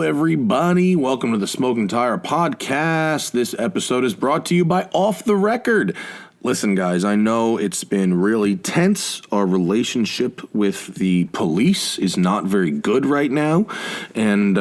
everybody. Welcome to the Smoking Tire Podcast. This episode is brought to you by Off the Record. Listen, guys, I know it's been really tense. Our relationship with the police is not very good right now. And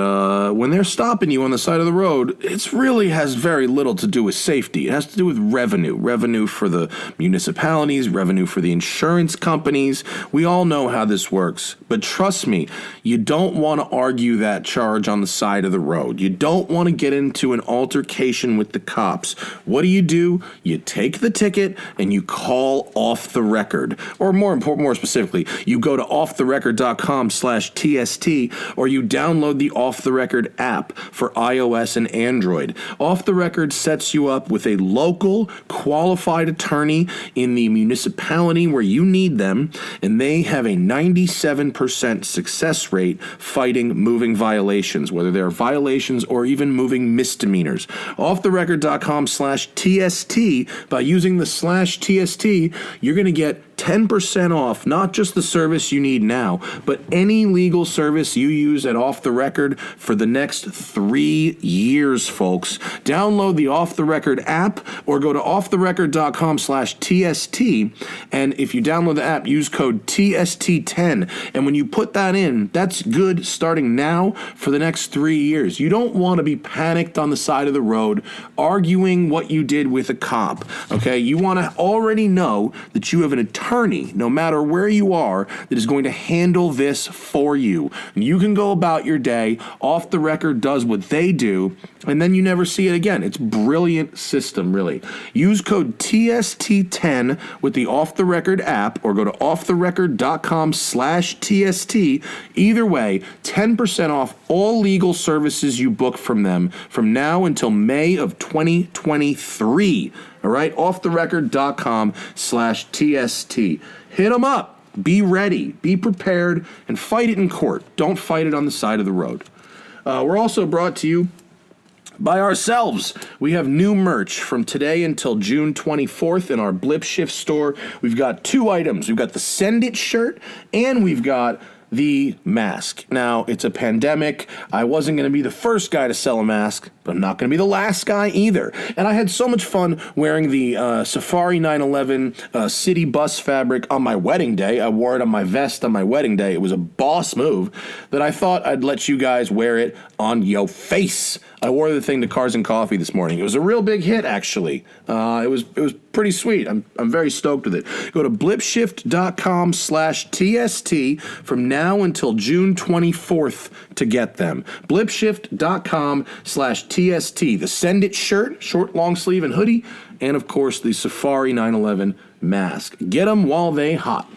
when they're stopping you on the side of the road, it really has very little to do with safety. It has to do with revenue. Revenue for the municipalities, revenue for the insurance companies. We all know how this works. But trust me, you don't want to argue that charge on the side of the road. You don't want to get into an altercation with the cops. What do? You take the ticket and you call Off the Record. Or more specifically, you go to offtherecord.com/TST or you download the Off the Record app for iOS and Android. Off the Record sets you up with a local qualified attorney in the municipality where you need them, and they have a 97% success rate fighting moving violations, whether they're violations or even moving misdemeanors. Offtherecord.com/TST, by using the /TST, you're going to get 10% off, not just the service you need now, but any legal service you use at Off the Record for the next 3 years, folks. Download the Off the Record app or go to offtherecord.com/TST, and if you download the app, use code TST10, and when you put that in, that's good starting now for the next 3 years. You don't want to be panicked on the side of the road arguing what you did with a cop, okay? You want to already know that you have an attorney, no matter where you are, that is going to handle this for you. And you can go about your day. Off the Record does what they do, and then you never see it again. It's a brilliant system, really. Use code TST10 with the Off the Record app or go to offtherecord.com/TST. Either way, 10% off all legal services you book from them from now until May of 2023. All right, offtherecord.com/TST. Hit them up. Be ready. Be prepared and fight it in court. Don't fight it on the side of the road. We're also brought to you by ourselves. We have new merch from today until June 24th in our Blip Shift store. We've got 2 items. We've got the Send It shirt and we've got the mask. Now, it's a pandemic. I wasn't going to be the first guy to sell a mask, but I'm not going to be the last guy either. And I had so much fun wearing the Safari 911 city bus fabric on my wedding day. I wore it on my vest on my wedding day. It was a boss move that I thought I'd let you guys wear it on your face. I wore the thing to Cars and Coffee this morning. It was a real big hit, actually. It was pretty sweet. I'm very stoked with it. Go to blipshift.com/TST from now until June 24th to get them. blipshift.com/TST. The Send It shirt, short, long sleeve, and hoodie, and of course the Safari 911 mask. Get them while they hot.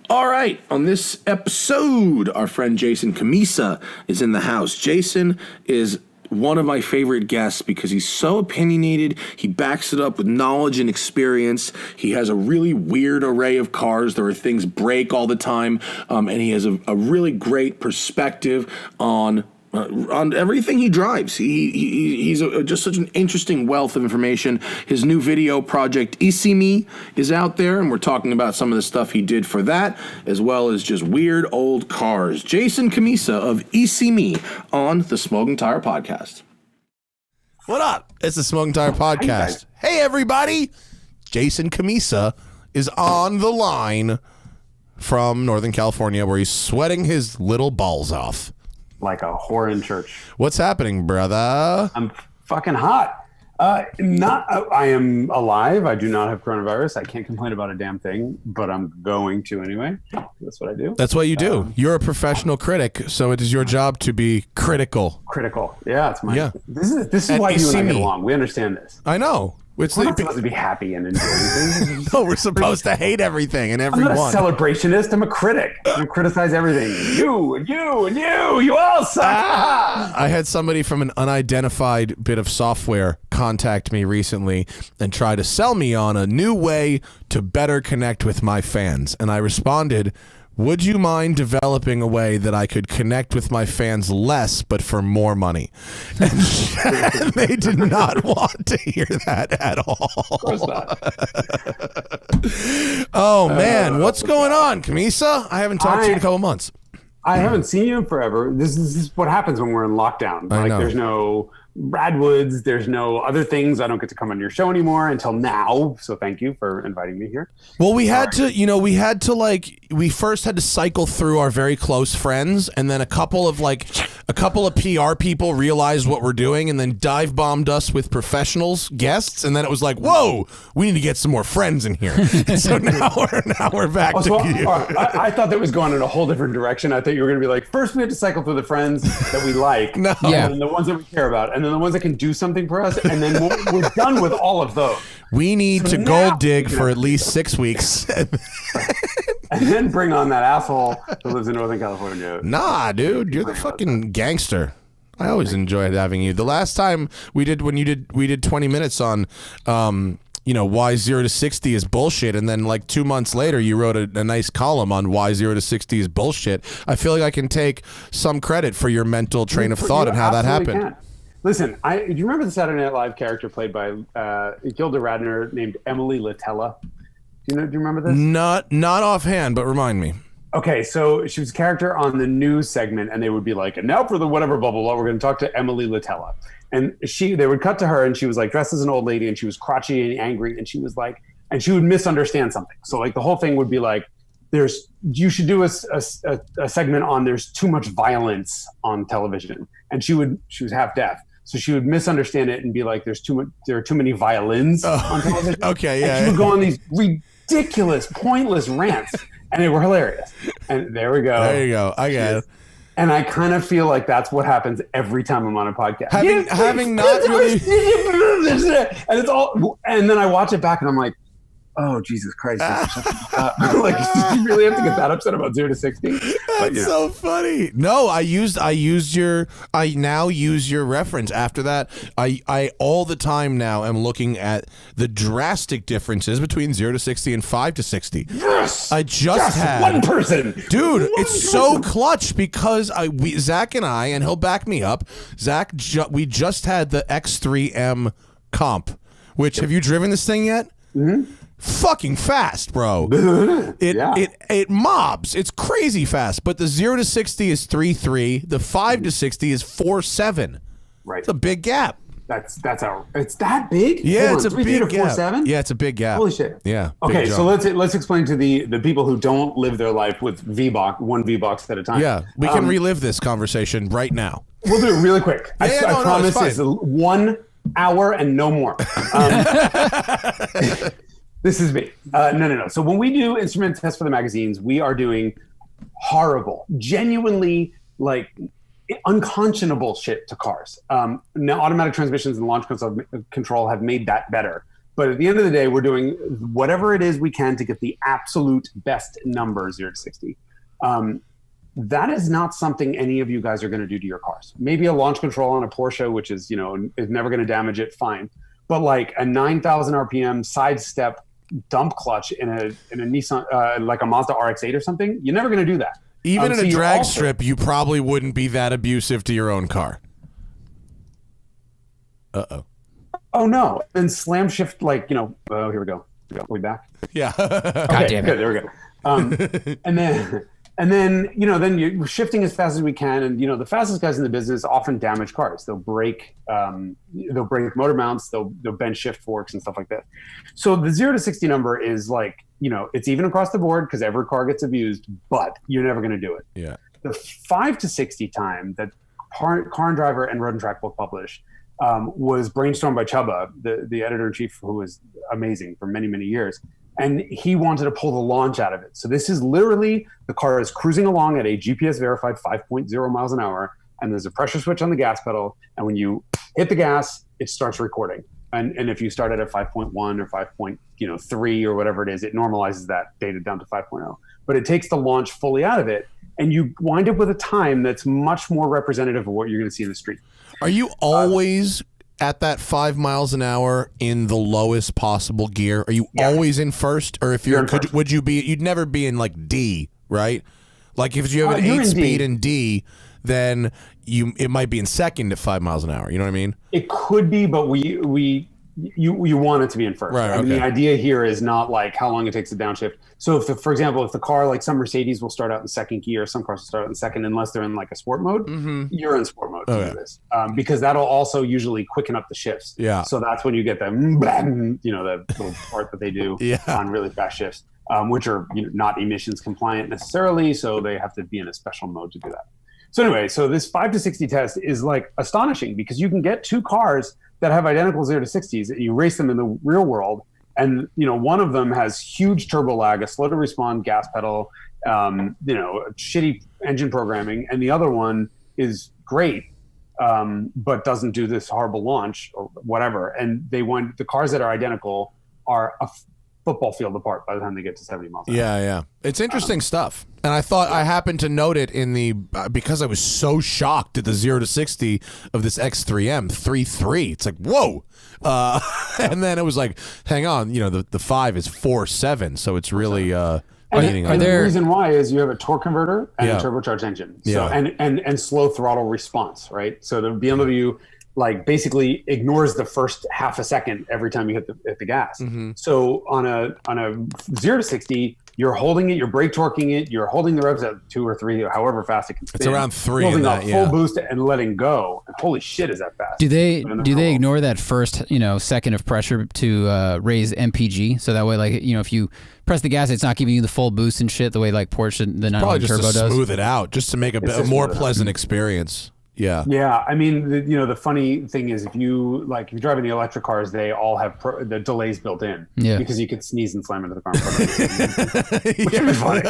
All right, on this episode, our friend Jason Cammisa is in the house. Jason is one of my favorite guests because he's so opinionated. He backs it up with knowledge and experience. He has a really weird array of cars. There are things break all the time, and he has a really great perspective on everything he drives. He's just such an interesting wealth of information. His new video project, Me, is out there, and we're talking about some of the stuff he did for that, as well as just weird old cars. Jason Cammisa of Me on the Smoking Tire Podcast. What up? It's the Smoking Tire Podcast. Hey, everybody. Jason Cammisa is on the line from Northern California, where he's sweating his little balls off. Like a whore in church. What's happening, brother? I'm fucking hot. I am alive. I do not have coronavirus. I can't complain about a damn thing, but I'm going to anyway. That's what I do. That's what you do. You're a professional critic, so it is your job to be critical. Critical. Yeah, it's my. Yeah. This is why you and I get along. We understand this. I know. We're not supposed to be happy and enjoy things. No, we're supposed to hate everything and everyone. I'm not a celebrationist. I'm a critic. I criticize everything. You and you and you. You all suck. I had somebody from an unidentified bit of software contact me recently and try to sell me on a new way to better connect with my fans. And I responded, would you mind developing a way that I could connect with my fans less, but for more money? And they did not want to hear that at all. Of course not. Oh, man. What's going on, Cammisa? I haven't talked to you in a couple months. I haven't seen you in forever. This is what happens when we're in lockdown. I Like, know. there's no Radwoods, there's no other things. I don't get to come on your show anymore until now. So thank you for inviting me here. Well, we had to, we first had to cycle through our very close friends, and then a couple of PR people realized what we're doing and then dive bombed us with professionals, guests, and then it was like, whoa, we need to get some more friends in here. So now we're back to you. I thought that was going in a whole different direction. I thought you were going to be like, first we have to cycle through the friends that we like, No. and Yeah. then the ones that we care about, and then the ones that can do something for us, and then we're done with all of those. We need to now- gold dig for at least 6 weeks. And then bring on that asshole who lives in Northern California. Nah, dude, you're the fucking gangster. I always enjoyed having you. The last time we did 20 minutes on, why 0 to 60 is bullshit, and then like 2 months later, you wrote a nice column on why 0 to 60 is bullshit. I feel like I can take some credit for your mental train of thought and how that happened. Can. Listen, do you remember the Saturday Night Live character played by Gilda Radner named Emily Latella? Do you remember this? Not offhand, but remind me. Okay, so she was a character on the news segment, and they would be like, and now for the whatever, blah, blah, blah, we're going to talk to Emily Latella. And they would cut to her, and she was like dressed as an old lady, and she was crotchety and angry, and she was like, and she would misunderstand something. So like the whole thing would be like, you should do a segment on there's too much violence on television. And she was half deaf. So she would misunderstand it and be like, there are too many violins on television. Okay, yeah. And she would go on these ridiculous, pointless rants, and they were hilarious. And there we go. There you go. I get it. And I kind of feel like that's what happens every time I'm on a podcast. Having not really, and it's all, and then I watch it back and I'm like, oh, Jesus Christ. Shut the fuck up. Like, did you really have to get that upset about 0 to 60? That's so funny. No, I now use your reference. After that, I all the time now am looking at the drastic differences between 0 to 60 and 5 to 60. Yes! I just had one person. Dude, it's so clutch because Zach and I, and he'll back me up, Zach, we just had the X3M comp, which, have you driven this thing yet? Mm-hmm. Fucking fast, bro. It mobs. It's crazy fast. But the 0 to 60 is 3.3. The 5 to 60 is 4.7. Right. It's a big gap. It's that big? Yeah, Hold it's on, a big gap. 4.7? Yeah, it's a big gap. Holy shit. Yeah. Okay, big so jump. let's explain to the people who don't live their life with one V-Box at a time. Yeah, we can relive this conversation right now. We'll do it really quick. I promise it's it's 1 hour and no more. This is me. No. So when we do instrument tests for the magazines, we are doing horrible, genuinely like unconscionable shit to cars. Now automatic transmissions and launch control have made that better. But at the end of the day, we're doing whatever it is we can to get the absolute best number 0 to 60. That is not something any of you guys are going to do to your cars. Maybe a launch control on a Porsche, which is, is never going to damage it, fine. But like a 9,000 RPM sidestep dump clutch in a Nissan, like a Mazda RX-8 or something, you're never going to do that. Even in a drag strip, you probably wouldn't be that abusive to your own car. Uh-oh. Oh, no. And slam shift, like, here we go. We back? Yeah. God damn it. Good, there we go. And then then you're shifting as fast as we can. And, the fastest guys in the business often damage cars. They'll break motor mounts, they'll bend shift forks and stuff like that. So the 0 to 60 number is like, it's even across the board because every car gets abused, but you're never going to do it. Yeah. The 5 to 60 time that Car and Driver and Road and Track both published was brainstormed by Chubba, the editor-in-chief, who was amazing for many, many years. And he wanted to pull the launch out of it. So this is literally, the car is cruising along at a GPS-verified 5.0 miles an hour, and there's a pressure switch on the gas pedal, and when you hit the gas, it starts recording. And if you start at 5.1 or 5.3 or whatever it is, it normalizes that data down to 5.0. But it takes the launch fully out of it, and you wind up with a time that's much more representative of what you're going to see in the street. Are you always at that 5 miles an hour in the lowest possible gear? Are you always in first? Or if would you be, you'd never be in like D, right? Like if you have an 8-speed in D, then it might be in second at 5 miles an hour. You know what I mean? It could be, but we you want it to be in first. Right, I mean, okay. the idea here is not like how long it takes to downshift. So if for example, if the car, like some Mercedes will start out in second gear, some cars will start out in second, unless they're in like a sport mode, you're in sport mode to do this. Because that'll also usually quicken up the shifts. Yeah. So that's when you get the, the little part that they do on really fast shifts, which are not emissions compliant necessarily. So they have to be in a special mode to do that. So anyway, so this 5 to 60 test is like astonishing because you can get two cars that have identical 0 to 60s, and you race them in the real world, and one of them has huge turbo lag, a slow to respond gas pedal, shitty engine programming, and the other one is great, but doesn't do this horrible launch or whatever. And the cars that are identical are a football field apart by the time they get to 70 miles an hour. Yeah. It's interesting stuff. And I thought I happened to note it in the because I was so shocked at the 0 to 60 of this X3M 3.3. It's like, whoa. And then it was like, hang on, the 5 is 4.7. So it's really and the reason why is you have a torque converter and a turbocharged engine. So and slow throttle response, right? So the BMW basically ignores the first half a second every time you hit the gas. So on a 0 to 60, you're holding it, you're brake torquing it, you're holding the revs at 2 or 3, however fast it can spin. It's around 3. Holding off full boost and letting go. And holy shit, is that fast? Do they ignore that first second of pressure to raise MPG? So that way, if you press the gas, it's not giving you the full boost and shit the way Porsche the 911 Turbo does. Probably just to smooth it out, just to make a more pleasant experience. Yeah. Yeah. I mean, the funny thing is if you drive in the electric cars, they all have the delays built in because you could sneeze and slam into the car. Which is funny.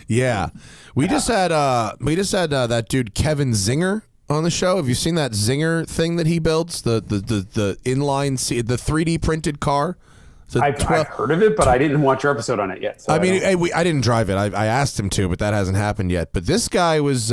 Yeah. We just had that dude, Kevin Zinger, on the show. Have you seen that Zinger thing that he builds? The inline, the 3D printed car? I've heard of it, but I didn't watch your episode on it yet. So I didn't drive it. I asked him to, but that hasn't happened yet. But this guy was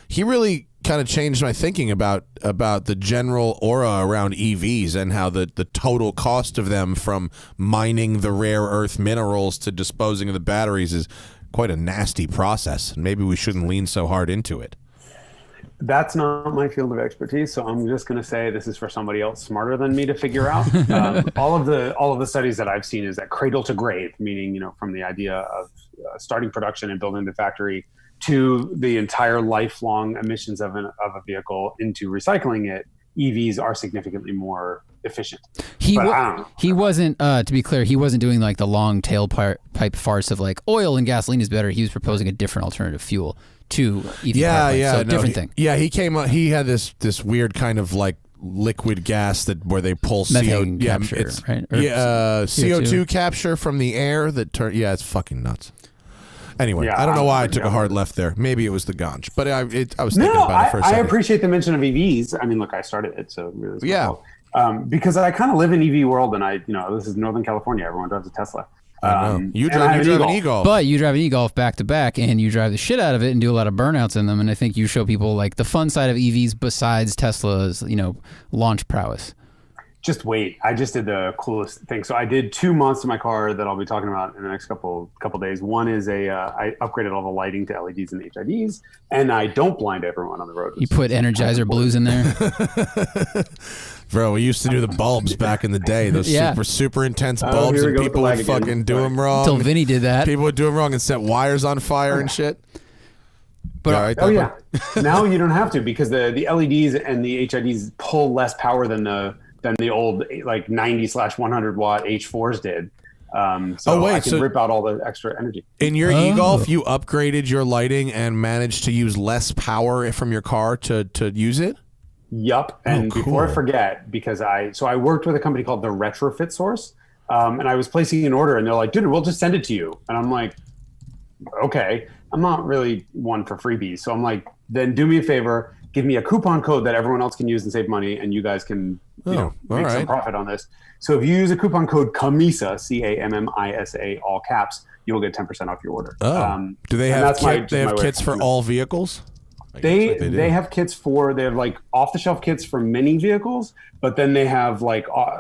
he really kind of changed my thinking about the general aura around EVs and how the total cost of them, from mining the rare earth minerals to disposing of the batteries, is quite a nasty process. And maybe we shouldn't lean so hard into it. That's not my field of expertise, so I'm just going to say this is for somebody else smarter than me to figure out. All of the studies that I've seen is that cradle to grave, meaning from the idea of starting production and building the factory to the entire lifelong emissions of a vehicle into recycling it, EVs are significantly more efficient. He wasn't, to be clear, he wasn't doing the long tailpipe farce of oil and gasoline is better. He was proposing a different alternative fuel to EV. Different thing. Yeah, he came up. He had this weird kind of liquid gas where they pull methane capture, right? Or CO2 capture from the air that turn. Yeah, it's fucking nuts. Anyway, I don't know why I took a hard left there. Maybe it was the ganj, but I was thinking about it for a second. I appreciate the mention of EVs. I mean, look, I started it, so really, because I kind of live in EV world, and this is Northern California. Everyone drives a Tesla. You drive an e-Golf. But you drive an e-Golf back to back, and you drive the shit out of it and do a lot of burnouts in them. And I think you show people the fun side of EVs besides Tesla's, launch prowess. Just wait. I just did the coolest thing. So I did 2 months to my car that I'll be talking about in the next couple days. One is I upgraded all the lighting to LEDs and HIDs, and I don't blind everyone on the road. You put Energizer blues in there. Bro, we used to do the bulbs back in the day. Those super intense bulbs, and people would fucking do them wrong. Until Vinny did that. People would do them wrong and set wires on fire and shit. But now you don't have to, because the LEDs and the HIDs pull less power than the old 90/100 watt H4s did. So I can rip out all the extra energy. In your e-Golf, you upgraded your lighting and managed to use less power from your car to use it? Yup. And before I forget, because I worked with a company called the Retrofit Source, and I was placing an order, and they're like, dude, we'll just send it to you. And I'm like, okay. I'm not really one for freebies. So I'm like, then do me a favor, give me a coupon code that everyone else can use and save money, and you guys can make some profit on this. So if you use a coupon code Cammisa, Cammisa, all caps, you'll get 10% off your order. Do they have kits for all vehicles? They have kits they have off-the-shelf kits for many vehicles, but then they have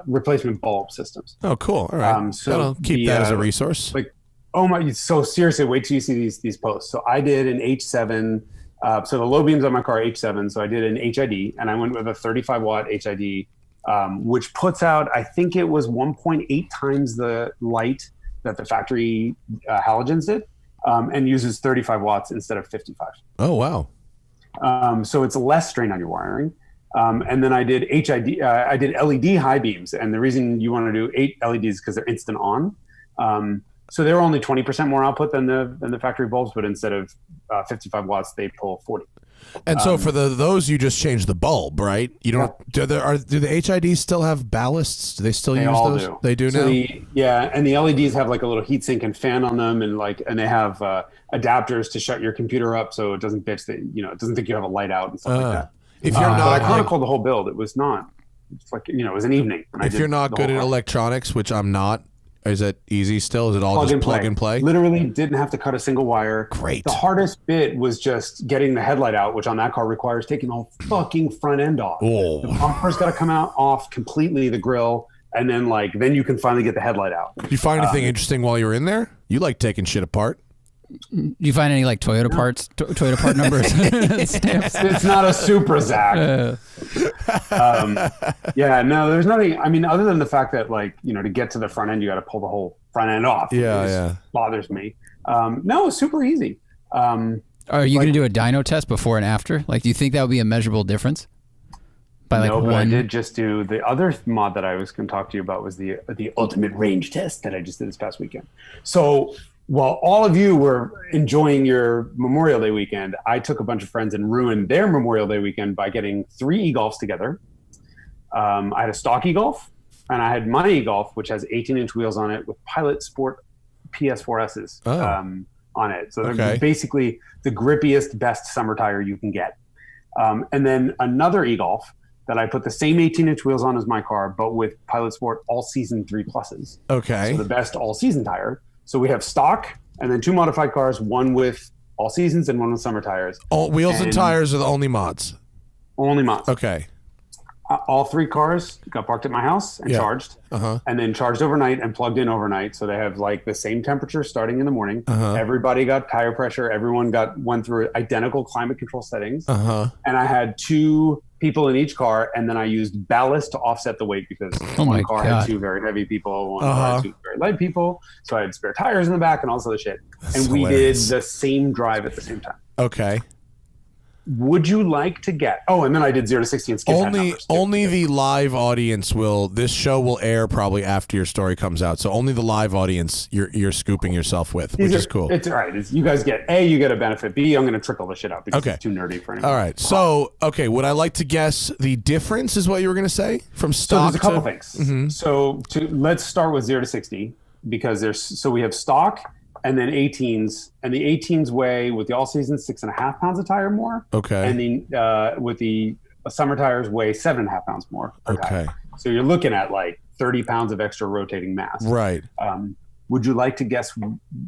replacement bulb systems. Oh, cool. All right. So I'll keep that as a resource. Oh my! So seriously, wait till you see these posts. So I did an H7. So the low beams on my car H7. So I did an HID, and I went with a 35 watt HID which puts out, I think it was 1.8 times the light that the factory halogens did, and uses 35 watts instead of 55. Oh, wow. So it's less strain on your wiring. And then I did I did LED high beams. And the reason you want to do 8 LEDs is because they're instant on. So they're only 20% more output than the factory bulbs, but instead of 55 watts, they pull 40. And so for those, you just change the bulb, right? You don't. Do the HIDs still have ballasts? Do they still use all those? Do. They do so now. And the LEDs have like a little heat sink and fan on them, and they have adapters to shut your computer up so it doesn't bitch that it doesn't think you have a light out and stuff like that. If you're not, I chronicled the whole build. It was not. It's like it was an evening. If you're not good at electronics, which I'm not. Is it easy still? Is it all just plug and play? Literally didn't have to cut a single wire. Great. The hardest bit was just getting the headlight out, which on that car requires taking the whole fucking front end off. Oh. The bumper's got to come out off completely, the grill, and then you can finally get the headlight out. Did you find anything interesting while you were in there? You like taking shit apart. Do you find any like Toyota parts, Toyota part numbers? Stamps? It's not a Supra, Zach. There's nothing. I mean, other than the fact that to get to the front end, you got to pull the whole front end off. Yeah. Bothers me. No, it's super easy. Are you going to do a dyno test before and after? Like, do you think that would be a measurable difference? But I did just do the other mod that I was going to talk to you about was the ultimate range test that I just did this past weekend. So while all of you were enjoying your Memorial Day weekend, I took a bunch of friends and ruined their Memorial Day weekend by getting 3 e-Golfs together. I had a stock e-Golf, and I had my e-Golf, which has 18-inch wheels on it with Pilot Sport PS4Ss on it. So they're basically the grippiest, best summer tire you can get. And then another e-Golf that I put the same 18-inch wheels on as my car, but with Pilot Sport All-Season 3 Pluses. Okay. So the best all-season tire. So we have stock and then 2 modified cars, one with all seasons and one with summer tires. All wheels and tires are the only mods. Only mods. Okay. All 3 cars got parked at my house and charged, and then charged overnight and plugged in overnight. So they have the same temperature starting in the morning. Everybody got tire pressure. Everyone went through identical climate control settings. And I had 2 people in each car, and then I used ballast to offset the weight because one car had 2 very heavy people, one car had 2 very light people. So I had spare tires in the back and all this other shit. And we did the same drive at the same time. Okay. Would you like to get? Oh, and then I did 0 to 60 and skip only the live audience will. This show will air probably after your story comes out, so only the live audience you're scooping yourself with, which is cool. It's all right. You guys get you get a benefit. B, I'm going to trickle the shit out because it's too nerdy for anyone. All right. So would I like to guess the difference is what you were going to say from stock? So there's a couple things. Mm-hmm. So let's start with 0 to 60 because we have stock. And then 18s, and the 18s weigh with the all season 6.5 pounds of tire more. Okay. And then with the summer tires weigh 7.5 pounds more. Per tire. So you're looking at 30 pounds of extra rotating mass. Right. Would you like to guess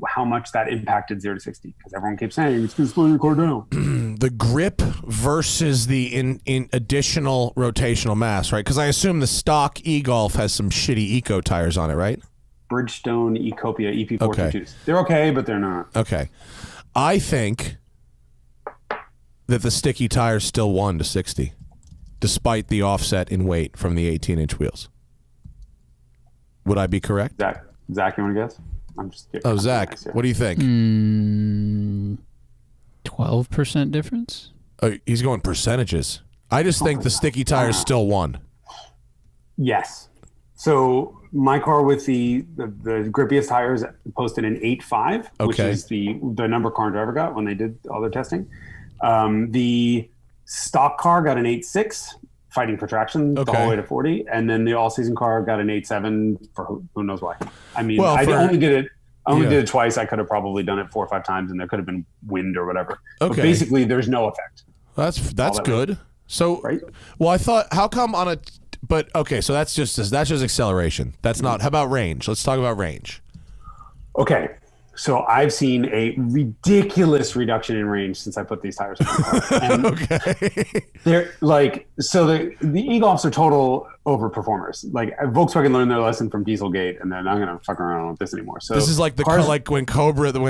how much that impacted 0 to 60? Because everyone keeps saying it's going to slow your car down. The grip versus the in additional rotational mass, right? Because I assume the stock e-Golf has some shitty eco tires on it, right? Bridgestone Ecopia EP422s. They're okay, but they're not. Okay. I think that the sticky tires still won to 60, despite the offset in weight from the 18-inch wheels. Would I be correct? Zach, you want to guess? I'm just kidding. Oh, Zach, what do you think? 12% difference? Oh, he's going percentages. I just think the sticky tires still won. Yes. So my car with the grippiest tires posted an 8.5, which is the number car and driver got when they did all their testing. The stock car got an 8.6, fighting for traction all the way to 40, and then the all-season car got an 8.7 for who knows why. I mean, I only did it twice. I could have probably done it 4 or 5 times, and there could have been wind or whatever. Okay. But basically, there's no effect. That's good. So, right? Well, I thought, how come on a... But okay, so that's just acceleration. That's not. How about range? Let's talk about range. Okay, so I've seen a ridiculous reduction in range since I put these tires on my car. And they're the e-Golfs are total overperformers. Volkswagen learned their lesson from Dieselgate, and they're not going to fuck around with this anymore. So this is like when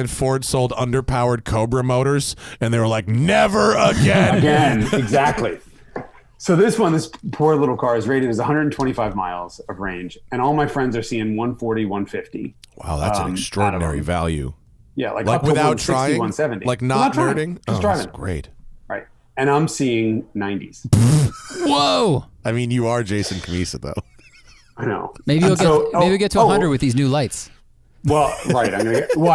Ford sold underpowered Cobra motors, and they were like, never again. Exactly. So this poor little car is rated as 125 miles of range, and all my friends are seeing 140, 150. Wow, that's an extraordinary value. Yeah, like without trying, 170. like not nerding. Just driving. That's great. Right, and I'm seeing 90s. Whoa! I mean, you are Jason Cammisa, though. I know. Maybe we'll get to 100 with these new lights. Well, right. I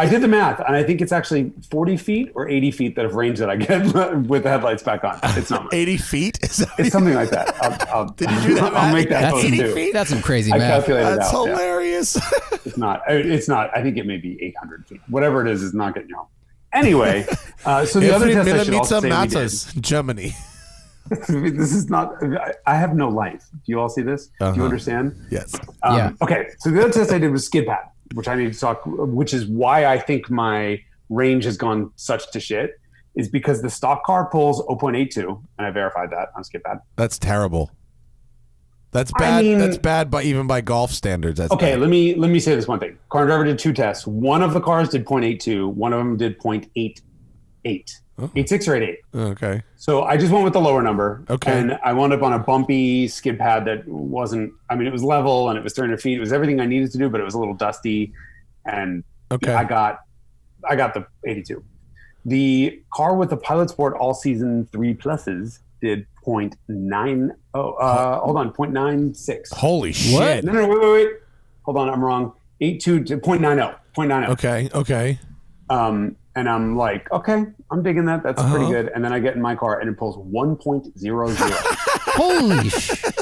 did the math, and I think it's actually 40 feet or 80 feet that of range that I get with the headlights back on. It's not much. 80 feet? It's something like that. Did you do that? I'll make that That's post 80 too. feet? That's some crazy math. I calculated That's it out. hilarious. Yeah. It's not. It's not. I think it may be 800 feet. Whatever it is not getting you home. Anyway, so the other test I should also say we did. Germany. This is not. I have no life. Do you all see this? Do you understand? Yes. Yeah. Okay. So the other test I did was skid pad, which I need to talk. Which is why I think my range has gone such to shit. Is because the stock car pulls 0.82, and I verified that on skid pad. That's terrible. That's bad. That's bad even by golf standards. That's okay. bad. Let me say this one thing. Car and Driver did 2 tests. One of the cars did 0.82. One of them did 0.88. 86 or 88. Okay. So I just went with the lower number. Okay. And I wound up on a bumpy skid pad that wasn't, I mean, it was level and it was 300 feet. It was everything I needed to do, but it was a little dusty. And I got the 82. The car with the Pilot Sport All Season 3 Pluses did 0.90. Hold on, 0.96. Holy shit. No, wait. Hold on, I'm wrong. 82 to 0.90. 0.90. Okay. And I'm like, okay, I'm digging that. That's pretty good. And then I get in my car and it pulls 1.00. Holy shit.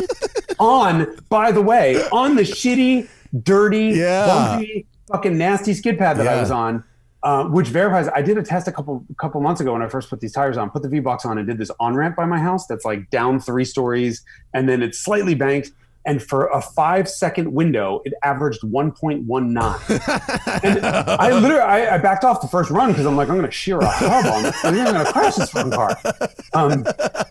By the way, on the shitty, dirty, bumpy, fucking nasty skid pad that I was on, which verifies, I did a test a couple months ago when I first put these tires on, put the V-Box on and did this on-ramp by my house that's like down 3 stories and then it's slightly banked. And for a 5-second window, it averaged 1.19. And I backed off the first run because I'm like, I'm going to shear a hub on this. I'm going to crash this fucking car.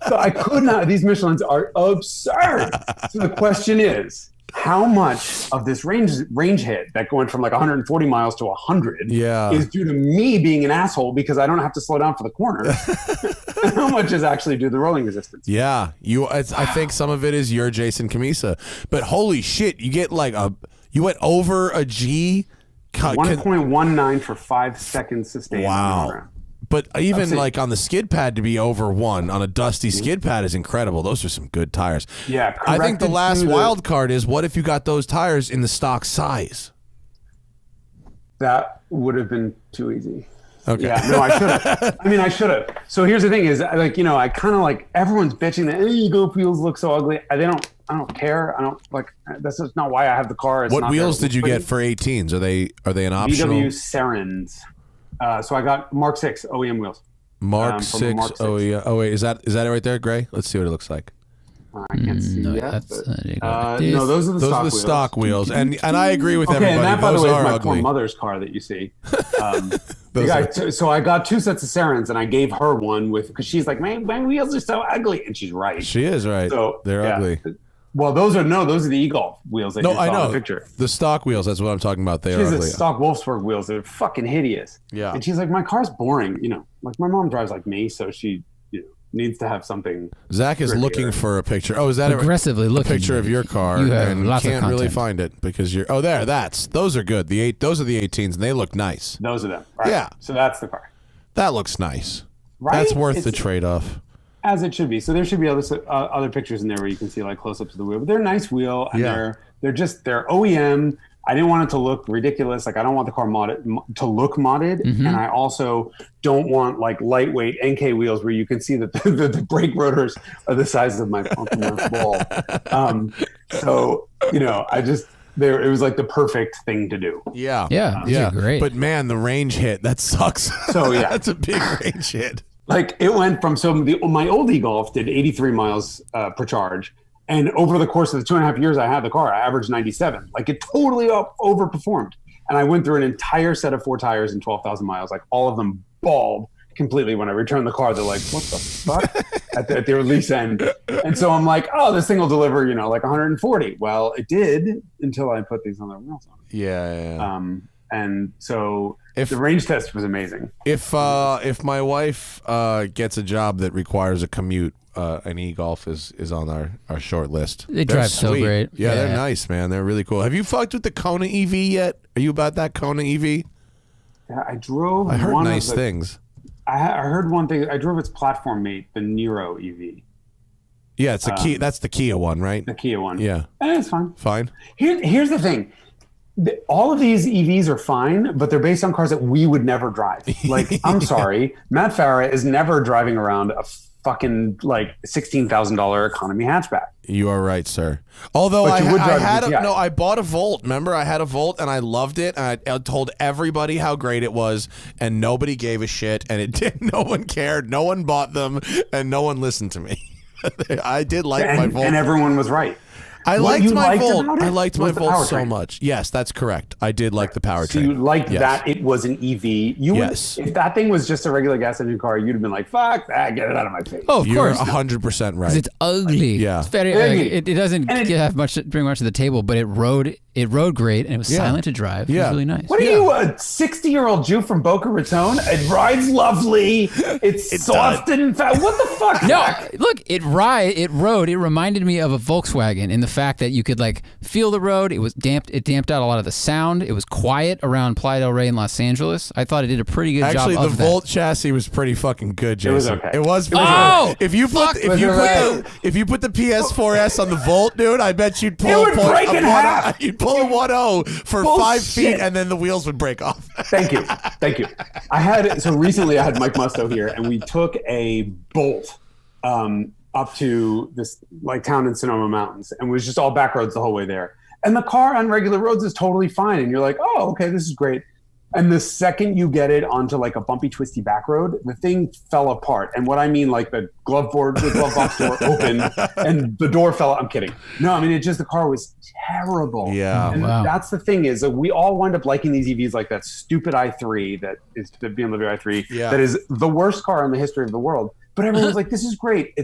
So I could not. These Michelins are absurd. So the question is, how much of this range hit that going from like 140 miles to 100 is due to me being an asshole because I don't have to slow down for the corner? And how much is actually due to the rolling resistance? Yeah, I think some of it is your Jason Cammisa, but holy shit, you get like you went over a G. 1.19 for 5 seconds sustained. Wow. But even like on the skid pad to be over 1 on a dusty skid pad is incredible. Those are some good tires. Yeah, I think the last wild card is what if you got those tires in the stock size? That would have been too easy. Okay. Yeah, no, I should have. I should have. So here's the thing is, like, I kind of like, everyone's bitching that ego wheels look so ugly. I don't care. I don't like, that's just not why I have the car. It's what not wheels did you get for 18s? Are they an optional? VW Serens. So I got Mark 6 OEM wheels. Mark 6 OEM. Oh wait, is that it right there, Gray? Let's see what it looks like. I can't see that. No, those are the stock wheels. And I agree with everybody. And that, by those the way, are is my ugly. poor mother's car that you see. So I got 2 sets of Serens, and I gave her one because she's like, my wheels are so ugly, and she's right. She is right. So they're ugly. Well, those are the e-Golf wheels that you saw in the picture. The stock wheels, that's what I'm talking about. They are ugly. She has the stock Wolfsburg wheels. They're fucking hideous. Yeah. And she's like, my car's boring. Like my mom drives like me, so she needs to have something. Zach is looking for a picture. Oh, is that aggressively looking? A picture of your car, you have and lots can't of really find it because you're. Oh, there. Those are good. Those are the 18s, and they look nice. Those are them. Right? Yeah. So that's the car. That looks nice. Right. That's worth the trade-off. As it should be. So there should be other pictures in there where you can see like close-ups of the wheel. But they're a nice wheel, and they're OEM. I didn't want it to look ridiculous. Like I don't want the car to look modded, and I also don't want like lightweight NK wheels where you can see that the brake rotors are the size of my ball. So it was like the perfect thing to do. Yeah, great. But man, the range hit that sucks. So yeah, that's a big range hit. Like it went from my old e-Golf did 83 miles per charge. And over the course of the 2.5 years I had the car, I averaged 97. Like it totally overperformed. And I went through an entire set of 4 tires and 12,000 miles. Like all of them bald completely. When I returned the car, they're like, what the fuck? at the release end. And so I'm like, oh, this thing will deliver, like 140. Well, it did until I put these on the wheels on. Yeah. and so If- the range test was amazing. If my wife gets a job that requires a commute, an e-Golf is on our short list. They They're drive so sweet. great. Yeah, they're Yeah. nice, man. They're really cool. Have you fucked with the Kona Evie yet? Are you about that Kona Evie? Yeah, I drove. I heard one nice of the, things. I heard one thing. I drove its platform mate, the Nero EV, Yeah, it's the Kia. That's the Kia one, right? the Kia one. Yeah, It's fine. fine. Here's the thing. All of these EVs are fine, but they're based on cars that we would never drive. Like, I'm sorry, Matt Farah is never driving around a fucking like $16,000 economy hatchback. You are right, sir. Although But you would drive a had GTI. no, I bought a Volt. Remember, I had a Volt and I loved it. And I told everybody how great it was, and nobody gave a shit. And it did. No one cared. No one bought them, and no one listened to me. I did like my Volt, And everyone was right. I What liked you my liked Volt. about it I liked my was the Volt so powertrain. much. Yes, that's correct. I did like the powertrain. So you liked Yes. that it was an EV. You Yes. would, if that thing was just a regular gas engine car, you'd have been like, "Fuck that! Get it out of my face." Oh, of You're course. 100% right. 'Cause it's ugly. Yeah. It's very. Ugly. It doesn't And have much bring much to the table, but it rode great, and it was Yeah. silent to drive. It Yeah. was really nice. What are you, a 60-year-old Jew from Boca Raton? It rides lovely. It's soft and fat. What the fuck? No, Zach? look, it rode. It reminded me of a Volkswagen in the fact that you could like feel the road. It was damped. It damped out a lot of the sound. It was quiet around Playa del Rey in Los Angeles. I thought it did a pretty good Actually, job the of that. Volt chassis was pretty fucking good, Jason. was okay. It was. Oh, if you put fuck. if you Was put it the if you put the PS4S on the Volt, dude, I bet you'd pull It would a break in half. You'd pull a 1.0 for Bullshit. 5 feet, and then the wheels would break off. Thank you. Recently I had Mike Musto here, and we took a Bolt up to this like town in Sonoma Mountains, and it was just all back roads the whole way there. And the car on regular roads is totally fine, and you're like, oh, okay, this is great. And the second you get it onto like a bumpy, twisty back road, the thing fell apart. And what I mean, like the glove box door opened, and the door fell out. I'm kidding. No, I mean, the car was terrible. Yeah. And Wow. that's the thing is that we all wind up liking these EVs, like that stupid i3 that is the BMW i3 Yeah. that is the worst car in the history of the world. But everyone's like, this is great.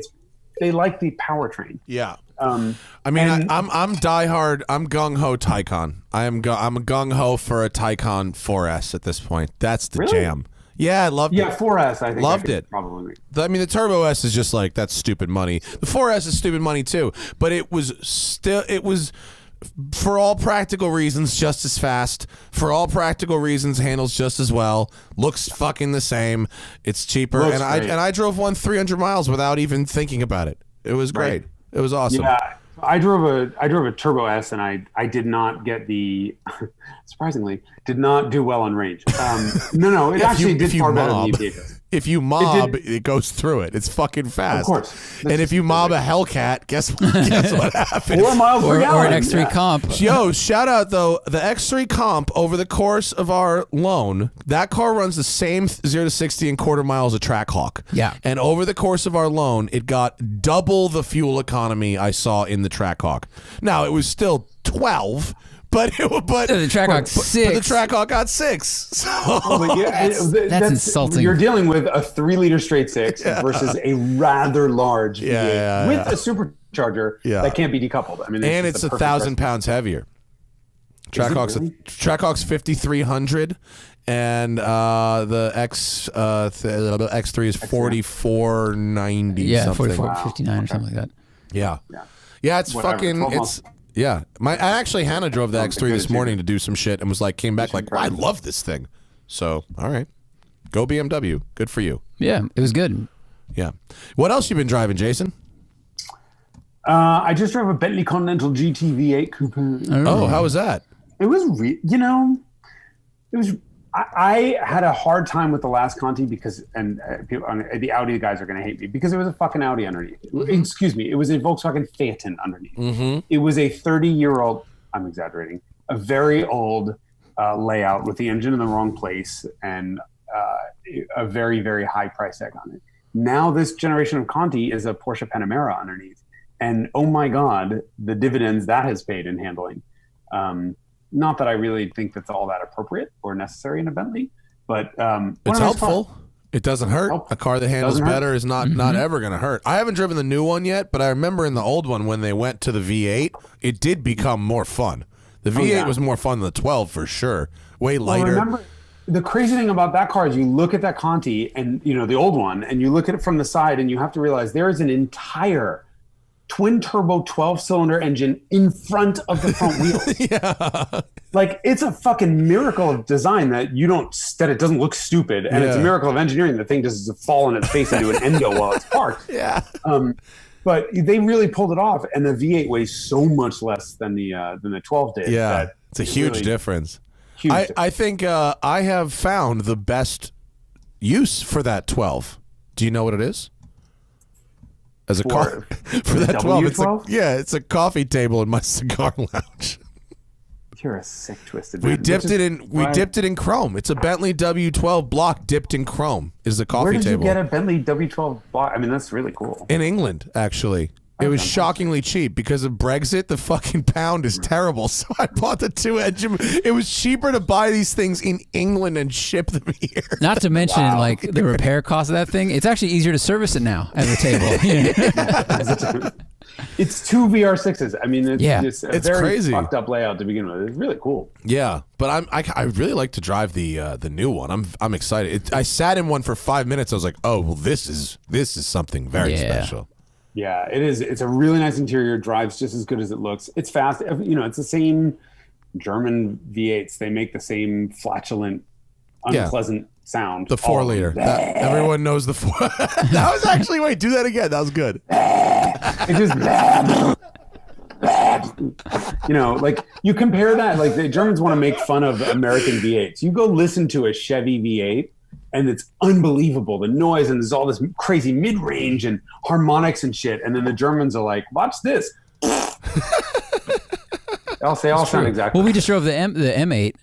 They like the powertrain. Yeah. Um, I mean, and- I'm diehard. I'm gung ho Taycan. I'm gung ho for a Taycan 4S at this point. That's the Really? jam. Yeah, I loved yeah, it. 4S. I think Loved I could it. Probably. I mean, the Turbo S is just like that's stupid money. The 4S is stupid money too, but it was for all practical reasons just as fast. For all practical reasons, handles just as well. Looks fucking the same. It's cheaper, Looks and great. I drove one 300 miles without even thinking about it. It was great. Right. It was awesome. Yeah, I drove a Turbo S, and I did not get the surprisingly did not do well on range. No, it actually did far better than the EPA does. If you mob, it goes through it. It's fucking fast. Of course. And if you mob a Hellcat, guess what happens? 4 miles per or gallon. an X3 comp. Yo, shout out though, the X3 comp over the course of our loan, that car runs the same 0 to 60 and quarter miles a Trackhawk. Yeah. And over the course of our loan, it got double the fuel economy I saw in the Trackhawk. Now, it was still 12, but The Trackhawk 6. But the Trackhawk got 6. So But yeah, That's insulting. You're dealing with a 3-liter straight six versus a rather large V8 yeah, with yeah. a supercharger Yeah. that can't be decoupled. I mean, and just it's the perfect 1,000 recipe. pounds heavier. Is it really? Trackhawk's 5,300, and the X3 is 4,490. Yeah, something. 44, 59 or something like that. Yeah, Yeah. yeah. It's Whatever, fucking. 12 It's months. yeah. Actually, Hannah drove the X3 this morning to do some shit and was like, came back like, I incredible. love this thing. So, all right, go BMW. Good for you. Yeah, it was good. Yeah. What else you been driving, Jason? I just drove a Bentley Continental Gt V8 coupe. Oh, how was that? It was, it was. I had a hard time with the last Conti because, and the Audi guys are going to hate me because it was a fucking Audi underneath. Excuse me, it was a Volkswagen Phaeton underneath. Mm-hmm. It was a 30-year-old. I'm exaggerating. A very old layout with the engine in the wrong place and a very, very high price tag on it. Now this generation of Conti is a Porsche Panamera underneath, and oh my God, the dividends that has paid in handling. Not that I really think that's all that appropriate or necessary in a Bentley, but It's helpful. It doesn't hurt. Help. A car that handles Doesn't hurt. better is not ever going to hurt. I haven't driven the new one yet, but I remember in the old one when they went to the V8, it did become more fun. The V8 yeah. was more fun than the 12 for sure. way lighter. Well, remember, the crazy thing about that car is you look at that Conti and, you know, the old one, and you look at it from the side and you have to realize there is an entire twin turbo 12-cylinder engine in front of the front wheels. Yeah. Like, it's a fucking miracle of design that it doesn't look stupid. And it's a miracle of engineering. The thing just fall on its face into an endo while it's parked. Yeah. But they really pulled it off. And the V8 weighs so much less than the 12 did. Yeah. It's a huge difference. I think I have found the best use for that 12. Do you know what it is? As a car for that 12, it's a coffee table in my cigar lounge. You're a sick, twisted man. We dipped it in chrome. It's a Bentley W12 block dipped in chrome. Is the coffee table. Where did you get a Bentley W12 block? I mean, that's really cool. In England, actually. It was shockingly cheap because of Brexit. The fucking pound is terrible. So I bought the 2-engine. It was cheaper to buy these things in England and ship them here. Not to mention like the repair cost of that thing. It's actually easier to service it now at the table. It's 2 VR6s. I mean, it's a very crazy. Fucked up layout to begin with. It's really cool. Yeah, but I really like to drive the new one. I'm excited. I sat in one for 5 minutes. I was like, oh well, this is something very special. Yeah, it is. It's a really nice interior. Drives just as good as it looks. It's fast. You know, it's the same German V8s. They make the same flatulent, unpleasant sound. The 4-liter. Everyone knows the 4. That was actually, wait, do that again. That was good. It just, you know, like you compare that. Like the Germans want to make fun of American V8s. You go listen to a Chevy V8. And it's unbelievable, the noise, and there's all this crazy mid-range and harmonics and shit. And then the Germans are like, watch this. They all sound exactly. Well, we just drove the M8.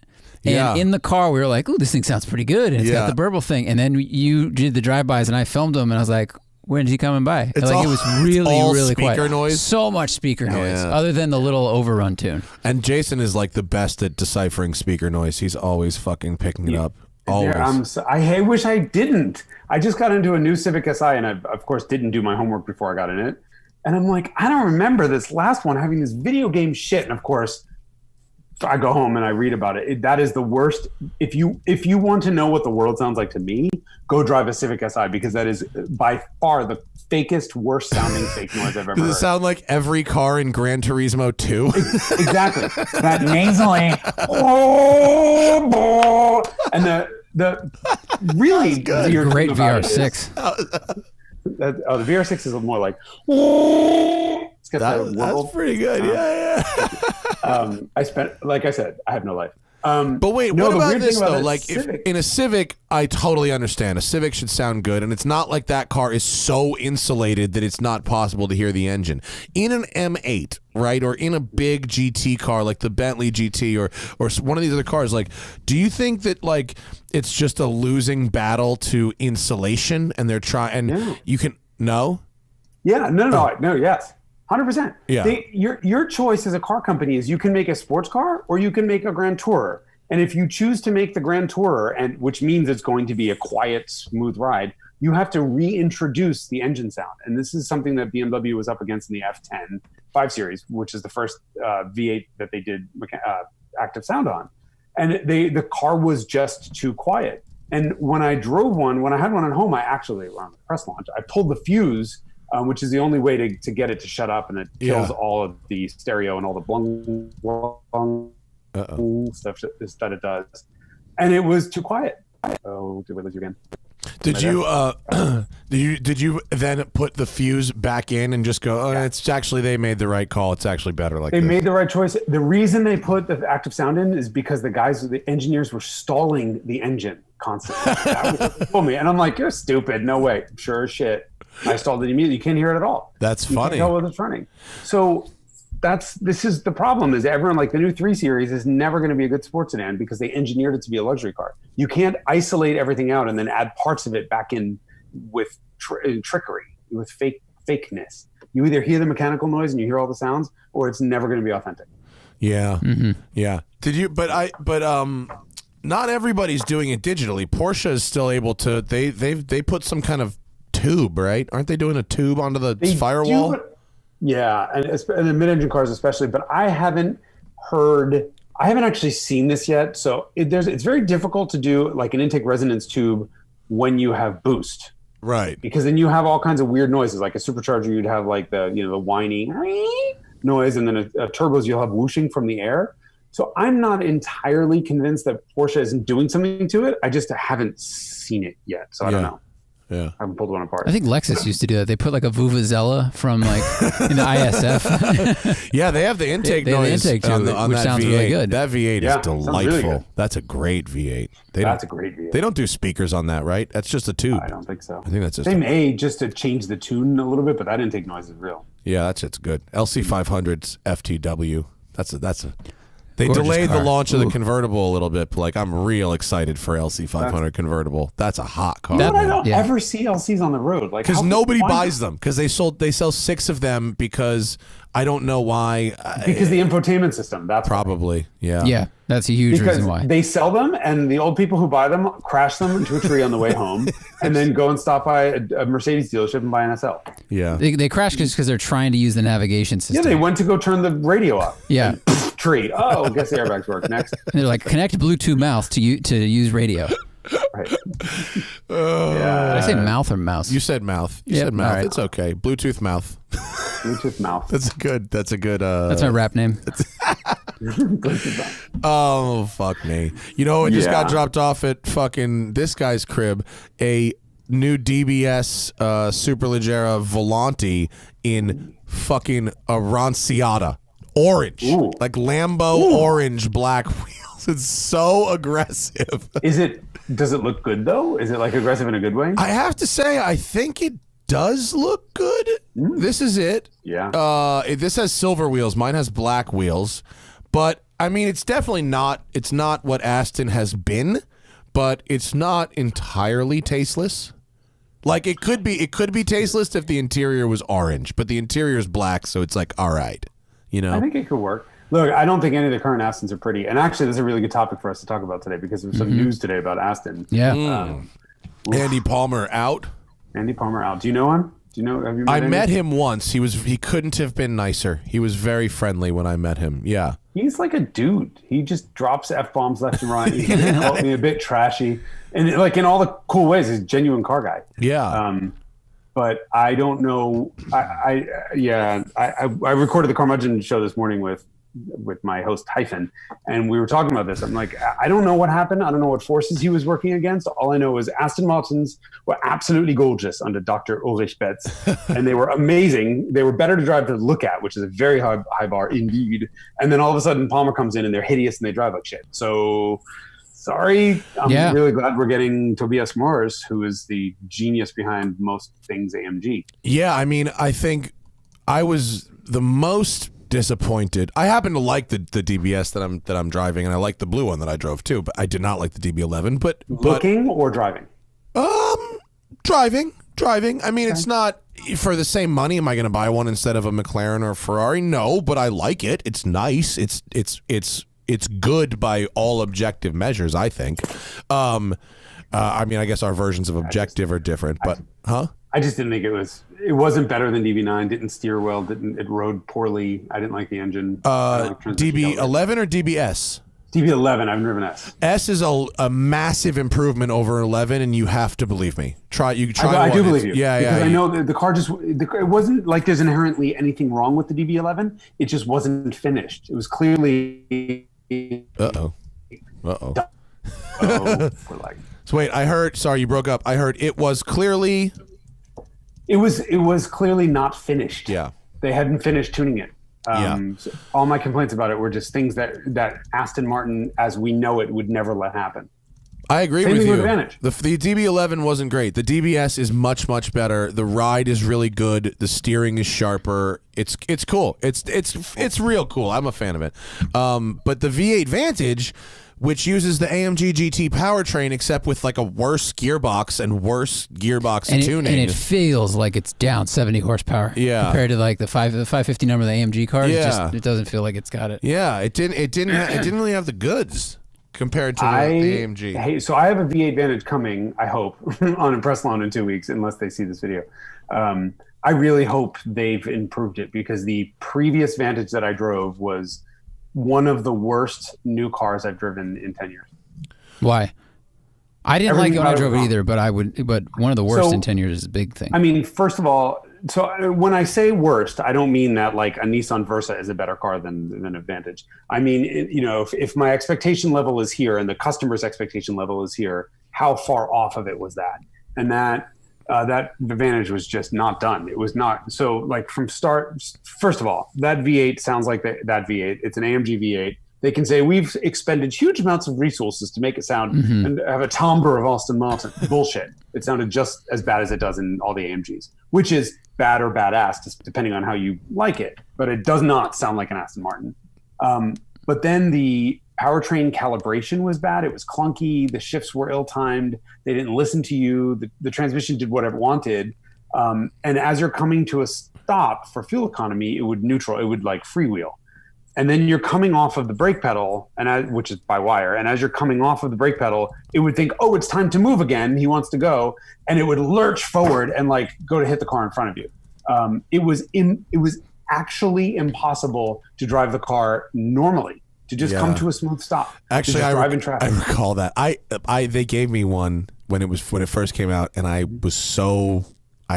And in the car, we were like, ooh, this thing sounds pretty good. And it's got the burble thing. And then you did the drive-bys, and I filmed them, and I was like, when's he coming by? It was really quiet. Noise. So much speaker noise, other than the little overrun tune. And Jason is like the best at deciphering speaker noise. He's always fucking picking it up. Always. I wish I didn't. I just got into a new Civic Si, and I, of course, didn't do my homework before I got in it. And I'm like, I don't remember this last one having this video game shit. And of course, I go home and I read about it. That is the worst. If you want to know what the world sounds like to me, go drive a Civic Si, because that is by far the fakest, worst sounding fake noise I've ever heard. Does it sound like every car in Gran Turismo 2? Exactly. That nasally. And the really weird great VR6. The VR6 is more like. It's got that's pretty good. I spent, like I said, I have no life. But wait, what about this though? Like, Civic, in a Civic, I totally understand. A Civic should sound good, and it's not like that car is so insulated that it's not possible to hear the engine. In an M8, right, or in a big GT car like the Bentley GT or one of these other cars, like, do you think that like it's just a losing battle to insulation, and they're trying? And you can no. Yeah, no, yes. 100%. Yeah. Your choice as a car company is you can make a sports car or you can make a Grand Tourer. And if you choose to make the Grand Tourer, and which means it's going to be a quiet, smooth ride, you have to reintroduce the engine sound. And this is something that BMW was up against in the F10 5 Series, which is the first V8 that they did active sound on. And the car was just too quiet. And when I drove one, when I had one at home, on the press launch, I pulled the fuse, which is the only way to get it to shut up, and it kills all of the stereo and all the blung stuff that it does. And it was too quiet. Oh, did we lose you again? Did you then put the fuse back in and just go, it's actually, they made the right call. It's actually better like They this. made the right choice. The reason they put the active sound in is because the engineers were stalling the engine constantly. That was told me. And I'm like, you're stupid. No way. Sure as shit. I stalled it immediately. You can't hear it at all. That's funny. You can't tell whether it's running. So this is the problem, is everyone, like the new 3 Series is never going to be a good sports sedan because they engineered it to be a luxury car. You can't isolate everything out and then add parts of it back in with trickery, with fakeness. You either hear the mechanical noise and you hear all the sounds, or it's never going to be authentic. Yeah. Mm-hmm. Yeah. Not everybody's doing it digitally. Porsche is still able to, they put some kind of tube, right? Aren't they doing a tube onto the firewall? Yeah, and the mid-engine cars especially, but I haven't heard I haven't actually seen this yet. So it's very difficult to do like an intake resonance tube when you have boost. Right. Because then you have all kinds of weird noises. Like a supercharger, you'd have like the whiny noise, and then a turbos, you'll have whooshing from the air. So I'm not entirely convinced that Porsche isn't doing something to it. I just haven't seen it yet. So I don't know. Yeah. I haven't pulled one apart. I think Lexus used to do that. They put like a Vuvuzela from like in the ISF. Yeah, they have the intake They have the noise intake on, too, on which that sounds V8. really good. That V8 Yeah, is sounds delightful. really good. That's a great V8. That's a great V8. They don't do speakers on that, right? That's just a tube. I don't think so. I think that's just they may just to change the tune a little bit, but that intake noise is real. Yeah, that shit's good. LC500's FTW. That's a. They Gorgeous delayed car. the launch of the Ooh. convertible a little bit, but like I'm real excited for LC500 convertible. That's a hot car. But I don't Yeah. ever see LCs on the road. Like Because how- nobody why buys not? them. Because they sell 6 of them because I don't know why. Because the infotainment system. That's why. Probably, yeah. Yeah, that's a huge Because reason why. they sell them, and the old people who buy them crash them into a tree on the way home, and then go and stop by a Mercedes dealership and buy an SL. Yeah. They crash because they're trying to use the navigation system. Yeah, they went to go turn the radio up. Yeah. And poof, tree. Oh, guess the airbags work. Next. And they're like, connect Bluetooth mouth to use radio. Right. Did I say mouth or mouse? You said mouth. You Yep, said mouth. all right. It's okay. Bluetooth mouth. Bluetooth mouth. That's good. That's a good. That's my rap name. Oh, fuck me. You know, it just got Yeah. dropped off at fucking this guy's crib. A new DBS Superleggera Volante in fucking Aranciata. Orange. Ooh. Like Lambo orange black wheels. It's so aggressive. Does it look good though? Is it like aggressive in a good way? I have to say, I think it does look good. This is it. Yeah. This has silver wheels. Mine has black wheels. But I mean, it's definitely not. It's not what Aston has been, but it's not entirely tasteless. Like it could be. It could be tasteless if the interior was orange, but the interior is black, so it's like all right. You know. I think it could work. Look, I don't think any of the current Astons are pretty. And actually, this is a really good topic for us to talk about today because there's some news today about Aston. Yeah. Andy Palmer out. Andy Palmer out. Do you know him? Do you know? Have you? I Andy? met him once. He couldn't have been nicer. He was very friendly when I met him. Yeah. He's like a dude. He just drops F-bombs left and right. He can call me a bit trashy. And like in all the cool ways, he's a genuine car guy. Yeah. But I don't know. I recorded the Carmudgeon show this morning with my host Typhon, and we were talking about this. I'm like, I don't know what happened. I don't know what forces he was working against. All I know is Aston Martins were absolutely gorgeous under Dr. Ulrich Betz, and they were amazing. They were better to drive to look at, which is a very high bar indeed. And then all of a sudden, Palmer comes in, and they're hideous, and they drive like shit. So. Sorry, I'm really glad we're getting Tobias Morris, who is the genius behind most things AMG. Yeah, I mean, I think I was the most disappointed. I happen to like the DBS that I'm driving, and I like the blue one that I drove too. But I did not like the DB11. But Looking or driving? Driving. I mean, it's not for the same money. Am I going to buy one instead of a McLaren or a Ferrari? No, but I like it. It's nice. It's good by all objective measures, I think. I mean, I guess our versions of objective are different, but I just didn't think it wasn't better than DB9. Didn't steer well. It rode poorly. I didn't like the engine. DB11 or DBS? DB11. I've driven S. S is a massive improvement over 11, and you have to believe me. Try. I do one. believe you. Yeah, because yeah. I know the car it wasn't like there's inherently anything wrong with the DB11. It just wasn't finished. It was clearly. Uh-oh. For like. So wait, I heard. Sorry, you broke up. I heard it was clearly. It was clearly not finished. Yeah. They hadn't finished tuning it. So all my complaints about it were just things that Aston Martin, as we know it, would never let happen. I agree Same with thing you. with Advantage. The DB11 wasn't great. The DBS is much better. The ride is really good. The steering is sharper. It's cool. It's real cool. I'm a fan of it. But the V8 Vantage, which uses the AMG GT powertrain, except with like a worse gearbox and worse gearbox tuning, and it feels like it's down 70 horsepower. Yeah. Compared to like the 550 number of the AMG cars. Yeah. It doesn't feel like it's got it. Yeah, it didn't really have the goods compared to the AMG. Hey, so I have a V8 Vantage coming, I hope, on a press loan in 2 weeks, unless they see this video. I really hope they've improved it because the previous Vantage that I drove was one of the worst new cars I've driven in 10 years. Why? I didn't Everything like it when I about it drove was it wrong. either, but one of the worst So- in 10 years is a big thing. I mean, first of all, so when I say worst, I don't mean that like a Nissan Versa is a better car than Advantage. I mean, if my expectation level is here and the customer's expectation level is here, how far off of it was that? And that Advantage was just not done. It was not. So like from start, first of all, that V8 sounds like that V8. It's an AMG V8. They can say we've expended huge amounts of resources to make it sound and have a timbre of Aston Martin. Bullshit. It sounded just as bad as it does in all the AMGs, which is bad or badass, just depending on how you like it. But it does not sound like an Aston Martin. But then the powertrain calibration was bad. It was clunky. The shifts were ill-timed. They didn't listen to you. The transmission did whatever it wanted. And as you're coming to a stop for fuel economy, it would neutral. It would like freewheel. And then you're coming off of the brake pedal, which is by wire. And as you're coming off of the brake pedal, it would think, "Oh, it's time to move again. He wants to go," and it would lurch forward and like go to hit the car in front of you. It was actually impossible to drive the car normally, to just come to a smooth stop. Actually, to just drive in traffic. I recall that. They gave me one when it first came out, and I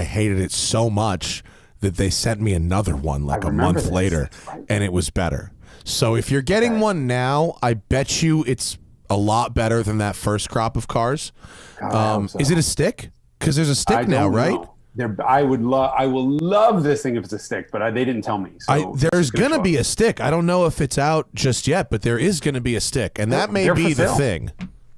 hated it so much that they sent me another one like a month later, and it was better. So if you're getting one now, I bet you it's a lot better than that first crop of cars. God, so. Is it a stick? Because there's a stick now, right? I will love this thing if it's a stick, but they didn't tell me. So there's going to be a stick. I don't know if it's out just yet, but there is going to be a stick, and that may be the thing.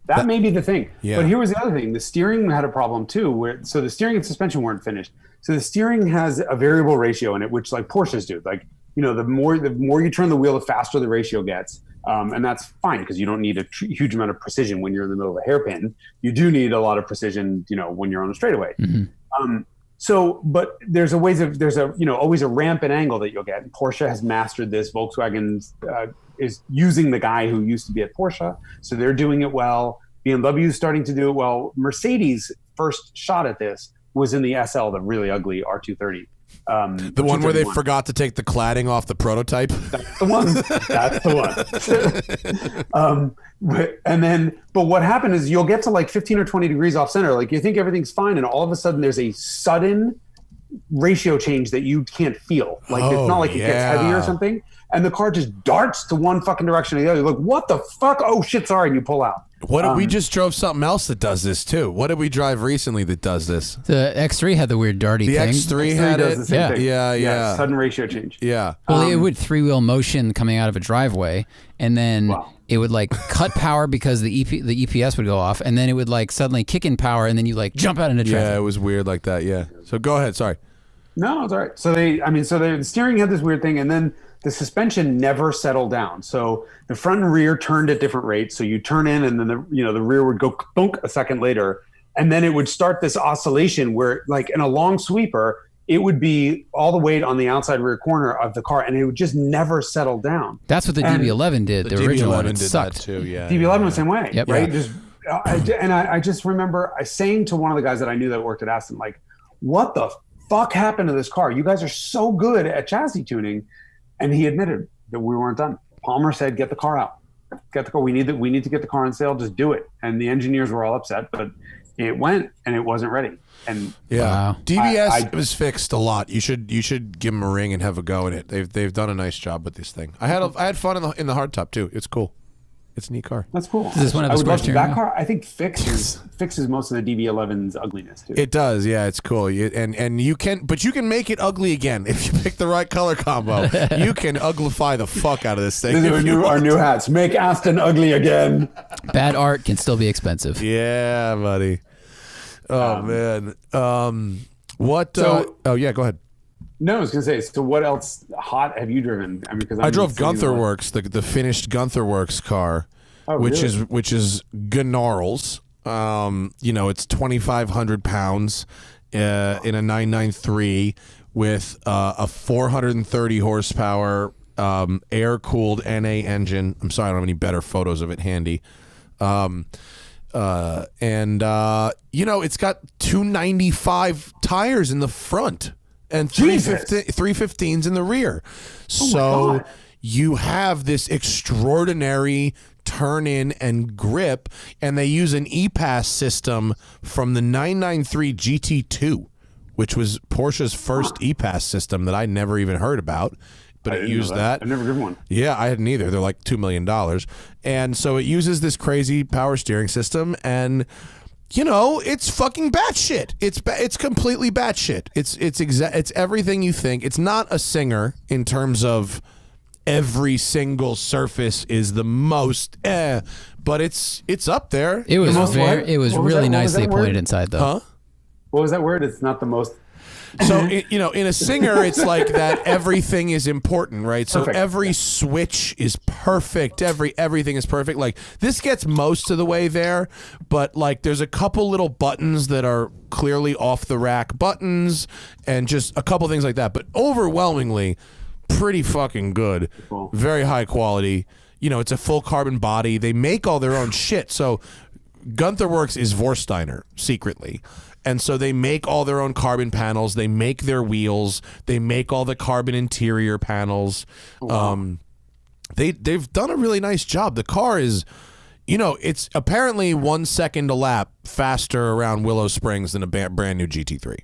That may be the thing. Yeah. But here was the other thing. The steering had a problem too, so the steering and suspension weren't finished. So the steering has a variable ratio in it, which like Porsches do. Like, the more you turn the wheel, the faster the ratio gets. And that's fine because you don't need a huge amount of precision when you're in the middle of a hairpin. You do need a lot of precision, when you're on a straightaway. But there's always a ramp and angle that you'll get. And Porsche has mastered this. Volkswagen is using the guy who used to be at Porsche, so they're doing it well. BMW is starting to do it well. Mercedes' first shot at this was in the SL, the really ugly R230. The one where they forgot to take the cladding off the prototype. That's the one. That's the one. But what happened is you'll get to like 15 or 20 degrees off center. Like you think everything's fine, and all of a sudden there's a sudden ratio change that you can't feel. Like it's not like it gets heavy or something, and the car just darts to one fucking direction or the other. You're like, what the fuck? Oh shit, sorry, and you pull out. We just drove something else that does this too. What did we drive recently that does this? The X3 had the weird darty thing. The X3 had does it. the same thing. Yeah. Sudden ratio change. Yeah. Well, it would three-wheel motion coming out of a driveway, and then it would like cut power because the EPS would go off, and then it would like suddenly kick in power, and then you like jump out into traffic. Yeah, it was weird like that. Yeah. So go ahead. Sorry. No, it's all right. So the steering had this weird thing, and then the suspension never settled down. So the front and rear turned at different rates. So you turn in, and then the rear would go thunk a second later, and then it would start this oscillation where, like in a long sweeper, it would be all the weight on the outside rear corner of the car, and it would just never settle down. That's what the DB11 did. The original one, it did sucked. that too. Yeah. DB11 was the same way. Yep. Right. Yeah. I just remember saying to one of the guys that I knew that worked at Aston, like, what the fuck happened to this car? You guys are so good at chassis tuning. And he admitted that we weren't done. Palmer said, get the car out. Get the car. We need to get the car on sale. Just do it. And the engineers were all upset, but it went and it wasn't ready. And yeah, DBS was fixed a lot. You should give them a ring and have a go at it. They've done a nice job with this thing. I had fun in the hardtop too. It's cool. It's a neat car. That's cool. Does this one have a square steering that wheel? car, I think fixes most of the DB11's ugliness too. It does, yeah. It's cool, and you can make it ugly again if you pick the right color combo. You can uglify the fuck out of this thing. These are our new hats. Make Aston ugly again. Bad art can still be expensive. Yeah, buddy. Oh man. What? Oh yeah. Go ahead. No, I was gonna say. So, what else hot have you driven? I mean, because I drove Gunther Works, the finished Gunther Works car, which is Gnarls. It's 2,500 pounds in a 993 with a 430 horsepower air cooled NA engine. I'm sorry, I don't have any better photos of it handy. It's got 295 tires in the front and 315s in the rear. So you have this extraordinary turn in and grip, and they use an E-Pass system from the 993 GT2, which was Porsche's first E-Pass system that I never even heard about. But it used that. I've never driven one. Yeah, I hadn't either. They're like $2 million. And so it uses this crazy power steering system, and you know, it's fucking batshit. It's completely batshit. It's everything you think. It's not a Singer in terms of every single surface is the most but it's up there. It was really nicely pointed inside though. Huh? What was that word? It's not the most. So, in a Singer, it's like that everything is important, right? So Perfect. every switch is perfect. Everything is perfect. Like, this gets most of the way there, but, like, there's a couple little buttons that are clearly off-the-rack buttons and just a couple things like that. But overwhelmingly, pretty fucking good. Cool. Very high quality. You know, it's a full carbon body. They make all their own shit. So, Gunther Works is Vorsteiner, secretly. And so they make all their own carbon panels. They make their wheels. They make all the carbon interior panels. Wow. They've done a really nice job. The car is, you know, it's apparently 1 second a lap faster around Willow Springs than a brand new GT3.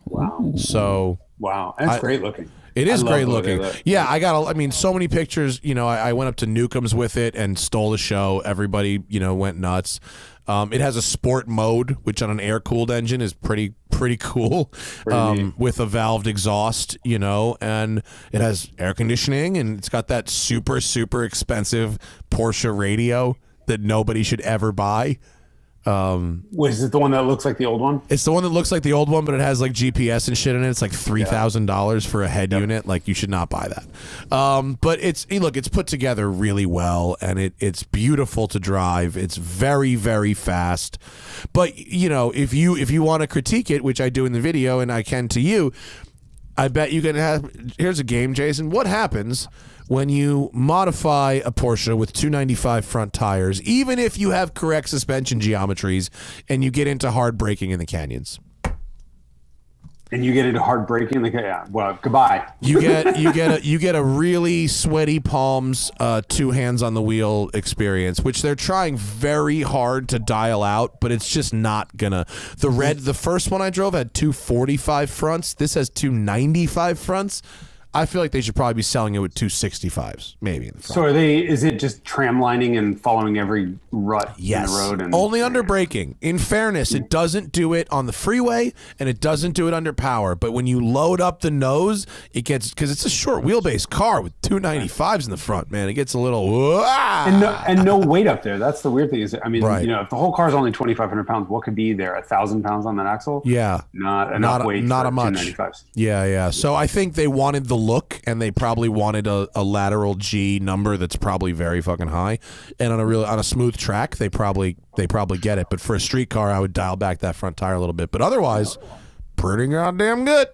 Wow. So wow, that's great looking. It is great looking. Look. Yeah, I mean, so many pictures. You know, I went up to Newcomb's with it and stole the show. Everybody, you know, went nuts. It has a sport mode, which on an air-cooled engine is pretty cool, with a valved exhaust, you know, and it has air conditioning, and it's got that super, super expensive Porsche radio that nobody should ever buy. Was it the one that looks like the old one? It's the one that looks like the old one, but it has like GPS and shit in it. It's like $3,000 for a head unit. Like, you should not buy that. But it's put together really well, and it's beautiful to drive. It's very, very fast. But you know, if you want to critique it, which I do in the video, and I can to you, I bet you can have. Here's a game, Jason. What happens when you modify a Porsche with 295 front tires, even if you have correct suspension geometries, and you get into hard braking in the canyons? And you get into hard braking, well, goodbye. You get a really sweaty palms, two hands on the wheel experience, which they're trying very hard to dial out, but it's just not gonna. The first one I drove had 245 fronts. This has 295 fronts. I feel like they should probably be selling it with 265s, maybe. In the front. So is it just tram lining and following every rut in the road? And only under braking. In fairness, it doesn't do it on the freeway, and it doesn't do it under power. But when you load up the nose, it gets, because it's a short wheelbase car with 295s in the front, man. It gets a little, and no weight up there. That's the weird thing. Is, I mean, Right. you know, if the whole car is only 2,500 pounds, what could be there? 1,000 pounds on that axle? Yeah. Not enough weight. Not for a much. 295s. Yeah. So I think they wanted the look, and they probably wanted a lateral G number that's probably very fucking high, and on a smooth track they probably get it. But for a street car, I would dial back that front tire a little bit. But otherwise, pretty goddamn good.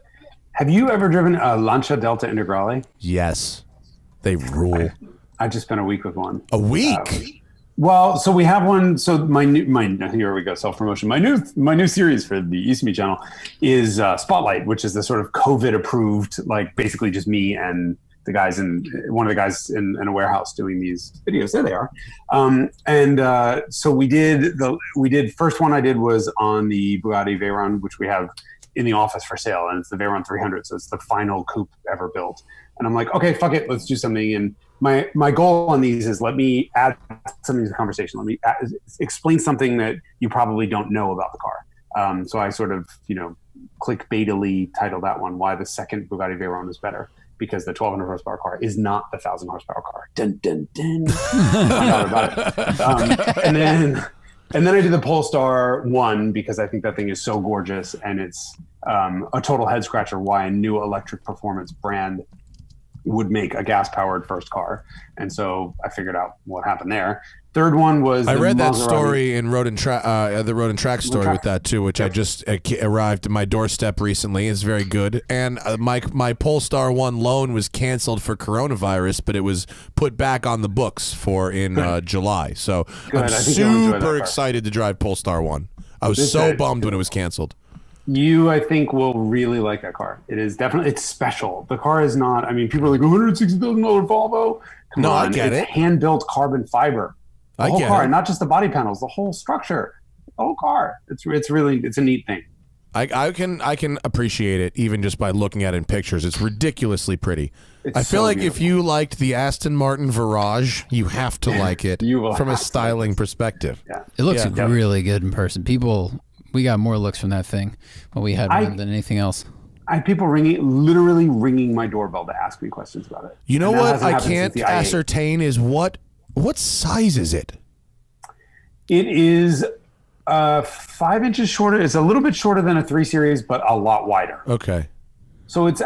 Have you ever driven a Lancia Delta Integrale? Yes, they rule. I just spent a week with one. A week. Well, so we have one. So here we go, self-promotion. My new series for the ECME channel is Spotlight, which is the sort of COVID-approved, like basically just me and the guys one of the guys in a warehouse doing these videos. There they are. So we did first one I did was on the Bugatti Veyron, which we have in the office for sale, and it's the Veyron 300. So it's the final coupe ever built. And I'm like, okay, fuck it, let's do something. And my goal on these is let me add something to the conversation. Let me explain something that you probably don't know about the car. So I sort of, you know, clickbaitily titled that one, Why the Second Bugatti Veyron is Better. Because the 1,200 horsepower car is not the 1,000 horsepower car. Dun, dun, dun. Find out about it. And then I did the Polestar 1 because I think that thing is so gorgeous, and it's a total head scratcher why a new electric performance brand would make a gas-powered first car. And so I figured out what happened there. Third one was I read that Maserati. story in the Road and Track story with that too, which I just arrived at my doorstep recently. It's very good. And my Polestar 1 loan was canceled for coronavirus, but it was put back on the books in July. So Good. I'm super excited to drive Polestar 1. I was so bummed when it was canceled. You, I think, will really like that car. It is definitely, it's special. The car is not, I mean, people are like, $160,000 Volvo. Come on, I get it's it. Hand-built carbon fiber. The whole car, it. not just the body panels, the whole structure, the whole car. It's a neat thing. I can appreciate it even just by looking at it in pictures. It's ridiculously pretty. I feel so like beautiful. if you liked the Aston Martin Virage, you have to like it You will from a have to styling perspective. Yeah. It looks Yeah. really good in person. We got more looks from that thing when we had one than anything else. I have people literally ringing my doorbell to ask me questions about it. You know And that what hasn't I happened can't since the i8. ascertain is what size is it? It is 5 inches shorter. It's a little bit shorter than a 3 Series, but a lot wider. Okay. So it's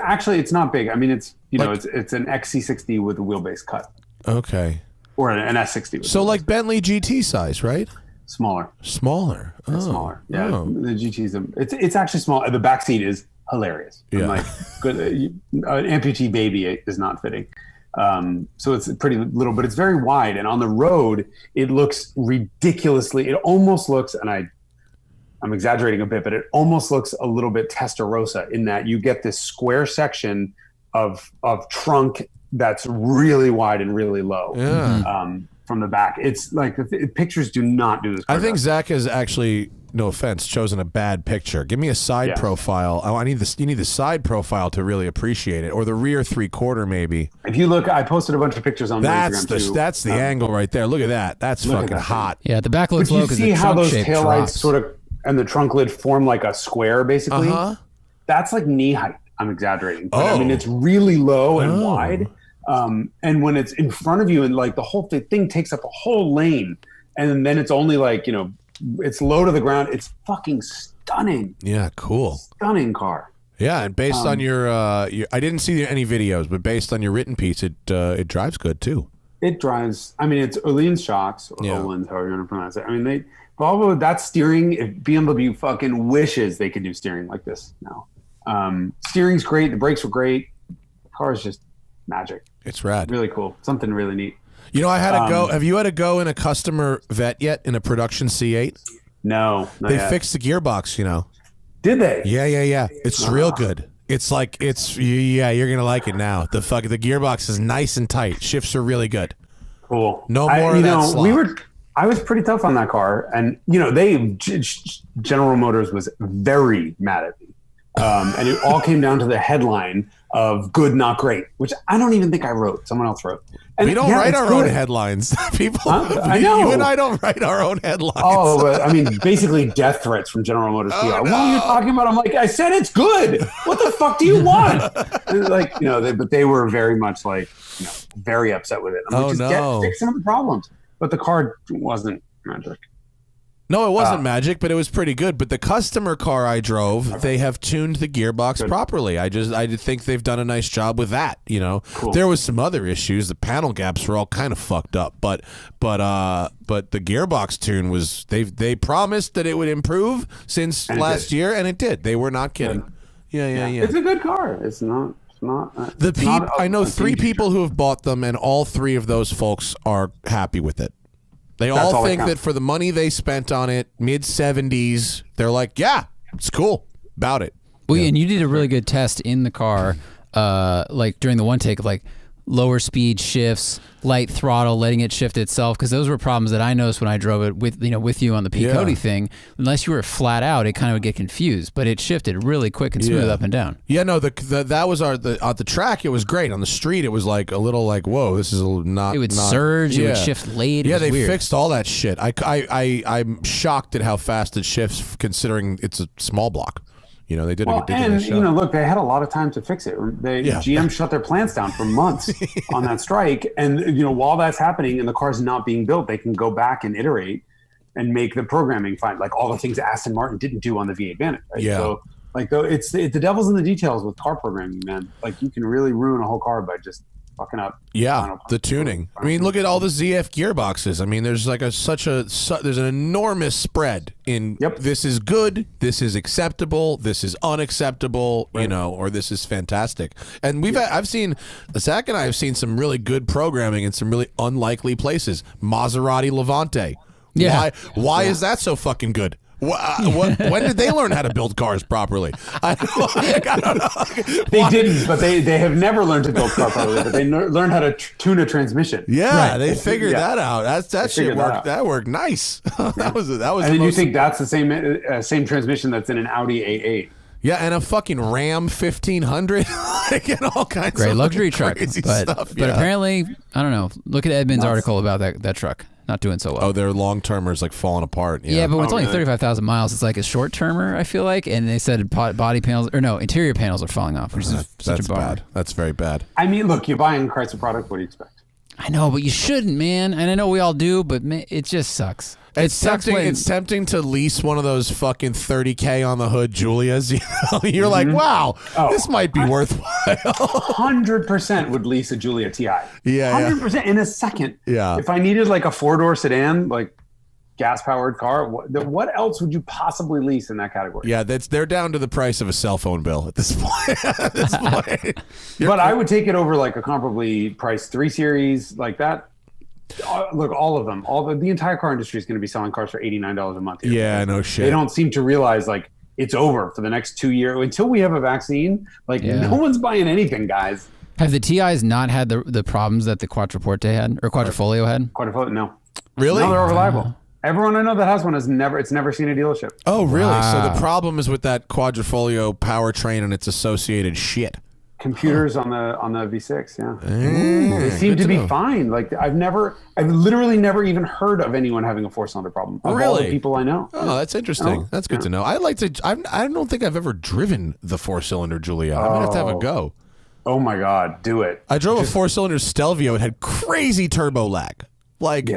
not big. I mean, it's an XC60 with a wheelbase cut, Okay. or an S60. With So a like Bentley GT size, right? smaller. Smaller. Oh. Smaller. Yeah, Oh. the GT's it's actually small. The back seat is hilarious. Yeah. I'm like, good. An amputee baby is not fitting. So it's pretty little, but it's very wide. And on the road, it looks ridiculously. It almost looks, and I'm exaggerating a bit, but it almost looks a little bit Testarossa in that you get this square section of trunk that's really wide and really low. Yeah. From the back. It's like pictures do not do this. I think Zach has actually, no offense, chosen a bad picture. Give me a side profile. I need this. You need the side profile to really appreciate it, or the rear 3/4 maybe. If you look, I posted a bunch of pictures on That's Instagram too. That's the angle right there. Look at that. That's Look at fucking that. hot. Yeah, the back looks But low you because see the how trunk those shape taillights drops. sort of and the trunk lid form like a square, basically. That's like knee height. I'm exaggerating. But I mean, it's really low and wide. And when it's in front of you and like the whole thing takes up a whole lane, and then it's only like, it's low to the ground. It's fucking stunning. Yeah, cool. Stunning car. Yeah, and based on your, I didn't see any videos, but based on your written piece, it drives good too. It drives. I mean, it's Öhlins shocks, or Öhlins, however you want to pronounce it. I mean, Volvo, that steering, if BMW fucking wishes they could do steering like this now. Steering's great. The brakes were great. The car is just magic. It's rad. Really cool. Something really neat. I had to go. Have you had to go in a customer vet yet in a production C8? No, not They yet. fixed the gearbox, Did they? Yeah. It's real good. It's like you're gonna like it now. The gearbox is nice and tight. Shifts are really good. Cool. No more of that slop. I was pretty tough on that car, and General Motors was very mad at me, and it all came down to the headline of "good, not great," which I don't even think I wrote. Someone else wrote. And We don't write our own headlines. People, I know. You and I don't write our own headlines. Oh, but I mean, basically death threats from General Motors PR. no. What are you talking about? I'm like, I said it's good. What the fuck do you want? And like, but they were very much like, very upset with it. I'm like, just fix some of the problems. But the car wasn't magic. No, it wasn't magic, but it was pretty good. But the customer car I drove, they have tuned the gearbox properly. I think they've done a nice job with that. Cool. There was some other issues. The panel gaps were all kind of fucked up, but the gearbox tune was they promised that it would improve since last year, and it did. They were not kidding. Yeah. It's a good car. It's not. I know 3 people who have bought them, and all 3 of those folks are happy with it. They all think that for the money they spent on it, mid-70s, they're like, yeah, it's cool about it. Well, and you did a really good test in the car, like during the one take of like lower speed shifts, light throttle, letting it shift itself, because those were problems that I noticed when I drove it with you on the Cody thing. Unless you were flat out, it kind of would get confused, but it shifted really quick and smooth up and down. Yeah, no, that was on the track. It was great. On the street, it was like a little like, whoa, this is not. It would surge. It would shift late. Yeah, they weird. fixed all that shit. I'm shocked at how fast it shifts, considering it's a small block. They did a ridiculous job. Look, they had a lot of time to fix it. GM shut their plants down for months on that strike. And, while that's happening and the car's not being built, they can go back and iterate and make the programming fine. Like all the things Aston Martin didn't do on the V8 Bandit. Right? Yeah. So, it's the devil's in the details with car programming, man. Like you can really ruin a whole car by just fucking up. Yeah, the tuning. I mean, look at all the ZF gearboxes. I mean, there's like there's an enormous spread in this is good, this is acceptable, this is unacceptable, or this is fantastic. And I've seen, Zach and I have seen some really good programming in some really unlikely places. Maserati Levante. Yeah. Why is that so fucking good? When did they learn how to build cars properly? I don't know. They didn't, but they have never learned to build cars properly. But they learned how to tune a transmission. Yeah, they figured that out. That shit worked. That worked nice. That was. And then you think that's the same transmission that's in an Audi A8. Yeah, and a fucking Ram 1500, like, and all kinds Great of luxury truck, crazy but stuff. but apparently, I don't know. Look at Edmund's article about that truck. Not doing so well. Oh, their long-termers like falling apart. Yeah, but when it's only 35,000 miles, it's like a short-termer, I feel like. And they said body panels, or no, interior panels are falling off, which is such a bummer. Bad. That's very bad. I mean, look, you buy a Chrysler product, what do you expect? I know, but you shouldn't, man. And I know we all do, but man, it just sucks. It's tempting to lease one of those fucking 30K on the hood Julias. You know? You're like, wow, this might be worthwhile. 100% would lease a Giulia TI. Yeah, 100% in a second. Yeah. If I needed like a 4-door sedan, like gas-powered car, what else would you possibly lease in that category? Yeah, they're down to the price of a cell phone bill at this point. But I would take it over like a comparably priced 3 Series, like that. Look, all of them, the entire car industry is going to be selling cars for $89 a month here. Yeah, no shit. They don't seem to realize like it's over for the next 2 years until we have a vaccine. Like no one's buying anything, guys. Have the TIs not had the problems that the Quattroporte had or Quattrofolio had? Quattrofolio, no. Really? No, they're reliable. Everyone I know that has one has never seen a dealership. Oh, really? Wow. So the problem is with that Quadrifoglio powertrain and its associated shit. Computers on the V6, yeah. They seem to be fine. Like I've literally never even heard of anyone having a 4-cylinder problem. Of all the people I know. Oh, that's interesting. That's good to know. I don't think I've ever driven the 4-cylinder Giulia. I might have a go. Oh my God, do it. I drove a 4-cylinder Stelvio. It had crazy turbo lag. Like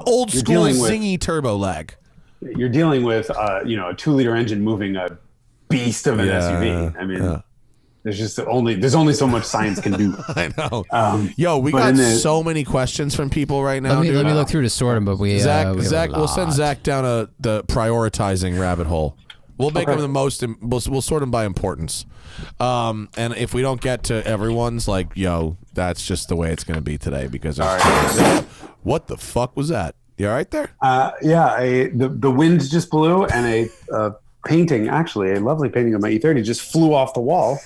old school zingy turbo lag. You're dealing with a 2-liter engine moving a beast of an SUV. I mean, there's only so much science can do. I know. Yo, we got so many questions from people right now. Let me look through to sort them, but Zach, we'll send Zach down the prioritizing rabbit hole. We'll make them the most. We'll sort them by importance. And if we don't get to everyone's, like, that's just the way it's going to be today because. What the fuck was that? You all right there? The wind just blew and a painting, actually a lovely painting of my E30 just flew off the wall.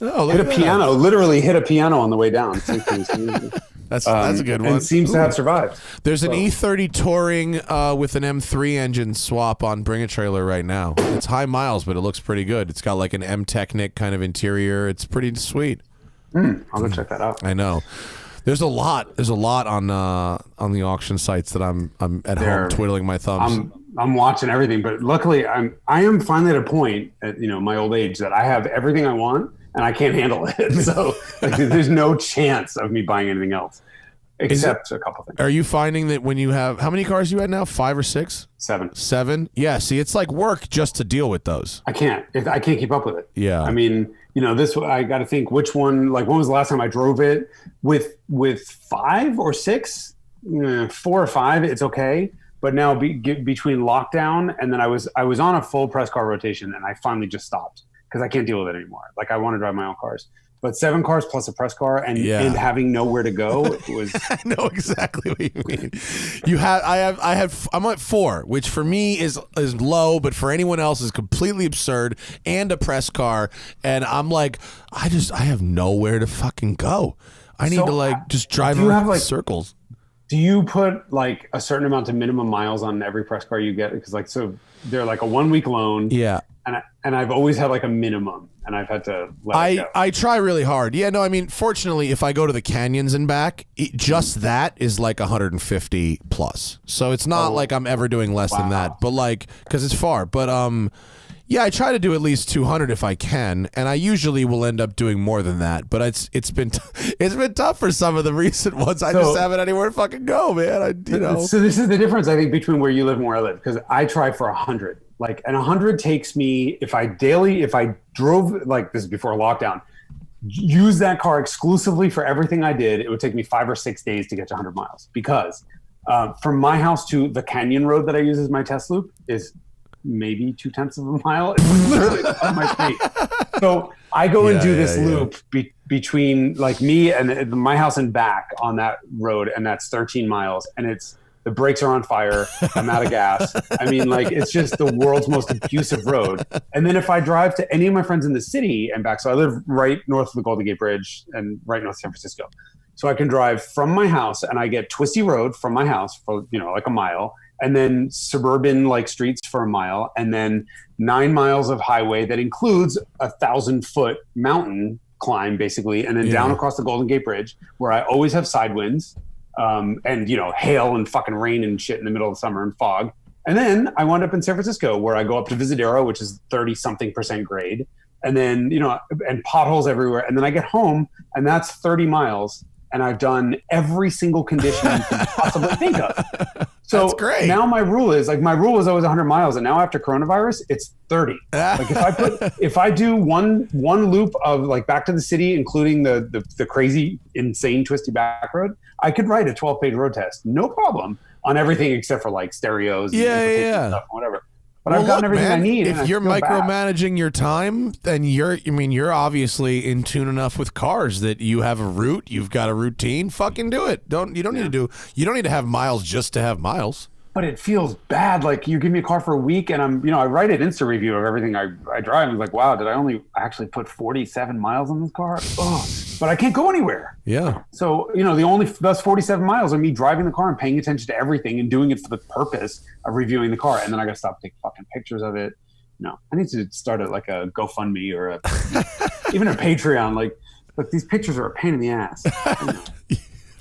Oh, hit a piano, literally hit a piano on the way down. That's a good one. And seems to have survived. There's an E30 touring with an M3 engine swap on Bring a Trailer right now. It's high miles, but it looks pretty good. It's got like an M Technic kind of interior. It's pretty sweet. I'll go check that out. I know. There's a lot on the auction sites that I'm at home twiddling my thumbs. I'm watching everything, but luckily I am finally at a point at my old age that I have everything I want and I can't handle it. So there's no chance of me buying anything else except a couple things. Are you finding that when you have how many cars you had now? 5 or 6? 7. 7? Yeah. See, it's like work just to deal with those. I can't keep up with it. Yeah. I mean, this I got to think which one. Like, when was the last time I drove it with 5 or 6, 4 or 5? It's okay. But now between lockdown and then I was on a full press car rotation and I finally just stopped because I can't deal with it anymore. Like, I want to drive my own cars. But 7 cars plus a press car and having nowhere to go, it was. I know exactly what you mean. I'm at 4, which for me is low, but for anyone else is completely absurd, and a press car. And I'm like, I have nowhere to fucking go. I need to just drive around circles. Do you put like a certain amount of minimum miles on every press car you get? Because they're like a 1-week loan. Yeah. And I've always had like a minimum, and I've had to let it go. I try really hard. Yeah, no, I mean, fortunately, if I go to the canyons and back, just that is like 150 plus. So it's not like I'm ever doing less than that, but like, because it's far. But yeah, I try to do at least 200 if I can, and I usually will end up doing more than that. But it's been tough for some of the recent ones. I just haven't anywhere to fucking go, man. So this is the difference, I think, between where you live and where I live, because I try for 100. And 100 takes me, if I drove, like, this is before lockdown, use that car exclusively for everything I did, it would take me 5 or 6 days to get to 100 miles. Because from my house to the canyon road that I use as my test loop is maybe 0.2 of a mile. It's literally on my street. So I go and do this loop between like me and my house and back on that road, and that's 13 miles, and it's The brakes are on fire. I'm out of gas. I mean, like, it's just the world's most abusive road. And then if I drive to any of my friends in the city and back, so I live right north of the Golden Gate Bridge and right north of San Francisco. So I can drive from my house and I get twisty road from my house for, like a mile, and then suburban like streets for a mile, and then 9 miles of highway that includes 1,000-foot mountain climb basically, and then down across the Golden Gate Bridge where I always have side winds, and hail and fucking rain and shit in the middle of the summer and fog. And then I wound up in San Francisco where I go up to Visadero, which is 30-something% grade, and then and potholes everywhere. And then I get home and that's 30 miles. And I've done every single condition you can possibly think of. So that's great. Now my rule was always 100 miles, and now after coronavirus, it's 30. Like if I do one loop of like back to the city, including the crazy, insane, twisty back road, I could write a 12-page road test, no problem, on everything except for like stereos, and stuff, whatever. But I've gotten everything I need. If you're micromanaging your time, then you're obviously in tune enough with cars that you have a route, you've got a routine. Fucking do it. You don't need to have miles just to have miles. But it feels bad. Like you give me a car for a week and I write an Insta review of everything I drive. And I'm like, wow, did I only actually put 47 miles on this car? Oh, but I can't go anywhere. Yeah. So, those 47 miles are me driving the car and paying attention to everything and doing it for the purpose of reviewing the car. And then I got to stop taking fucking pictures of it. No, I need to start a GoFundMe or even a Patreon. Like, look, these pictures are a pain in the ass.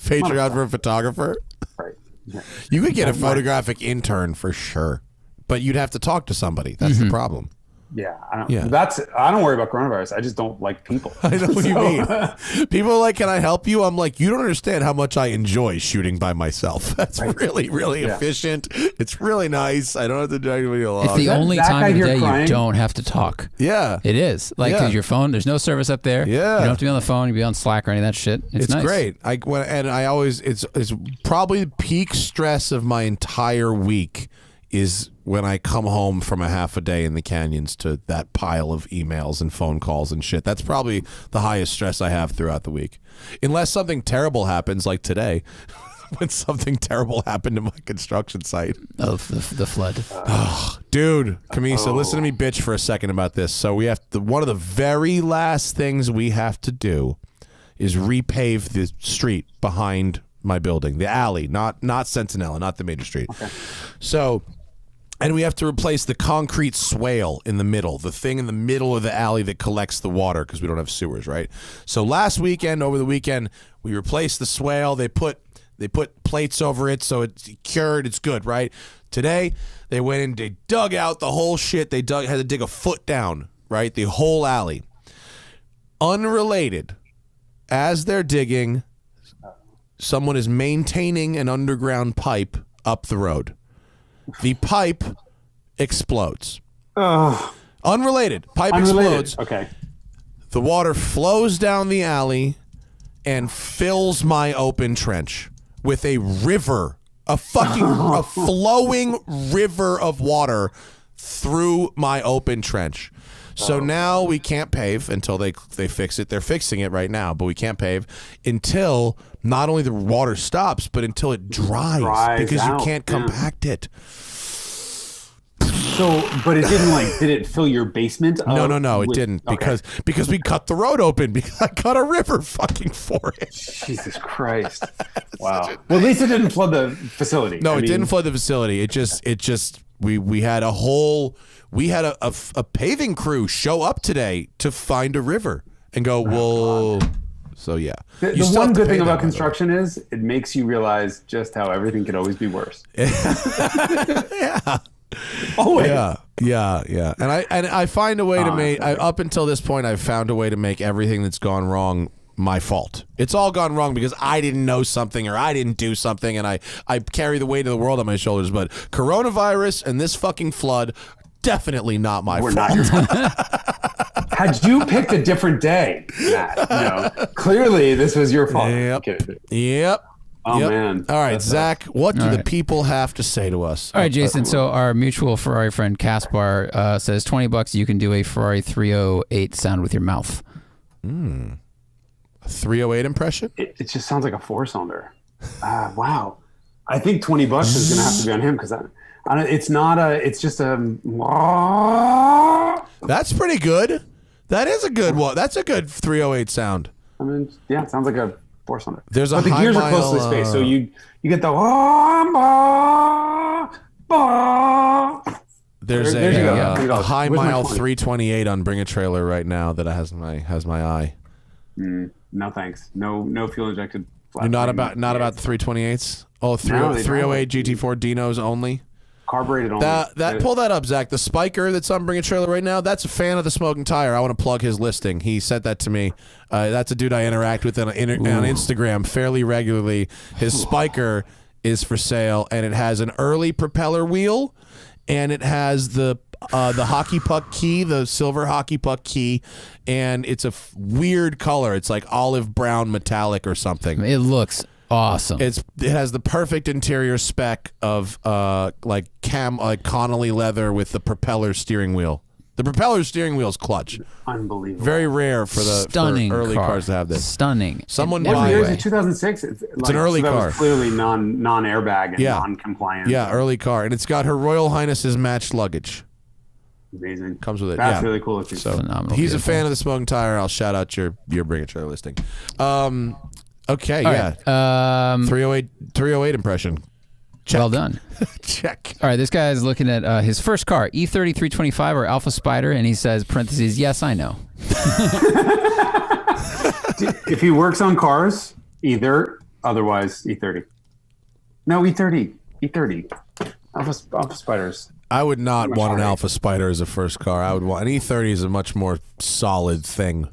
Patreon for a photographer? Right. Yeah. You could get a photographic intern for sure, but you'd have to talk to somebody. That's the problem. Yeah, I don't worry about coronavirus. I just don't like people. I know what you mean. People are like, can I help you? I'm like, you don't understand how much I enjoy shooting by myself. That's really, really efficient. It's really nice. I don't have to drag anybody along. It's the only time of the day you don't have to talk. Yeah. It is. Like, because your phone, there's no service up there. Yeah. You don't have to be on the phone. You be on Slack or any of that shit. It's nice. Great. It's probably the peak stress of my entire week is when I come home from a half a day in the canyons to that pile of emails and phone calls and shit. That's probably the highest stress I have throughout the week. Unless something terrible happens, like today, when something terrible happened to my construction site. Oh, the flood. Dude, Cammisa, listen to me bitch for a second about this. So we have one of the very last things we have to do is repave the street behind my building, the alley, not Centinela, not the major street. Okay. So... and we have to replace the concrete swale in the middle, the thing in the middle of the alley that collects the water because we don't have sewers, right? So over the weekend, we replaced the swale. They put plates over it so it's cured. It's good, right? Today, they went in, they dug out the whole shit. Had to dig a foot down, right? The whole alley. Unrelated, as they're digging, someone is maintaining an underground pipe up the road. The pipe explodes. Unrelated. Pipe explodes. Okay. The water flows down the alley and fills my open trench with a river, a flowing river of water through my open trench. So now we can't pave until they fix it. They're fixing it right now, but we can't pave until not only the water stops, but until it dries because you can't compact it. So, but it didn't did it fill your basement? No, it didn't because we cut the road open because I cut a river fucking for it. Jesus Christ. Wow. Well, at least it didn't flood the facility. No, it didn't flood the facility. It just we had a paving crew show up today to find a river and go, whoa. So yeah. The one good thing about construction is it makes you realize just how everything could always be worse. Yeah. Always. Yeah. And I find a way to make up until this point I've found a way to make everything that's gone wrong my fault. It's all gone wrong because I didn't know something or I didn't do something and I carry the weight of the world on my shoulders. But coronavirus and this fucking flood, definitely not my fault. Had you picked a different day, Matt, clearly this was your fault. Yep. Oh, man. All right, Zach, what do the people have to say to us? All right, Jason, so our mutual Ferrari friend Caspar says $20 you can do a Ferrari 308 sound with your mouth. A 308 impression? It just sounds like a four-cylinder. Wow. I think $20 is going to have to be on him because it's not a. It's just a. That's pretty good. That is a good one. That's a good 308 sound. I mean, yeah, it sounds like a 4-cylinder. There's a but the high gears mile, are closely spaced, so you get the. There's There you go. a high Where's my mile 20? 328 on Bring a Trailer right now that has my eye. No thanks. No fuel injected. You're not about the 328s. Oh, 308 GT4 Dinos only. Carbureted only. Pull that up, Zach. The Spiker that's on Bring a Trailer right now. That's a fan of the Smoking Tire. I want to plug his listing. He sent that to me. That's a dude I interact with on Instagram fairly regularly. His Spiker is for sale, and it has an early propeller wheel, and it has the hockey puck key, the silver hockey puck key, and it's a weird color. It's like olive brown metallic or something. It looks awesome. It has the perfect interior spec of like Connolly leather with the propeller steering wheel. The propeller steering wheel is clutch. Unbelievable. Very rare for Stunning early car. cars to have this. Stunning. Someone What buy year it. is it? 2006. It's an early that car. Was clearly non-airbag and non-compliant. Yeah, early car, and it's got Her Royal Highness's matched luggage. Amazing. Comes with it. That's yeah. really cool. So Phenomenal. he's Beautiful. a fan of the Smoking Tire. I'll shout out your Bring a Trailer listing. Okay, All yeah. right. 308 impression. Check. Well done. Check. All right, this guy is looking at his first car, E30 325 or Alpha Spider, and he says, parentheses, yes, I know. If he works on cars, either. Otherwise, E30. No, E30. E30. Alpha Spiders. I would not Much want an harder. Alpha Spider as a first car. I would want an E30 is a much more solid thing.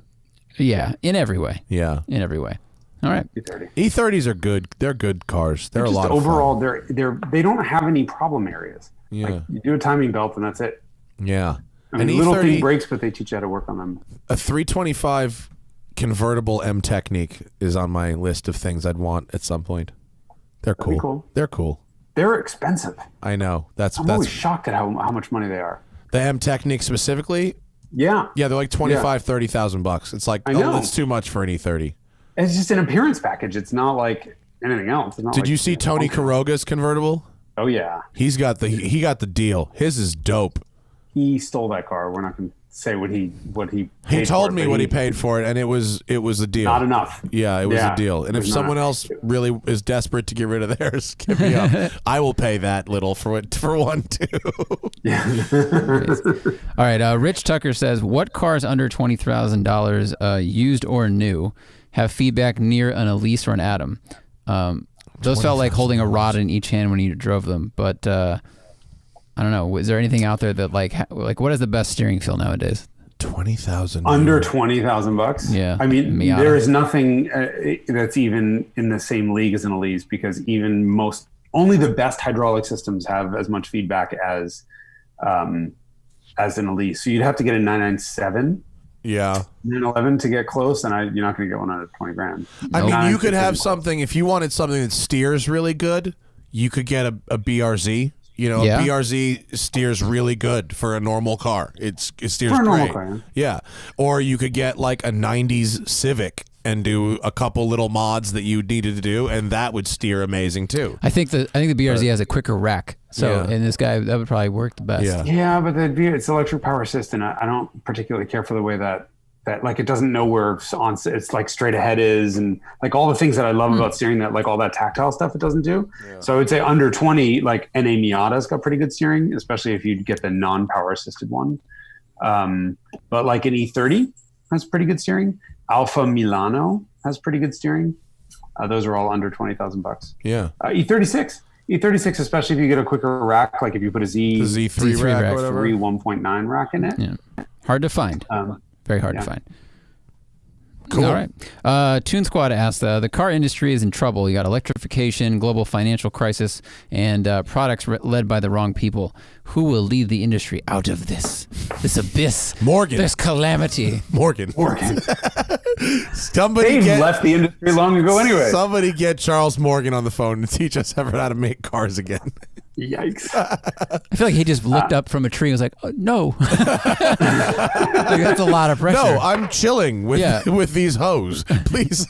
Yeah, in every way. Yeah. In every way. All right. E30. E30s are good. They're good cars. They're a Just lot of overall, fun. they don't have any problem areas. Yeah. Like, you do a timing belt and that's it. Yeah. I mean, little thing breaks, but they teach you how to work on them. A 325 convertible M Technique is on my list of things I'd want at some point. They're That'd be cool. cool. They're cool. They're expensive. I know. I'm always shocked at how much money they are. The M Technique specifically. Yeah. Yeah, they're like $25,000-$30,000. It's like, I know. it's too much for an E30. It's just an appearance package. It's not like anything else. It's not Did like, you see Tony Caroga's convertible? Oh yeah. He got the deal. His is dope. He stole that car. We're not going to say what he He paid told for it, me but what he paid for it, and it was a deal. Not enough. Yeah, it was Yeah, a deal. And it if was someone not. else really is desperate to get rid of theirs, give me up. I will pay that little for one too. All right. Rich Tucker says, what cars under $20,000, used or new, have feedback near an Elise or an Atom? Those felt like holding a rod in each hand when you drove them, but I don't know. Is there anything out there that like what is the best steering feel nowadays? 20,000 Under $20,000. Yeah. I mean, Miata. there is nothing that's even in the same league as an Elise because only the best hydraulic systems have as much feedback as an Elise. So you'd have to get a 997. Yeah. 911 to get close, and you're not going to get one under 20 grand. I mean, you could have 960 something if you wanted something that steers really good. You could get a BRZ. You know, Yeah. a BRZ steers really good for a normal car. It steers For a normal great. car, Yeah. Or you could get like a 90s Civic and do a couple little mods that you needed to do, and that would steer amazing too. I think the BRZ has a quicker rack. So, Yeah. and this guy, that would probably work the best. Yeah. Yeah, but it's electric power assist, and I don't particularly care for the way that like it doesn't know where it's like straight ahead is, and like all the things that I love about steering, that like all that tactile stuff it doesn't do. Yeah. So I would say under 20, like NA Miata's got pretty good steering, especially if you get the non-power assisted one. But like an E30 has pretty good steering. Alfa Milano has pretty good steering. Those are all under $20,000. Yeah. E36, especially if you get a quicker rack, like if you put a The Z3 rack or whatever. 1.9 rack in it. Yeah. Hard to find. Very hard to find. Cool. All right. Toon Squad asked, the car industry is in trouble. You got electrification, global financial crisis, and products led by the wrong people. Who will lead the industry out of this abyss? Morgan. This calamity. Morgan. They've left the industry long ago anyway. Somebody get Charles Morgan on the phone to teach us ever how to make cars again. Yikes. I feel like he just looked up from a tree and was like, oh, no. Like, that's a lot of pressure. No, I'm chilling with with these hoes. Please.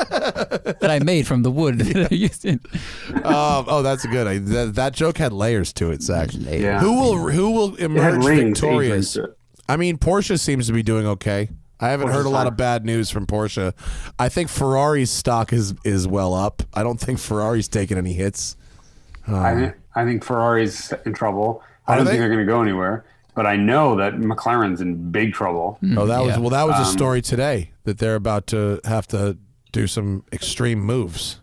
that I made from the wood that I used in. Oh, that's good. That joke had layers to it, Zach. Yeah. Who will emerge rings, victorious? to it. I mean, Porsche seems to be doing okay. I haven't heard a lot of bad news from Porsche. I think Ferrari's stock is well up. I don't think Ferrari's taking any hits. I think Ferrari's in trouble. I don't they? think they're going to go anywhere. But I know that McLaren's in big trouble. Oh, that Yeah. was a story today that they're about to have to do some extreme moves.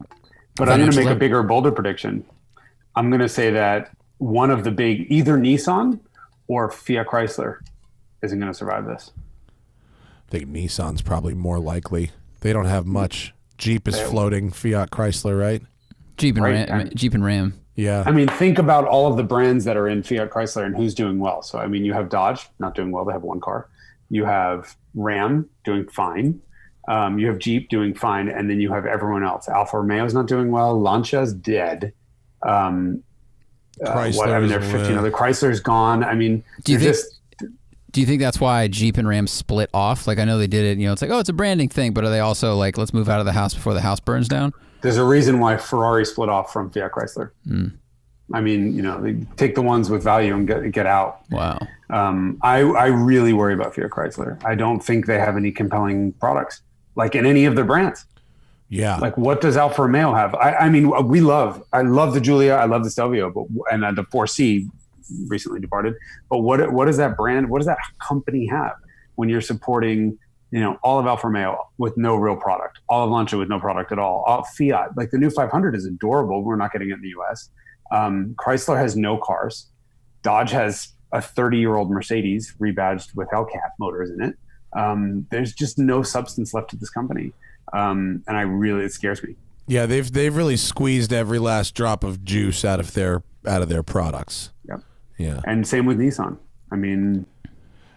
But I'm going to make a bigger, bolder prediction. I'm going to say that one of the big, either Nissan or Fiat Chrysler, isn't going to survive this. I think Nissan's probably more likely. They don't have much. Jeep is floating. Fiat Chrysler, right? Jeep and Right, Ram. Jeep and Ram. Yeah. I mean, think about all of the brands that are in Fiat Chrysler and who's doing well. So, I mean, you have Dodge not doing well. They have one car. You have Ram doing fine. You have Jeep doing fine. And then you have everyone else. Alfa Romeo's not doing well. Lancia's dead. Chrysler. They're 15. The Chrysler's gone. I mean, Do you think that's why Jeep and Ram split off? Like, I know they did it, it's like, oh, it's a branding thing, but are they also like, let's move out of the house before the house burns down? there's a reason why Ferrari split off from Fiat Chrysler. I mean, they take the ones with value and get out. Wow. I really worry about Fiat Chrysler. I don't think they have any compelling products, like in any of their brands. Yeah. Like, what does Alfa Romeo have? I mean, I love the Giulia, I love the Stelvio, and the 4C recently departed. But what does that brand, what does that company have when you're supporting, all of Alfa Romeo with no real product, all of Lancia with no product at all Fiat, like the new 500 is adorable. We're not getting it in the US. Chrysler has no cars. Dodge has a 30-year-old Mercedes rebadged with Hellcat motors in it. There's just no substance left to this company. And it scares me. Yeah, they've really squeezed every last drop of juice out of their products. Yep. Yeah. And same with Nissan. I mean,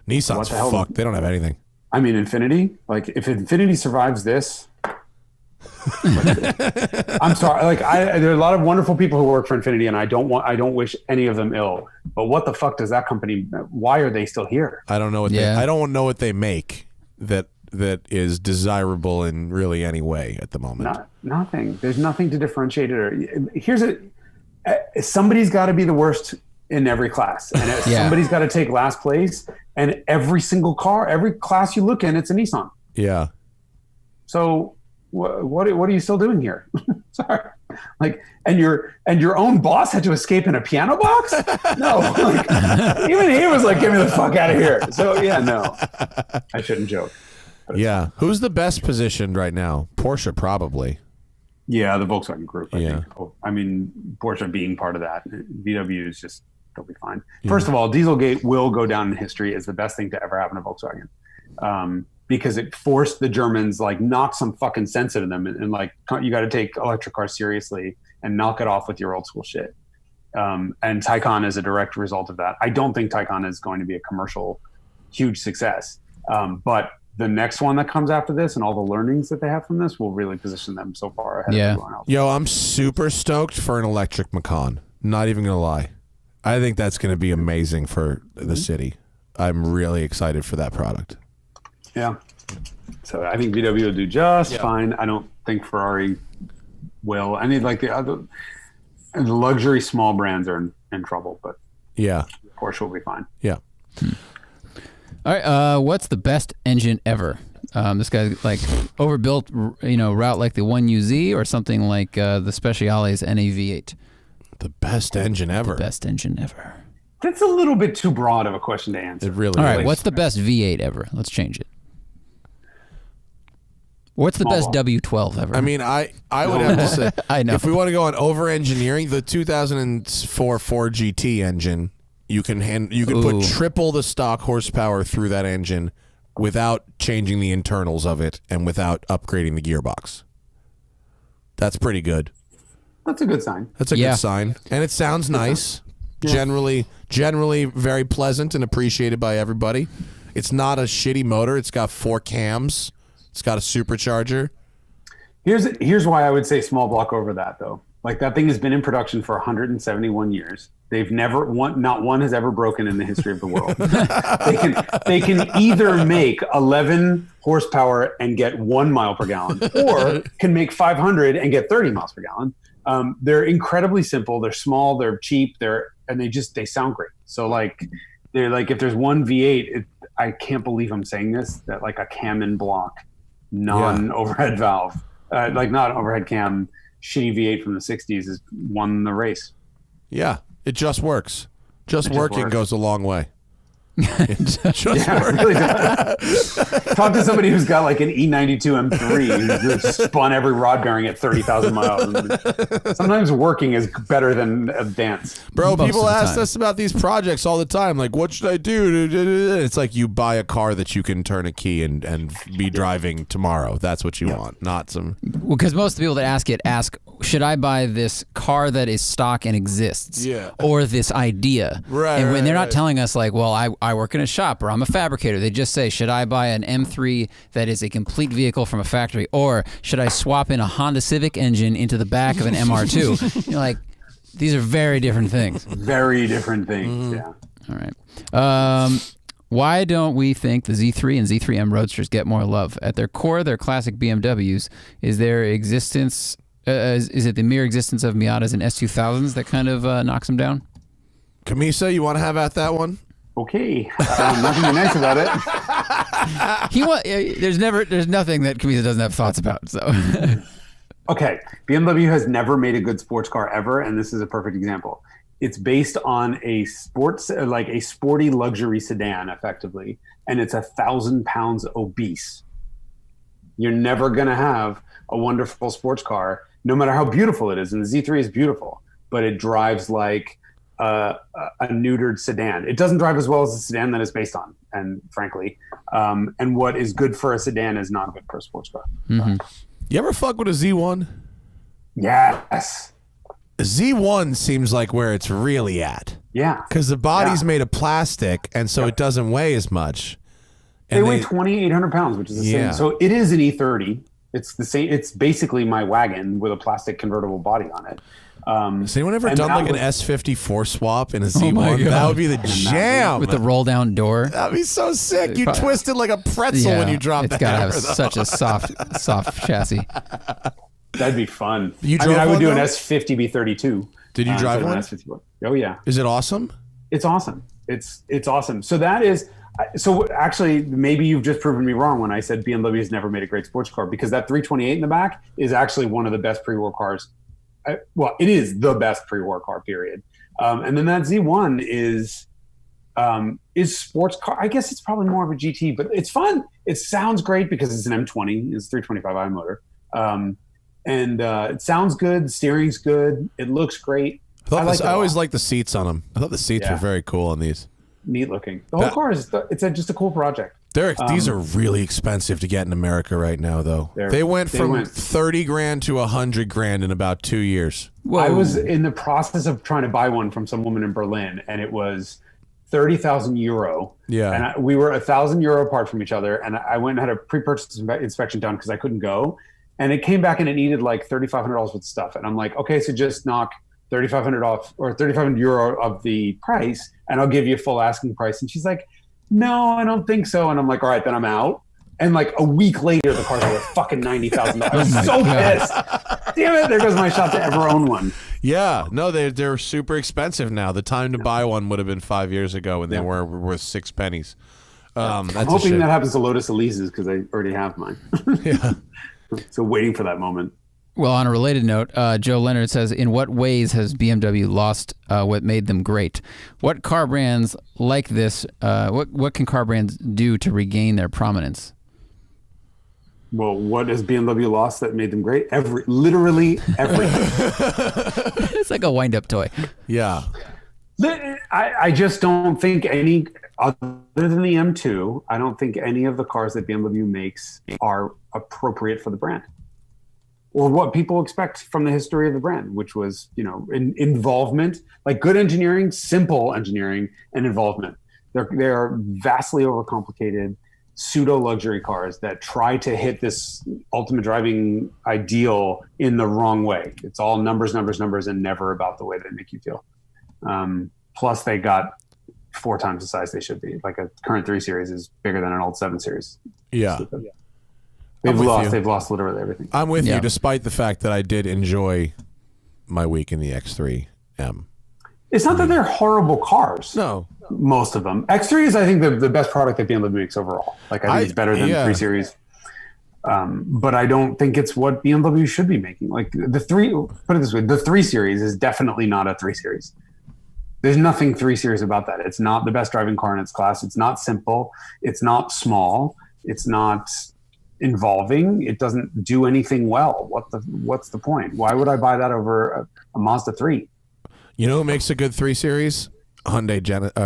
Nissan's what the hell? fucked. They don't have anything. I mean, Infinity. Like, if Infinity survives this, I'm sorry. Like, there are a lot of wonderful people who work for Infinity, and I don't wish any of them ill. But what the fuck does that company? Why are they still here? I don't know what I don't know what they make that is desirable in really any way at the moment. Nothing. There's nothing to differentiate it. Somebody's got to be the worst in every class, and somebody's got to take last place. And every single car, every class you look in, it's a Nissan. Yeah. So what are you still doing here? Sorry. Like, and your own boss had to escape in a piano box? No. Like, even he was like, get me the fuck out of here. So yeah, no. I shouldn't joke. Yeah. Who's the best positioned right now? Porsche, probably. Yeah, the Volkswagen Group, I think. I mean, Porsche being part of that. VW is just, they'll be fine. First of all, Dieselgate will go down in history as the best thing to ever happen to Volkswagen. Because it forced the Germans, like, knock some fucking sense into them. And like, you got to take electric cars seriously and knock it off with your old school shit. And Taycan is a direct result of that. I don't think Taycan is going to be a commercial huge success. But the next one that comes after this and all the learnings that they have from this will really position them so far ahead of everyone else. Yo, I'm super stoked for an electric Macan. Not even going to lie. I think that's going to be amazing for the city. I'm really excited for that product. Yeah. So I think VW will do just fine. I don't think Ferrari will. I mean, like the luxury small brands are in trouble, but Porsche will be fine. Yeah. Hmm. All right. What's the best engine ever? This guy like overbuilt, route like the 1UZ or something like the Speciale's NA-V8. The best engine ever. The best engine ever. That's a little bit too broad of a question to answer. It really All is. right. What's the best V8 ever? Let's change it. What's the best W12 ever? I mean, I would have to say, I know. if we want to go on over engineering, the 2004 Ford GT engine, you can put triple the stock horsepower through that engine without changing the internals of it and without upgrading the gearbox. That's pretty good. That's a good sign. That's a good sign, and it sounds nice. Yeah. Generally very pleasant and appreciated by everybody. It's not a shitty motor. It's got 4 cams. It's got a supercharger. Here's why I would say small block over that, though. Like that thing has been in production for 171 years. They've not one has ever broken in the history of the world. they can either make 11 horsepower and get 1 mile per gallon, or can make 500 and get 30 miles per gallon. They're incredibly simple. They're small. They're cheap. They sound great. So they're like, if there's one V8, I can't believe I'm saying this, that like a cam in block, non-overhead valve, not overhead cam, shitty V8 from the 60s has won the race. Yeah, it just works. Just working goes a long way. Really does. Talk to somebody who's got like an E92 M3 who's spun every rod bearing at 30,000 miles. Sometimes working is better than advance. Bro, people ask us about these projects all the time. Like, what should I do? It's like you buy a car that you can turn a key and be driving tomorrow. That's what you want, not some... Well, because most of the people that ask, should I buy this car that is stock and exists? Yeah. Or this idea? Right. And when they're not telling us like, well, I work in a shop or I'm a fabricator. They just say, should I buy an M3 that is a complete vehicle from a factory, or should I swap in a Honda Civic engine into the back of an MR2? You're like, these are very different things. Very different things, yeah. All right. Why don't we think the Z3 and Z3M Roadsters get more love? At their core, they're classic BMWs. Is their existence... is it the mere existence of Miatas and S2000s that kind of knocks them down? Cammisa, you want to have at that one? Okay, nothing nice about it. There's nothing that Cammisa doesn't have thoughts about. So, okay, BMW has never made a good sports car ever, and this is a perfect example. It's based on a sporty luxury sedan, effectively, and it's 1,000 pounds obese. You're never gonna have a wonderful sports car, no matter how beautiful it is. And the Z3 is beautiful, but it drives like a neutered sedan. It doesn't drive as well as the sedan that it's based on, and frankly, and what is good for a sedan is not good for a sports car. Mm-hmm. You ever fuck with a Z1? Yes. A Z1 seems like where it's really at. Yeah. Because the body's made of plastic, and so it doesn't weigh as much. And they weigh 2,800 pounds, which is the same. So it is an E30. It's the same. It's basically my wagon with a plastic convertible body on it. Has anyone ever done like an S54 swap in a Z1? That would be the jam. With the roll down door. That'd be so sick. You twist it like a pretzel when you drop the hammer. It's got to have such a soft chassis. That'd be fun. I would do an S50 B32. Did you drive one? Oh yeah. Is it awesome? It's awesome. It's awesome. So that is. So actually, maybe you've just proven me wrong when I said BMW has never made a great sports car, because that 328 in the back is actually one of the best pre-war cars. Well, it is the best pre-war car, period. And then that Z1 is sports car. I guess it's probably more of a GT, but it's fun. It sounds great because it's an M20. It's 325i motor. And it sounds good. The steering's good. It looks great. I always like the seats on them. I thought the seats were very cool on these. Neat looking. The whole car is just a cool project. These are really expensive to get in America right now, though. They went from 30 grand to 100 grand in about 2 years. Whoa. I was in the process of trying to buy one from some woman in Berlin, and it was 30,000 euro. Yeah. And we were 1,000 euro apart from each other, and I went and had a pre-purchase inspection done because I couldn't go. And it came back and it needed like $3,500 worth of stuff. And I'm like, okay, so just knock 3,500 off, or 3,500 euro of the price, and I'll give you a full asking price. And she's like, no, I don't think so. And I'm like, all right, then I'm out. And like a week later, the car's worth fucking $90,000. I was so pissed. Damn it! There goes my shot to ever own one. Yeah, no, they're super expensive now. The time to buy one would have been 5 years ago when they were worth 6 pennies. I'm hoping that happens to Lotus Elise's because I already have mine. Yeah. So waiting for that moment. Well, on a related note, Joe Leonard says, in what ways has BMW lost what made them great? What car brands like this, what can car brands do to regain their prominence? Well, what has BMW lost that made them great? Literally everything. It's like a wind-up toy. Yeah. I just don't think any, other than the M2, I don't think any of the cars that BMW makes are appropriate for the brand, or what people expect from the history of the brand, which was, involvement, like good engineering, simple engineering, and involvement. They are vastly overcomplicated. pseudo luxury cars that try to hit this ultimate driving ideal in the wrong way. It's all numbers, and never about the way they make you feel. Plus, they got 4 times the size they should be. Like a current 3 Series is bigger than an old 7 Series. Yeah. They've lost literally everything. I'm with you, despite the fact that I did enjoy my week in the X3M. It's not that they're horrible cars. No. Most of them. X3 is, I think, the best product that BMW makes overall. Like, I think it's better than 3 Series. But I don't think it's what BMW should be making. Like, put it this way, the 3 Series is definitely not a 3 Series. There's nothing 3 Series about that. It's not the best driving car in its class. It's not simple. It's not small. It's not involving. It doesn't do anything well. What's the point? Why would I buy that over a Mazda 3? You know what makes a good 3 Series? Hyundai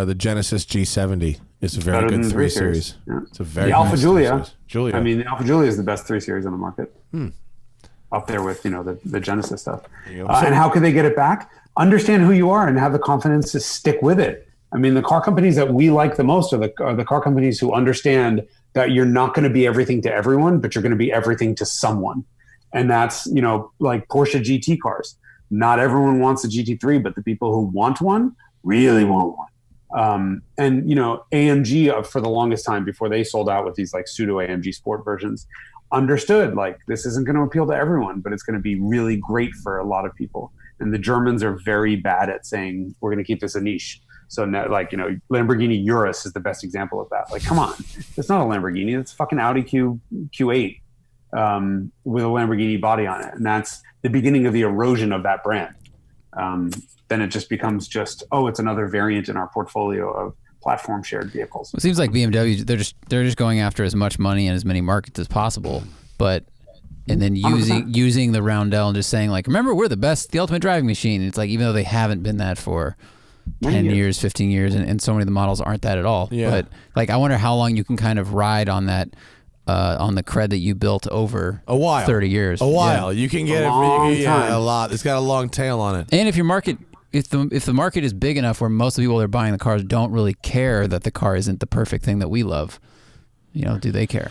the Genesis G70 is a very good 3 Series. Yeah. It's a very the Alfa nice Giulia. Giulia. I mean, the Alfa Giulia is the best 3 Series on the market. Up there with the Genesis stuff. And how could they get it back? Understand who you are and have the confidence to stick with it. I mean, the car companies that we like the most are the car companies who understand that you're not going to be everything to everyone, but you're going to be everything to someone. And that's, like Porsche GT cars. Not everyone wants a GT3, but the people who want one really want one. And AMG for the longest time before they sold out with these like pseudo AMG Sport versions, understood like this isn't going to appeal to everyone, but it's going to be really great for a lot of people. And the Germans are very bad at saying we're going to keep this a niche. So Lamborghini Urus is the best example of that. Like, come on, it's not a Lamborghini. It's a fucking Audi Q8 with a Lamborghini body on it. And that's the beginning of the erosion of that brand. Then it just becomes it's another variant in our portfolio of platform shared vehicles. It seems like BMW, they're just going after as much money and as many markets as possible, and then using the roundel and just saying like, remember, we're the ultimate driving machine. It's like, even though they haven't been that for 10 years, 15 years, and so many of the models aren't that at all. Yeah. But like, I wonder how long you can kind of ride on that, on the cred that you built over a while, 30 years. A while. You can get a lot. It's got a long tail on it. And if the market is big enough where most of the people that are buying the cars don't really care that the car isn't the perfect thing that we love, do they care?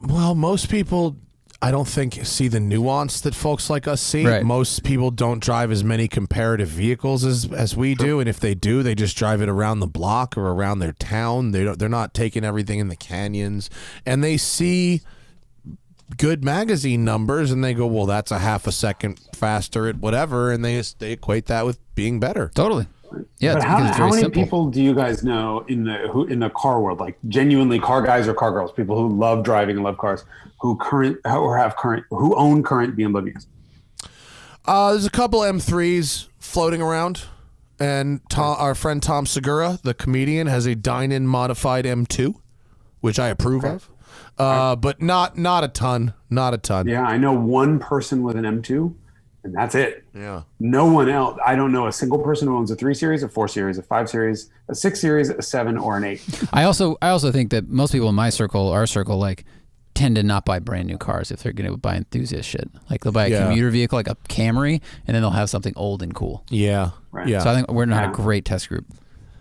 Well, most people, I don't think, see the nuance that folks like us see. Right. Most people don't drive as many comparative vehicles as we do, and if they do, they just drive it around the block or around their town. They're not taking everything in the canyons, and they see good magazine numbers and they go, well, that's a half a second faster at whatever, and they equate that with being better. Totally. Yeah. But how many people do you guys know in the car world, like genuinely car guys or car girls, people who love driving and love cars, who own current BMWs? There's a couple M3s floating around, and our friend Tom Segura, the comedian, has a dine-in modified M2, which I approve of. But not a ton. Not a ton. Yeah, I know one person with an M2, and that's it. Yeah. No one else. I don't know a single person who owns a 3 Series, a 4 Series, a 5 Series, a 6 Series, a 7, or an 8. I also think that most people in our circle, like, tend to not buy brand new cars if they're going to buy enthusiast shit. Like, they'll buy a commuter vehicle, like a Camry, and then they'll have something old and cool. Yeah. Right. Yeah. So I think we're not a great test group.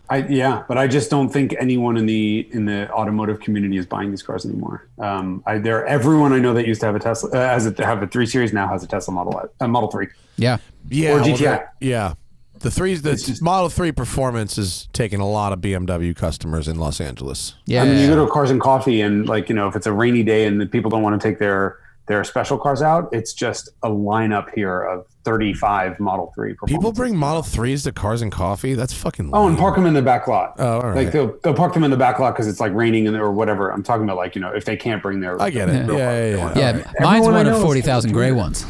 But I just don't think anyone in the automotive community is buying these cars anymore. Everyone I know that used to have a Tesla, have a 3 Series, now has a Tesla Model 3. Yeah. Yeah. Or GTI. The Model 3 Performance is taking a lot of BMW customers in Los Angeles. Yeah. I mean, you go to Cars and Coffee, and if it's a rainy day and the people don't want to take their special cars out, it's just a lineup here of 35 Model 3 Performances. People bring Model 3s to Cars and Coffee? That's fucking lame. Oh, and park them in the back lot. Oh, all right. Like they'll park them in the back lot because it's like raining or whatever. I'm talking about if they can't bring their... I get it. Yeah. Right. Mine's one of 40,000 gray ones.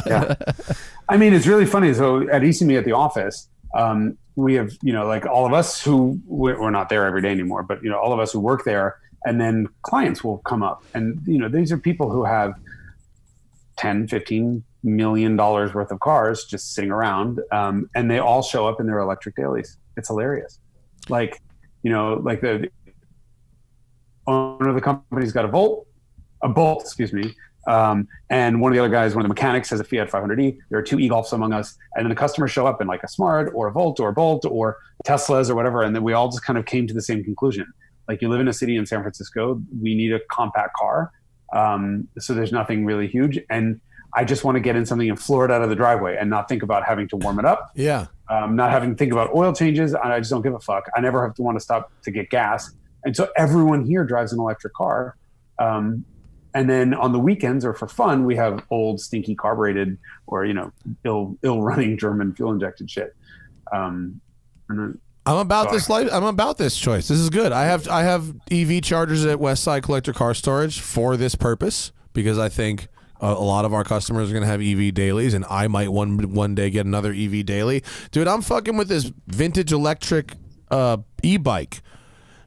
Yeah. I mean, it's really funny. So at ECME at the office, we have, like all of us who, we're not there every day anymore, but, all of us who work there, and then clients will come up. And, these are people who have $10, $15 million worth of cars just sitting around. And they all show up in their electric dailies. It's hilarious. Like the owner of the company's got a Bolt, excuse me. And one of the other guys, one of the mechanics, has a Fiat 500e. There are 2 e-Golfs among us. And then the customers show up in like a Smart or a Volt or a Bolt or Teslas or whatever. And then we all just kind of came to the same conclusion. Like, you live in a city in San Francisco, we need a compact car. So there's nothing really huge. And I just want to get in something and floor it out of the driveway and not think about having to warm it up. Yeah. Not having to think about oil changes. I just don't give a fuck. I never have to want to stop to get gas. And so everyone here drives an electric car. And then on the weekends or for fun, we have old, stinky carbureted or, ill running German fuel injected shit. I'm about this life. I'm about this choice. This is good. I have EV chargers at Westside Collector Car Storage for this purpose, because I think a lot of our customers are going to have EV dailies, and I might one day get another EV daily. Dude, I'm fucking with this vintage electric e-bike.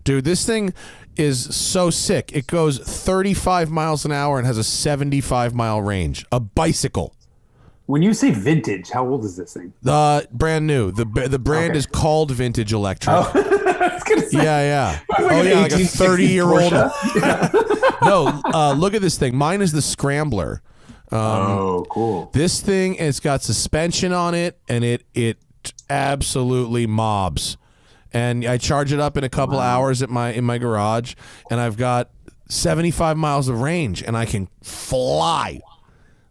Dude, this thing is so sick. It goes 35 miles an hour and has a 75-mile range. A bicycle. When you say vintage, how old is this thing? Brand new. The brand is called Vintage Electric. Oh. I was gonna say, Yeah. like a 30-year-old. Porsche? No, look at this thing. Mine is the Scrambler. Oh, cool. This thing, it's got suspension on it, and it absolutely mobs. And I charge it up in a couple hours in my garage, and I've got 75 miles of range, and I can fly.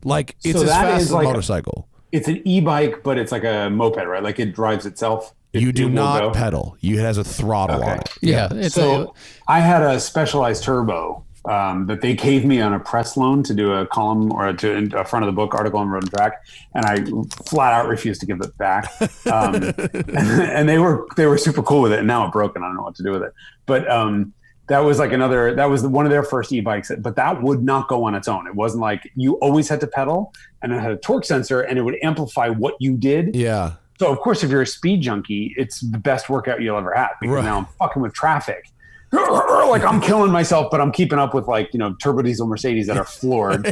Like, it's So as that fast is as a like motorcycle. It's an e-bike, but it's like a moped, right? Like, it drives itself. You do will not go. pedal. It has a throttle on it. Yeah. So I had a Specialized turbo that they gave me on a press loan to do a column or a front of the book article on Road and Track, and I flat out refused to give it back. And they were super cool with it, and now it broke, and I don't know what to do with it. But that was one of their first e-bikes, but that would not go on its own. It wasn't like, you always had to pedal, and it had a torque sensor, and it would amplify what you did. Yeah. So of course, if you're a speed junkie, it's the best workout you'll ever have, because now I'm fucking with traffic. Like, I'm killing myself, but I'm keeping up with, like, turbo diesel Mercedes that are floored.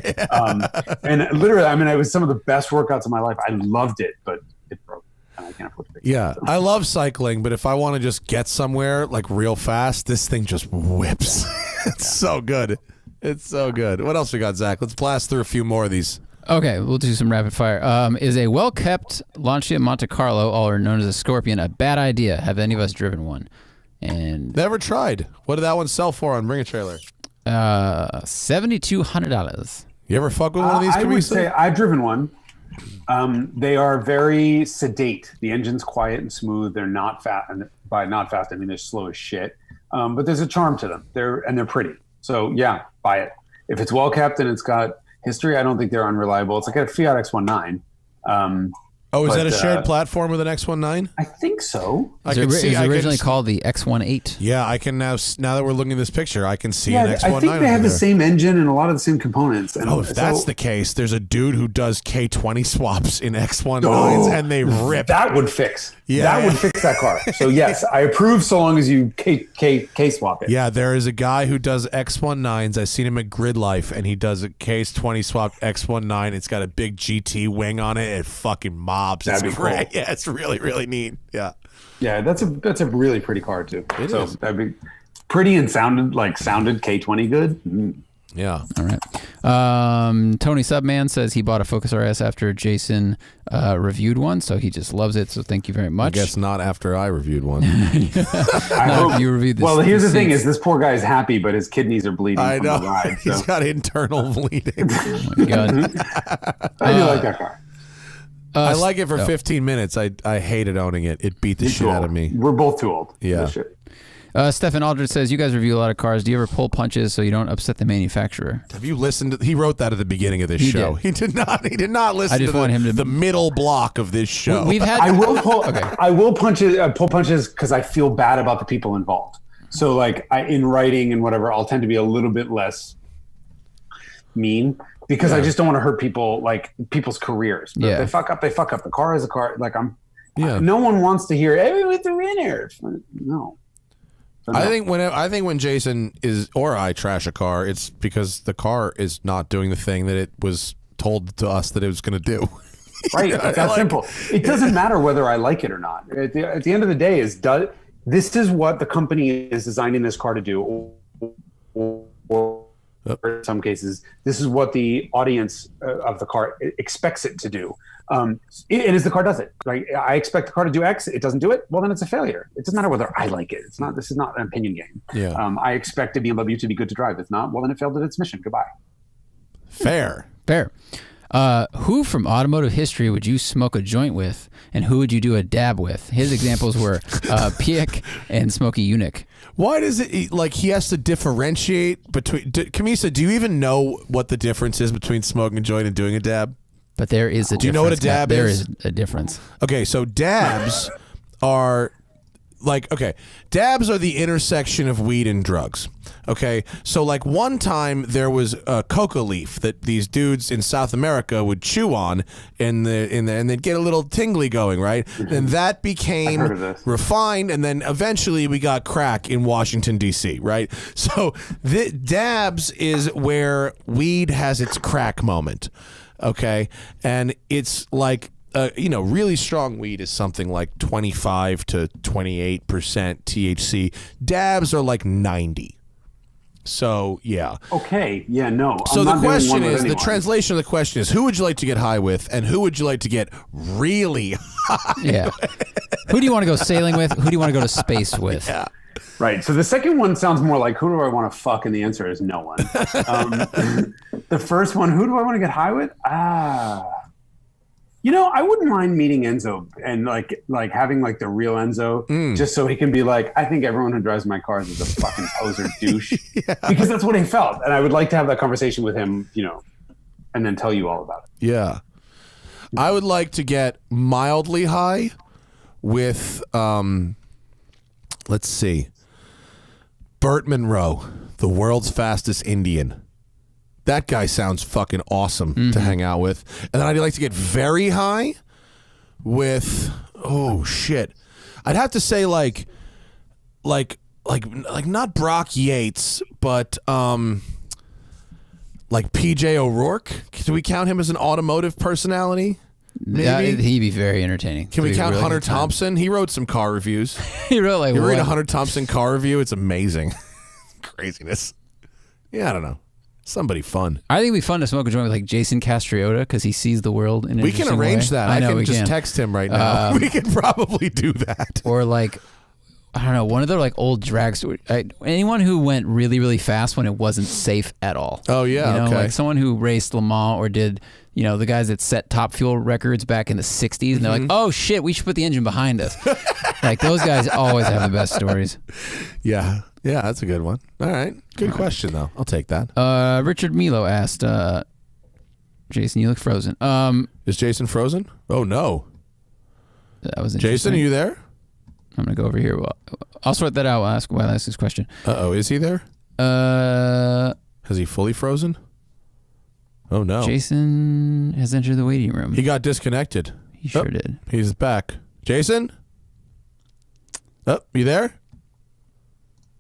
And literally, I mean, it was some of the best workouts of my life. I loved it, but it broke, and I can't afford to fix it. Yeah, I love cycling, but if I want to just get somewhere like real fast, this thing just whips. It's so good. It's so good. What else we got, Zach? Let's blast through a few more of these. Okay, we'll do some rapid fire. Is a well-kept Lancia Monte Carlo, or known as a Scorpion, a bad idea? Have any of us driven one? And Never tried. What did that one sell for on Bring a Trailer? $7,200. You ever fuck with one of these? I would Cammisa? say I've driven one. They are very sedate. The engine's quiet and smooth. They're not fast, and by not fast, I mean they're slow as shit. But there's a charm to them. They're pretty. So yeah, buy it. If it's well kept and it's got history, I don't think they're unreliable. It's like a Fiat X19. Is that a shared platform with an X19? I think so. I It can was see. originally called the X18. Yeah, I can now that we're looking at this picture, I can see Yeah, an X19. I think they have the same engine and a lot of the same components. And Oh, if that's the case, there's a dude who does K20 swaps in X19s, and they rip. That would fix. Yeah. That would fix that car. So yes, I approve so long as you K swap it. Yeah, there is a guy who does X19s. I've seen him at Grid Life, and he does a Case 20 swapped X19. It's got a big GT wing on it. It fucking mobs. That'd It's be great. cool. Yeah, it's really, really neat. Yeah. Yeah, that's a really pretty car too. It so is. that'd be pretty and sounded K20 good. Mm. Yeah. All right. Tony Subman says he bought a Focus RS after Jason reviewed one, so he just loves it. So thank you very I much. guess not after I reviewed one. I hope you reviewed this. Well, here's the thing: seats. is this poor guy's happy, but his kidneys are bleeding I from know. the ride. So. He's got internal bleeding. Oh my God. I do like that car. I like it for 15 minutes. I hated owning it. It beat the shit out of me. We're both too old. Yeah. This shit. Stefan Aldred says, you guys review a lot of cars. Do you ever pull punches so you don't upset the manufacturer? Have you listened to, he wrote that at the beginning of this show. did. He did not listen I just to want him to- the middle block of this show. We've had. I will pull. Okay. I will pull punches because I feel bad about the people involved. So, like, in writing and whatever, I'll tend to be a little bit less mean because I just don't want to hurt people, like people's careers. But if they fuck up, they fuck up. The car is a car. Like no one wants to hear, "Hey, with the winner." No. So I think when Jason or I trash a car, it's because the car is not doing the thing that it was told to us that it was going to do. Right, it's that simple. It doesn't matter whether I like it or not. At the end of the day, this is what the company is designing this car to do, or In some cases, this is what the audience of the car expects it to do. And as the car does it, like I expect the car to do X, it doesn't do it. Well, then it's a failure. It doesn't matter whether I like it. This is not an opinion game. Yeah. I expect a BMW to be good to drive. If not, well, then it failed at its mission. Goodbye. Fair. Who from automotive history would you smoke a joint with, and who would you do a dab with? His examples were Piek and Smokey Eunuch. Why does it like he has to differentiate between? Cammisa, do you even know what the difference is between smoking a joint and doing a dab? But there is a difference. Do you know what a dab is? There is a difference. Okay, so dabs are dabs are the intersection of weed and drugs. Okay, so like one time there was a coca leaf that these dudes in South America would chew on, and they'd get a little tingly going, right? And that became refined, and then eventually we got crack in Washington D.C., right? So the dabs is where weed has its crack moment. Okay, and it's like really strong weed is something like 25 to 28% THC. Dabs are like 90. So yeah. Okay. Yeah. No. So the question is, the translation of the question is, who would you like to get high with, and who would you like to get really high? Yeah. Who do you want to go sailing with? Who do you want to go to space with? Yeah. Right. So the second one sounds more like, who do I want to fuck? And the answer is no one. The first one, who do I want to get high with? I wouldn't mind meeting Enzo and like having like the real Enzo, just so he can be like, I think everyone who drives my cars is a fucking poser douche. Yeah. Because that's what he felt. And I would like to have that conversation with him, and then tell you all about it. Yeah. I would like to get mildly high with, let's see, Burt Munro, the world's fastest Indian. That guy sounds fucking awesome to hang out with. And then I'd like to get very high with, oh shit, I'd have to say like not Brock Yates, but like PJ O'Rourke. Do we count him as an automotive personality? Maybe? Yeah, he'd be very entertaining. Can we count Hunter Thompson? He wrote some car reviews. He wrote like, you read a Hunter Thompson car review? It's amazing. Craziness. Yeah, I don't know. Somebody fun. I think it'd be fun to smoke a joint with like Jason Castriota because he sees the world in an We can arrange way. that. I can just text him right now. We can probably do that. Or like, I don't know, one of the like old drags. Anyone who went really, really fast when it wasn't safe at all. Oh yeah, okay. Like someone who raced Le Mans or did, the guys that set top fuel records back in the 60s, and they're like, oh shit, we should put the engine behind us. Like those guys always have the best stories. Yeah. Yeah, that's a good one. All right. Good question, though. I'll take that. Richard Milo asked, Jason, you look frozen. Is Jason frozen? Oh, no. That was Jason, are you there? I'm going to go over here. I'll sort that out while I ask this question. Uh-oh. Is he there? Has he fully frozen? Oh, no. Jason has entered the waiting room. He got disconnected. He sure did. He's back. Jason? Oh, you there?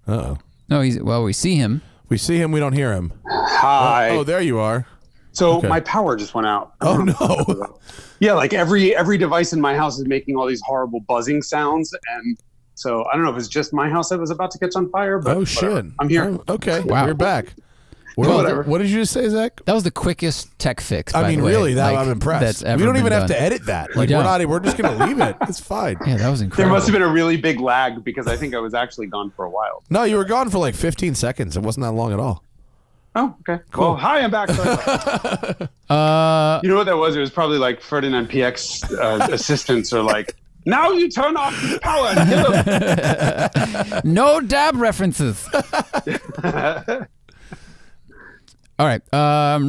Uh-oh. No, we see him. We see him, we don't hear him. Hi. Oh, there you are. So okay. My power just went out. Oh, no. Yeah, like every device in my house is making all these horrible buzzing sounds. And so I don't know if it's just my house that was about to catch on fire, but oh, shit. I'm here. Oh, okay, wow. We're back. Whatever. What did you just say, Zach? That was the quickest tech fix. I mean, really, I'm impressed. We don't even have to edit that. Like, we're just going to leave it. It's fine. Yeah, that was incredible. There must have been a really big lag because I think I was actually gone for a while. No, you were gone for like 15 seconds. It wasn't that long at all. Oh, okay. Cool. Well, hi, I'm back. You know what that was? It was probably like Ferdinand PX assistants are like, now you turn off the power and kill him. No dab references. All right.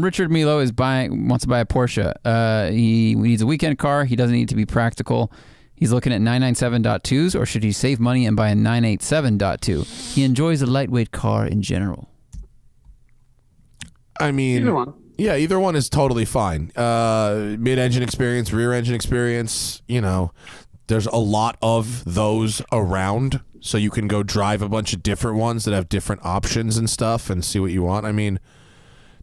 Richard Milo wants to buy a Porsche. He needs a weekend car. He doesn't need to be practical. He's looking at 997.2s, or should he save money and buy a 987.2? He enjoys a lightweight car in general. I mean, either one. Yeah, either one is totally fine. Mid-engine experience, rear-engine experience, there's a lot of those around, so you can go drive a bunch of different ones that have different options and stuff and see what you want. I mean,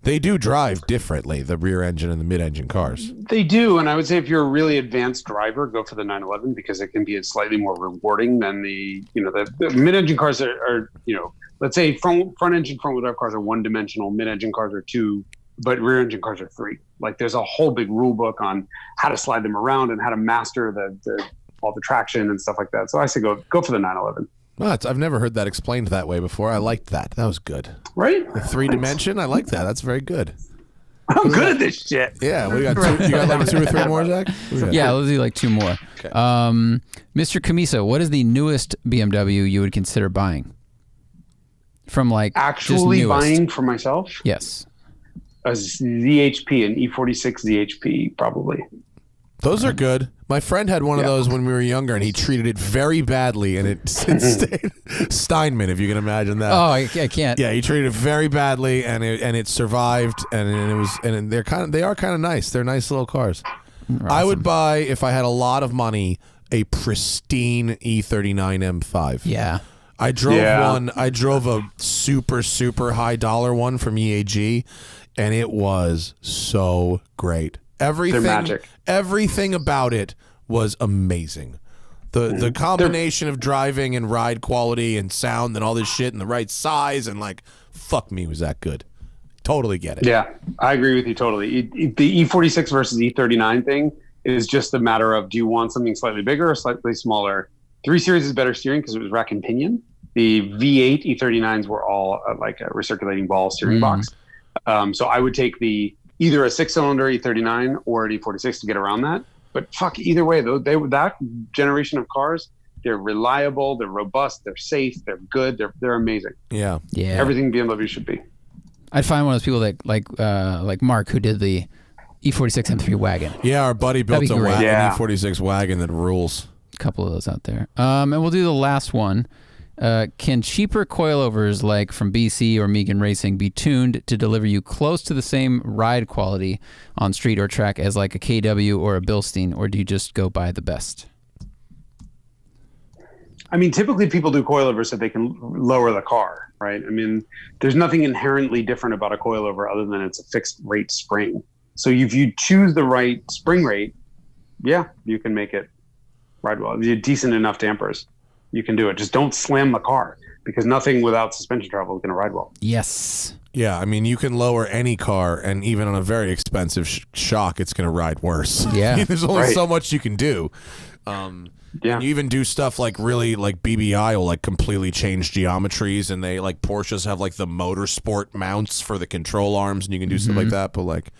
They do drive differently, the rear engine and the mid-engine cars. They do, and I would say if you're a really advanced driver, go for the 911 because it can be slightly more rewarding than the mid-engine cars are let's say front engine front-wheel drive cars are one-dimensional, mid-engine cars are two, but rear-engine cars are three. Like there's a whole big rule book on how to slide them around and how to master all the traction and stuff like that. So I say go for the 911. Well, I've never heard that explained that way before. I liked that. That was good. Right? The 3-dimension, I like that. That's very good. I'm good at this shit. Yeah, we got two. You got like 2 or 3 more, Zach? Yeah, let's do like 2 more. Okay. Mr. Cammisa, what is the newest BMW you would consider buying? From like Actually just newest. buying for myself? Yes. A ZHP, an E46 ZHP, probably. Those are good. My friend had one of those when we were younger, and he treated it very badly, and it stayed. Steinman, if you can imagine that. Oh, I can't. Yeah, he treated it very badly, and it survived, and they are kind of nice. They're nice little cars. Awesome. I would buy, if I had a lot of money, a pristine E39 M5. Yeah. I drove one. I drove a super, super high dollar one from EAG, and it was so great. Everything about it was amazing. The combination of driving and ride quality and sound and all this shit and the right size and like, fuck me, was that good. Totally get it. Yeah, I agree with you totally. The E46 versus E39 thing is just a matter of, do you want something slightly bigger or slightly smaller? 3 Series is better steering because it was rack and pinion. The V8 E39s were all like a recirculating ball steering box. So I would take either a 6-cylinder E39 or an E46 to get around that. But fuck, either way, though, that generation of cars, they're reliable, they're robust, they're safe, they're good, they're amazing. Yeah. Everything BMW should be. I'd find one of those people that like Mark, who did the E46 M3 wagon. Yeah, our buddy built That'd a be great. E46 wagon that rules. A couple of those out there. And we'll do the last one. Can cheaper coilovers like from BC or Megan Racing be tuned to deliver you close to the same ride quality on street or track as like a KW or a Bilstein, or do you just go buy the best? I mean, typically people do coilovers so they can lower the car, right? I mean, there's nothing inherently different about a coilover other than it's a fixed rate spring. So if you choose the right spring rate, yeah, you can make it ride well. If you have decent enough dampers, you can do it. Just don't slam the car, because nothing without suspension travel is going to ride well. Yes. Yeah, I mean, you can lower any car, and even on a very expensive shock, it's going to ride worse. Yeah. There's only so much you can do. And you even do stuff like really, like BBI will like completely change geometries, and they like Porsches have like the motorsport mounts for the control arms, and you can do stuff like that. But like,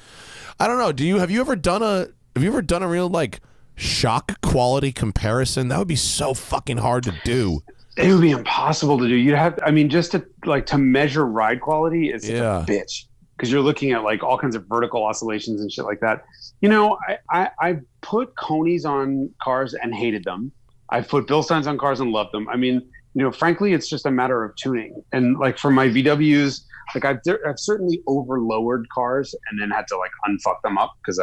I don't know. Have you ever done a real like shock quality comparison? That would be so fucking hard to do. It would be impossible to do. You'd have, I mean, just to measure ride quality is such a bitch, because you're looking at like all kinds of vertical oscillations and shit like that. You know, I put Coney's on cars and hated them. I've put Bilsteins on cars and loved them. I mean, you know, frankly, it's just a matter of tuning. And like for my VWs, like I've certainly over-lowered cars and then had to like unfuck them up because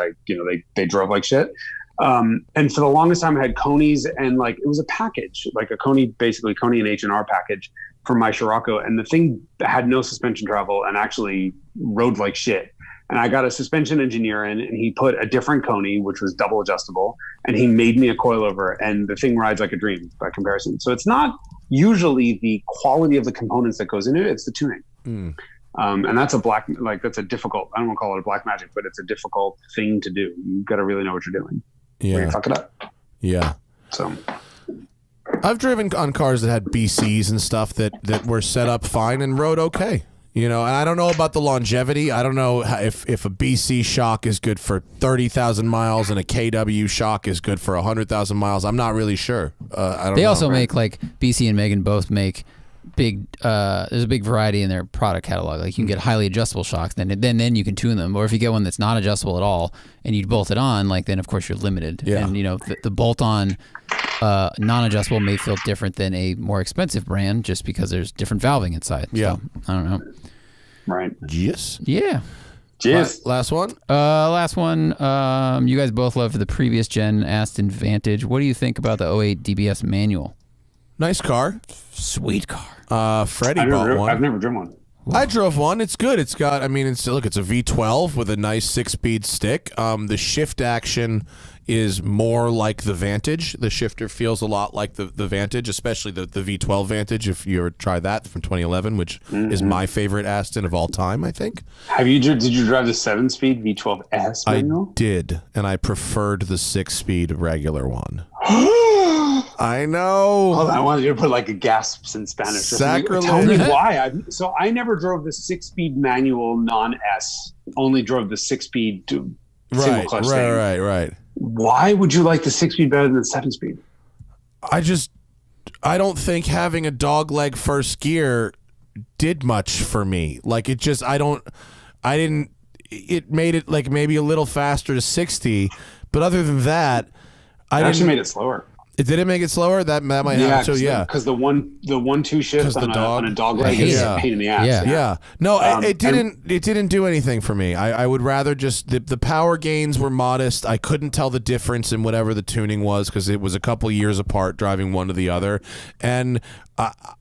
they drove like shit. And for the longest time I had Coney's, and like it was a package, like a Coney and H&R package for my Scirocco, and the thing had no suspension travel and actually rode like shit. And I got a suspension engineer in, and he put a different Coney, which was double adjustable, and he made me a coilover, and the thing rides like a dream by comparison. So it's not usually the quality of the components that goes into it, it's the tuning. And that's that's a difficult, I don't want to call it a black magic, but it's a difficult thing to do. You've got to really know what you're doing. Yeah. Or you fuck it up. Yeah. So I've driven on cars that had BCs and stuff that were set up fine and rode okay. You know, and I don't know about the longevity. I don't know if a BC shock is good for 30,000 miles and a KW shock is good for 100,000 miles. I'm not really sure. I don't know. They also make, like, BC and Megan both make big, there's a big variety in their product catalog. Like, you can get highly adjustable shocks, then you can tune them. Or if you get one that's not adjustable at all and you bolt it on, like, then of course you're limited. Yeah. And, you know, the bolt-on non-adjustable may feel different than a more expensive brand just because there's different valving inside. Yeah. So, I don't know. Right. Yes. Yeah. Cheers. Last one. Last one. You guys both loved the previous gen Aston Vantage. What do you think about the 08 DBS manual? Nice car. Sweet car. Freddie bought one. I've never driven one. I drove one. It's good. It's got, I mean, it's a V12 with a nice 6-speed stick. The shift action is more like the Vantage. The shifter feels a lot like the Vantage, especially the V12 Vantage, if you ever try that from 2011, which is my favorite Aston of all time, I think. Did you drive the 7-speed V12S manual? I did, and I preferred the 6-speed regular one. I know. Hold on, I wanted you to put like a gasps in Spanish. Sacrilege. Tell me why. So I never drove the 6-speed manual non-S. Only drove the 6-speed single clutch thing. Right. Why would you like the 6-speed better than the 7-speed? I don't think having a dogleg first gear did much for me. Like it made it like maybe a little faster to 60, but other than that, It actually made it slower. Did it make it slower? That might happen too. Yeah, because the 1-2 shift on a dog leg is a pain in the ass. Yeah. No, it didn't do anything for me. I would rather just the power gains were modest. I couldn't tell the difference in whatever the tuning was because it was a couple years apart driving one to the other, and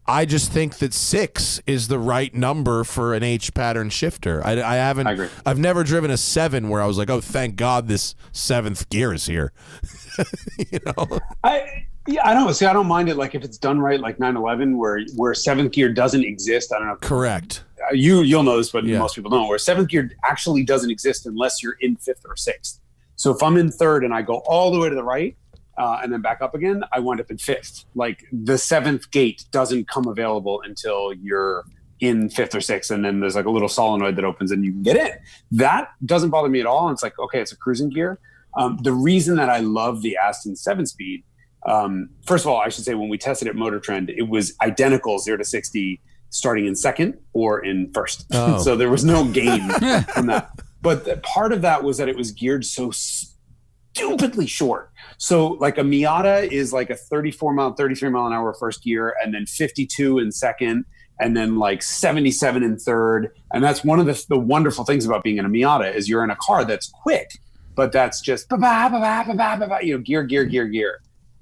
I just think that 6 is the right number for an H pattern shifter. I haven't. I agree. I've never driven a 7 where I was like, oh, thank God this 7th gear is here. You know. I don't see. I don't mind it. Like if it's done right, like 911, where 7th gear doesn't exist. I don't know. Correct. You'll know this, but most people don't. Where 7th gear actually doesn't exist unless you're in 5th or 6th. So if I'm in 3rd and I go all the way to the right and then back up again, I wind up in 5th. Like the 7th gate doesn't come available until you're in 5th or 6th, and then there's like a little solenoid that opens and you can get in. That doesn't bother me at all. And it's like, okay, it's a cruising gear. The reason that I love the Aston 7-speed, first of all, I should say when we tested at Motor Trend, it was identical 0 to 60 starting in 2nd or in 1st. Oh. So there was no gain from that. But part of that was that it was geared so stupidly short. So like a Miata is like a 33 mile an hour first gear, and then 52 in 2nd, and then like 77 in 3rd. And that's one of the wonderful things about being in a Miata is you're in a car that's quick. But that's just gear.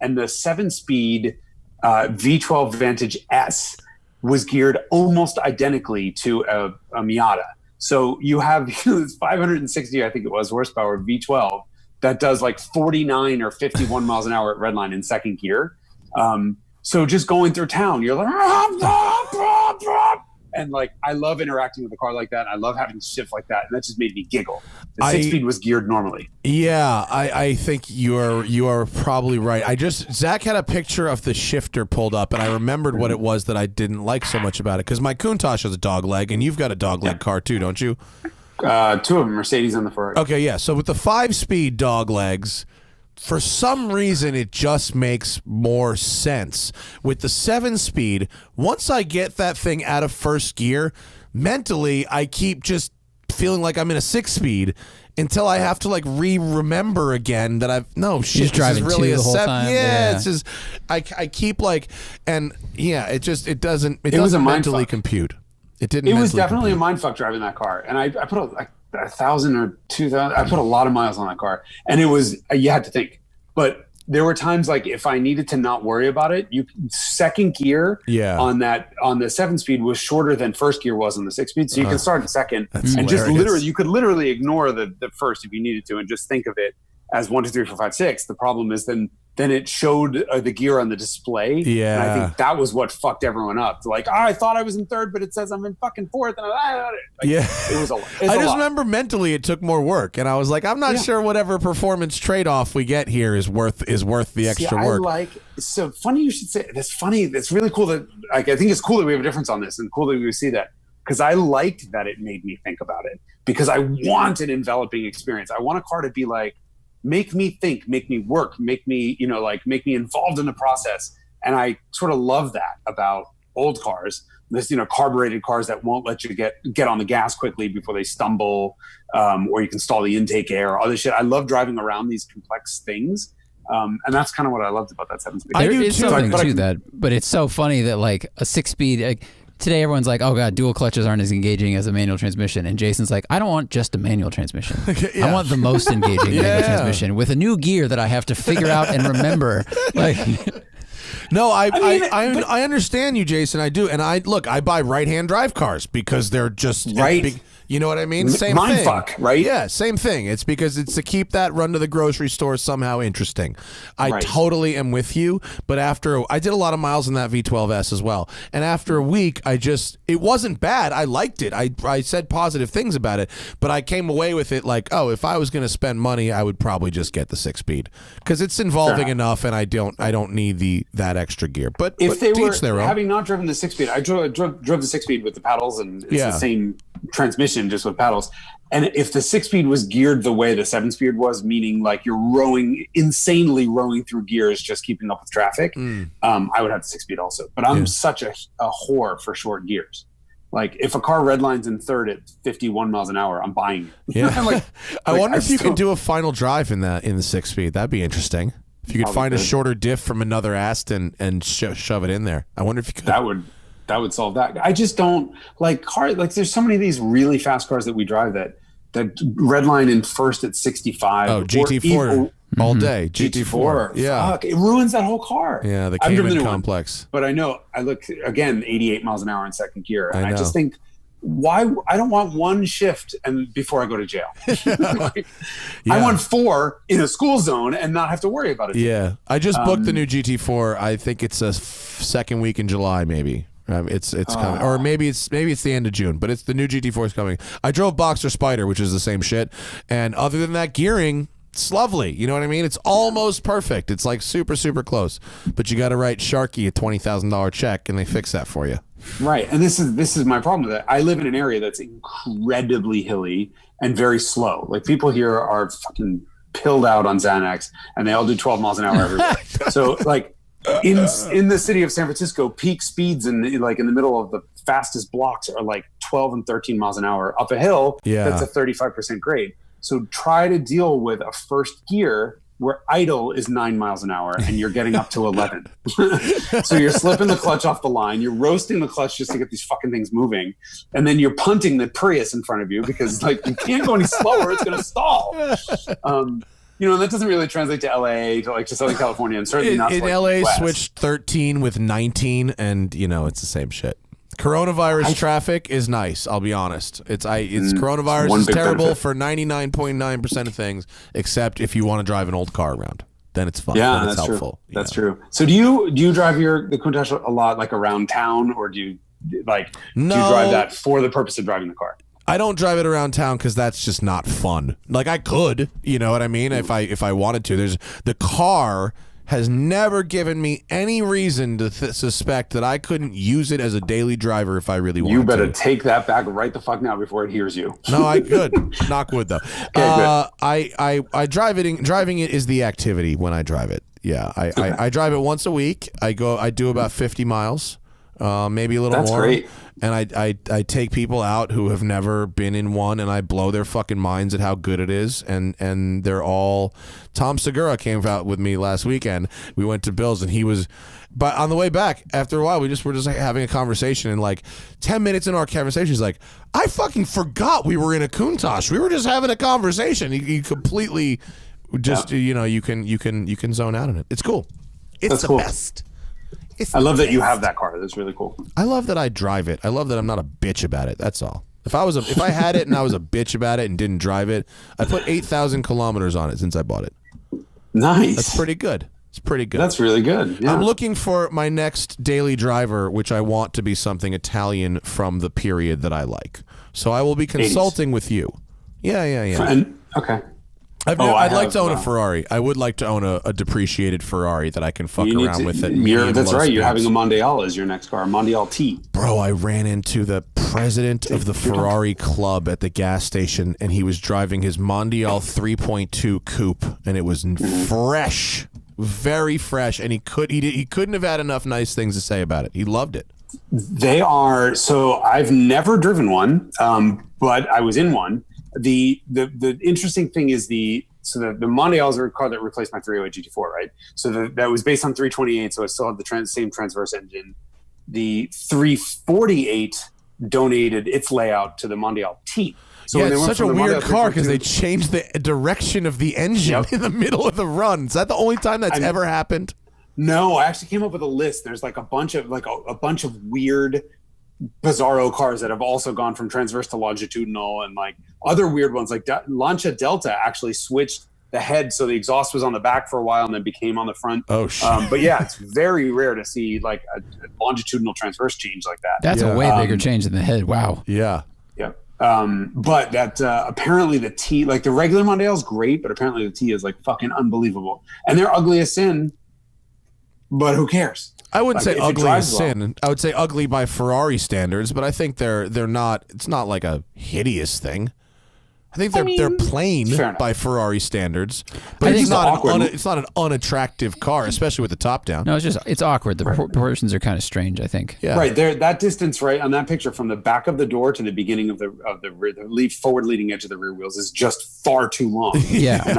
And the 7-speed V12 Vantage S was geared almost identically to a Miata. So you have this 560, I think it was, horsepower V12 that does like 49 or 51 miles an hour at redline in 2nd gear. So just going through town, you're like, and like I love interacting with a car like that. I love having to shift like that, and that just made me giggle. The 6-speed was geared normally. Yeah, I think you are probably right. Zach had a picture of the shifter pulled up, and I remembered what it was that I didn't like so much about it because my Countach has a dog leg, and you've got a dog leg car too, don't you? 2 of them, Mercedes on the Ferrari. Okay, yeah. So with the 5-speed dog legs, for some reason, it just makes more sense. With the 7-speed, once I get that thing out of first gear, mentally, I keep just feeling like I'm in a 6-speed until I have to like remember again that She's driving this is really 2 a the whole 7. time. Yeah, it's just I keep like, and yeah, it doesn't mentally compute. It didn't. It was definitely a mindfuck driving that car, and I put like 1,000 or 2,000. I put a lot of miles on that car, and it was you had to think. But there were times like if I needed to not worry about it, 2nd gear on the 7-speed was shorter than first gear was on the 6-speed, so you can start in 2nd and just you could literally ignore the first if you needed to, and just think of it as 1, 2, 3, 4, 5, 6. The problem is then it showed the gear on the display. Yeah. And I think that was what fucked everyone up. Like, I thought I was in 3rd, but it says I'm in fucking 4th. And it was a lot. I just remember mentally it took more work. And I was like, I'm not sure whatever performance trade-off we get here is worth the extra work. So funny you should say. That's funny. That's really cool that, like, I think it's cool that we have a difference on this and cool that we see that. Because I liked that it made me think about it. Because I want an enveloping experience. I want a car to be like, make me think, make me work, make me involved in the process. And I sort of love that about old cars. This, carbureted cars that won't let you get on the gas quickly before they stumble, or you can stall the intake air, all this shit. I love driving around these complex things. And that's kind of what I loved about that 7-speed. There is something to that, but it's so funny that like a 6-speed, today everyone's like, oh God, dual clutches aren't as engaging as a manual transmission. And Jason's like, I don't want just a manual transmission. I want the most engaging manual transmission with a new gear that I have to figure out and remember. Like, No, mean, I understand you, Jason. I do, and I buy right-hand drive cars because they're just Right. big, you know what I mean? Same Mind thing. fuck, right? Yeah, same thing. It's because it's to keep that run to the grocery store somehow interesting. I Right. totally am with you, but I did a lot of miles in that V12S as well, and after a week, it wasn't bad. I liked it. I said positive things about it, but I came away with it like, oh, if I was going to spend money, I would probably just get the 6-speed because it's involving enough, and I don't need that extra gear. But If they to were each their own. having not driven the 6-speed, I drove the 6-speed with the paddles, and it's Yeah. the same transmission just with paddles. And if the 6-speed was geared the way the 7-speed was, meaning like you're insanely rowing through gears, just keeping up with traffic, I would have the 6-speed also. But I'm such a whore for short gears. Like if a car redlines in third at 51 miles an hour, I'm buying it. Yeah. Like, I wonder if you could do a final drive in the 6-speed. That'd be interesting. If you could find a shorter diff from another Aston and shove it in there. I wonder if you could. That would solve that. I just don't like cars. Like there's so many of these really fast cars that we drive that redline in first at 65. Oh, GT4 all day. GT4. Yeah. Fuck, it ruins that whole car. Yeah, the I've driven Cayman the new one, complex. but I know I look again 88 miles an hour in second gear, and I I just know. think why I don't want one shift and before I go to jail. Like, I want 4 in a school zone and not have to worry about it. Yeah. I just booked the new GT4. I think it's a second week in July, maybe. It's coming, or maybe it's the end of June, but it's the new GT4 is coming. I drove Boxer Spider, which is the same shit, and other than that, gearing, it's lovely. You know what I mean? It's almost perfect. It's like super close, but you got to write Sharky a $20,000 check, and they fix that for you. Right, and this is my problem with it. I live in an area that's incredibly hilly and very slow. Like people here are fucking pilled out on Xanax, and they all do 12 miles an hour everywhere. So like. In the city of San Francisco, peak speeds in the middle of the fastest blocks are like 12 and 13 miles an hour up a hill. Yeah. That's a 35% grade. So try to deal with a first gear where idle is 9 miles an hour and you're getting up to 11. So you're slipping the clutch off the line. You're roasting the clutch just to get these fucking things moving. And then you're punting the Prius in front of you because like you can't go any slower. It's going to stall. That doesn't really translate to LA, to Southern California, and certainly not in to LA. West. Switched 13 with 19, and it's the same shit. Coronavirus traffic is nice. I'll be honest. It's coronavirus is terrible benefit. for 99.9% of things, except if you want to drive an old car around. Then it's fun. Yeah, then it's that's helpful. true. That's true. So do you drive the Countach a lot like around town, or do you drive that for the purpose of driving the car? I don't drive it around town because that's just not fun. Like I could, you know what I mean? If I wanted to. The car has never given me any reason to suspect that I couldn't use it as a daily driver if I really wanted to. You better take that back right the fuck now before it hears you. No, I could. Knock wood though. Okay, good. I drive it. Driving it is the activity when I drive it. Yeah, I drive it once a week. I do about 50 miles. Maybe a little more. That's great. And I take people out who have never been in one, and I blow their fucking minds at how good it is. And they're all. Tom Segura came out with me last weekend. We went to Bill's, and he was. But on the way back, after a while, we were just like having a conversation, and like 10 minutes into our conversation, he's like, "I fucking forgot we were in a Countach. We were just having a conversation." He completely just you can zone out in it. It's cool. It's the best. I love that you have that car. That's really cool. I love that I drive it. I love that I'm not a bitch about it. That's all. If I had it and I was a bitch about it and didn't drive it, I put 8,000 kilometers on it since I bought it. Nice. That's pretty good. It's pretty good. That's really good. Yeah. I'm looking for my next daily driver, which I want to be something Italian from the period that I like. So I will be consulting 80s. with you. Yeah. Okay. I'd like to own a Ferrari. I would like to own a depreciated Ferrari that I can fuck around with at That's right. You're having a speeds. Mondial as your next car, a Mondial T. Bro, I ran into the president of the Ferrari club at the gas station, and he was driving his Mondial 3.2 coupe, and it was fresh, very fresh, and he couldn't have had enough nice things to say about it. He loved it. They are. So I've never driven one, but I was in one. The interesting thing is the Mondial is a car that replaced my 308 GT4, right? So that was based on 328, so I still have the same transverse engine. The 348 donated its layout to the Mondial T. So yeah, when they it's went such a from the weird Mondial car because 3.2 they changed the direction of the engine in the middle of the run. Is that the only time that's ever happened? No, I actually came up with a list. There's like a bunch of weird bizarro cars that have also gone from transverse to longitudinal, and like other weird ones like Lancia Delta actually switched the head so the exhaust was on the back for a while and then became on the front. Oh shit. But yeah, it's very rare to see like a longitudinal transverse change like that. That's a way bigger change than the head. Wow. Yeah. Yeah. But that apparently the T, like the regular Mondeo is great, but apparently the T is like fucking unbelievable, and they're ugly as sin. But who cares? I wouldn't Like, say if it ugly drives as sin. I would say ugly by Ferrari standards, but I think they're not. It's not like a hideous thing. I think they're plain by Ferrari standards, but it's not it's not an unattractive car, especially with the top down. No, it's awkward. The proportions are kind of strange, I think. Yeah. Right there, that distance right on that picture from the back of the door to the beginning of the rear, the forward leading edge of the rear wheels is just far too long. Yeah, and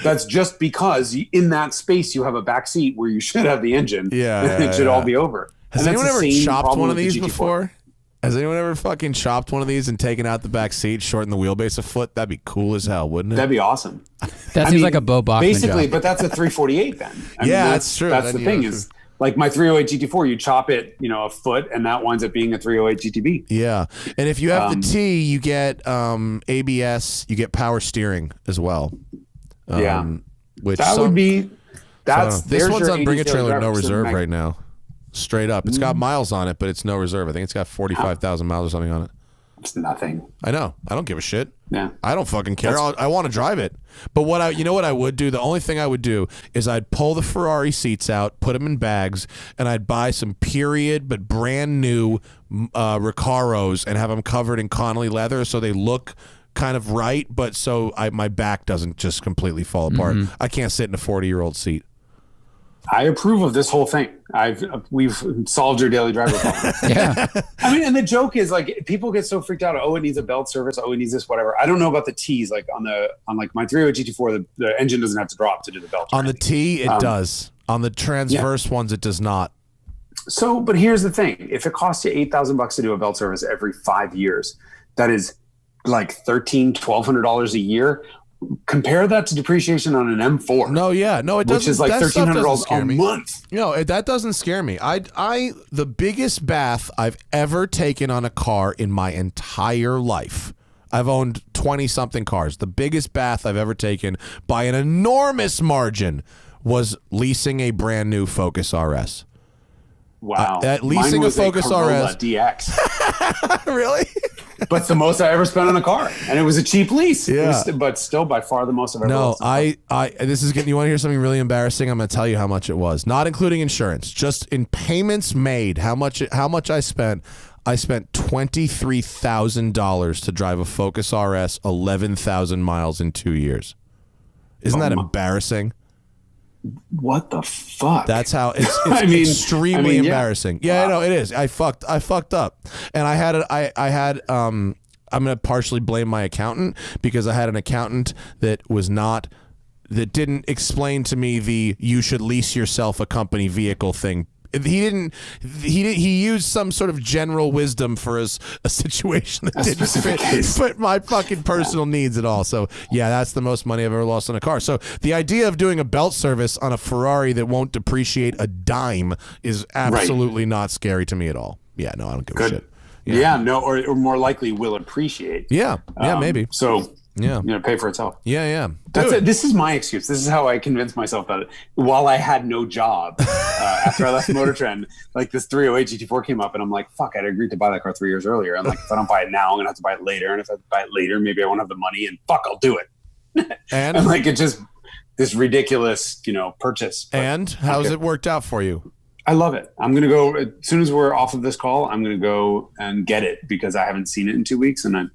that's just because in that space you have a back seat where you should have the engine. Yeah, it should all be over. Has and anyone ever chopped one of these GT4. before? Has anyone ever fucking chopped one of these and taken out the back seat, shortened the wheelbase a foot? That'd be cool as hell, wouldn't it? That'd be awesome. That seems like a Bo Bachman basically, job. but that's a 348 then. I mean, that's true. That's the thing is, like my 308 GT4, you chop it, a foot, and that winds up being a 308 GTB. Yeah, and if you have the T, you get ABS, you get power steering as well. Which would be. This one's on Bring a Daily Trailer, no Driver, reserve right now. Straight up, it's got miles on it, but it's no reserve. I think it's got 45,000 miles or something on it. It's nothing. I know. I don't give a shit. Yeah. I don't fucking care. I want to drive it. But what I would do? The only thing I would do is I'd pull the Ferrari seats out, put them in bags, and I'd buy some period but brand new Recaros and have them covered in Connolly leather so they look kind of right, but so my back doesn't just completely fall apart. I can't sit in a 40-year-old seat. I approve of this whole thing. We've solved your daily driver problem. Yeah. I mean, and the joke is like people get so freaked out. Oh, it needs a belt service. Oh, it needs this, whatever. I don't know about the T's. Like on like my 308 GT4, the engine doesn't have to drop to do the belt. On the T, it does. On the transverse ones, it does not. So, but here's the thing: if it costs you $8,000 to do a belt service every 5 years, that is like $1,300-$1,200 a year. Compare that to depreciation on an M4. No, it doesn't. Which is like $1,300 a month. No, that doesn't scare me. The biggest bath I've ever taken on a car in my entire life. I've owned 20-something cars. The biggest bath I've ever taken by an enormous margin was leasing a brand new Focus RS. Wow. Leasing Mine was a Focus Corolla RS. DX. Really? But it's the most I ever spent on a car, and it was a cheap lease. Yeah. But still, by far the most I've ever. No, lost. this is getting. You want to hear something really embarrassing? I'm going to tell you how much it was, not including insurance, just in payments made. How much I spent? I spent $23,000 to drive a Focus RS 11,000 miles in 2 years. Isn't that embarrassing? What the fuck? That's how it's extremely embarrassing. Yeah, wow. I know it is. I fucked up, and I'm gonna partially blame my accountant because I had an accountant that didn't explain to me the you should lease yourself a company vehicle thing. He used some sort of general wisdom for a situation that didn't fit my fucking personal needs at all. So yeah, that's the most money I've ever lost on a car. So the idea of doing a belt service on a Ferrari that won't depreciate a dime is absolutely not scary to me at all. Yeah, no, I don't give a shit. Yeah, no, or more likely will appreciate. Yeah, maybe. So pay for itself. Yeah. That's it. This is my excuse. This is how I convinced myself that while I had no job after I left Motor Trend, like this 308 GT4 came up, and I'm like, fuck, I'd agreed to buy that car 3 years earlier. I'm like, if I don't buy it now, I'm gonna have to buy it later, and if I buy it later, maybe I won't have the money, and fuck, I'll do it. And like it just this ridiculous, purchase. And how's it worked out for you? I love it. I'm gonna go as soon as we're off of this call. I'm gonna go and get it because I haven't seen it in 2 weeks, and I'm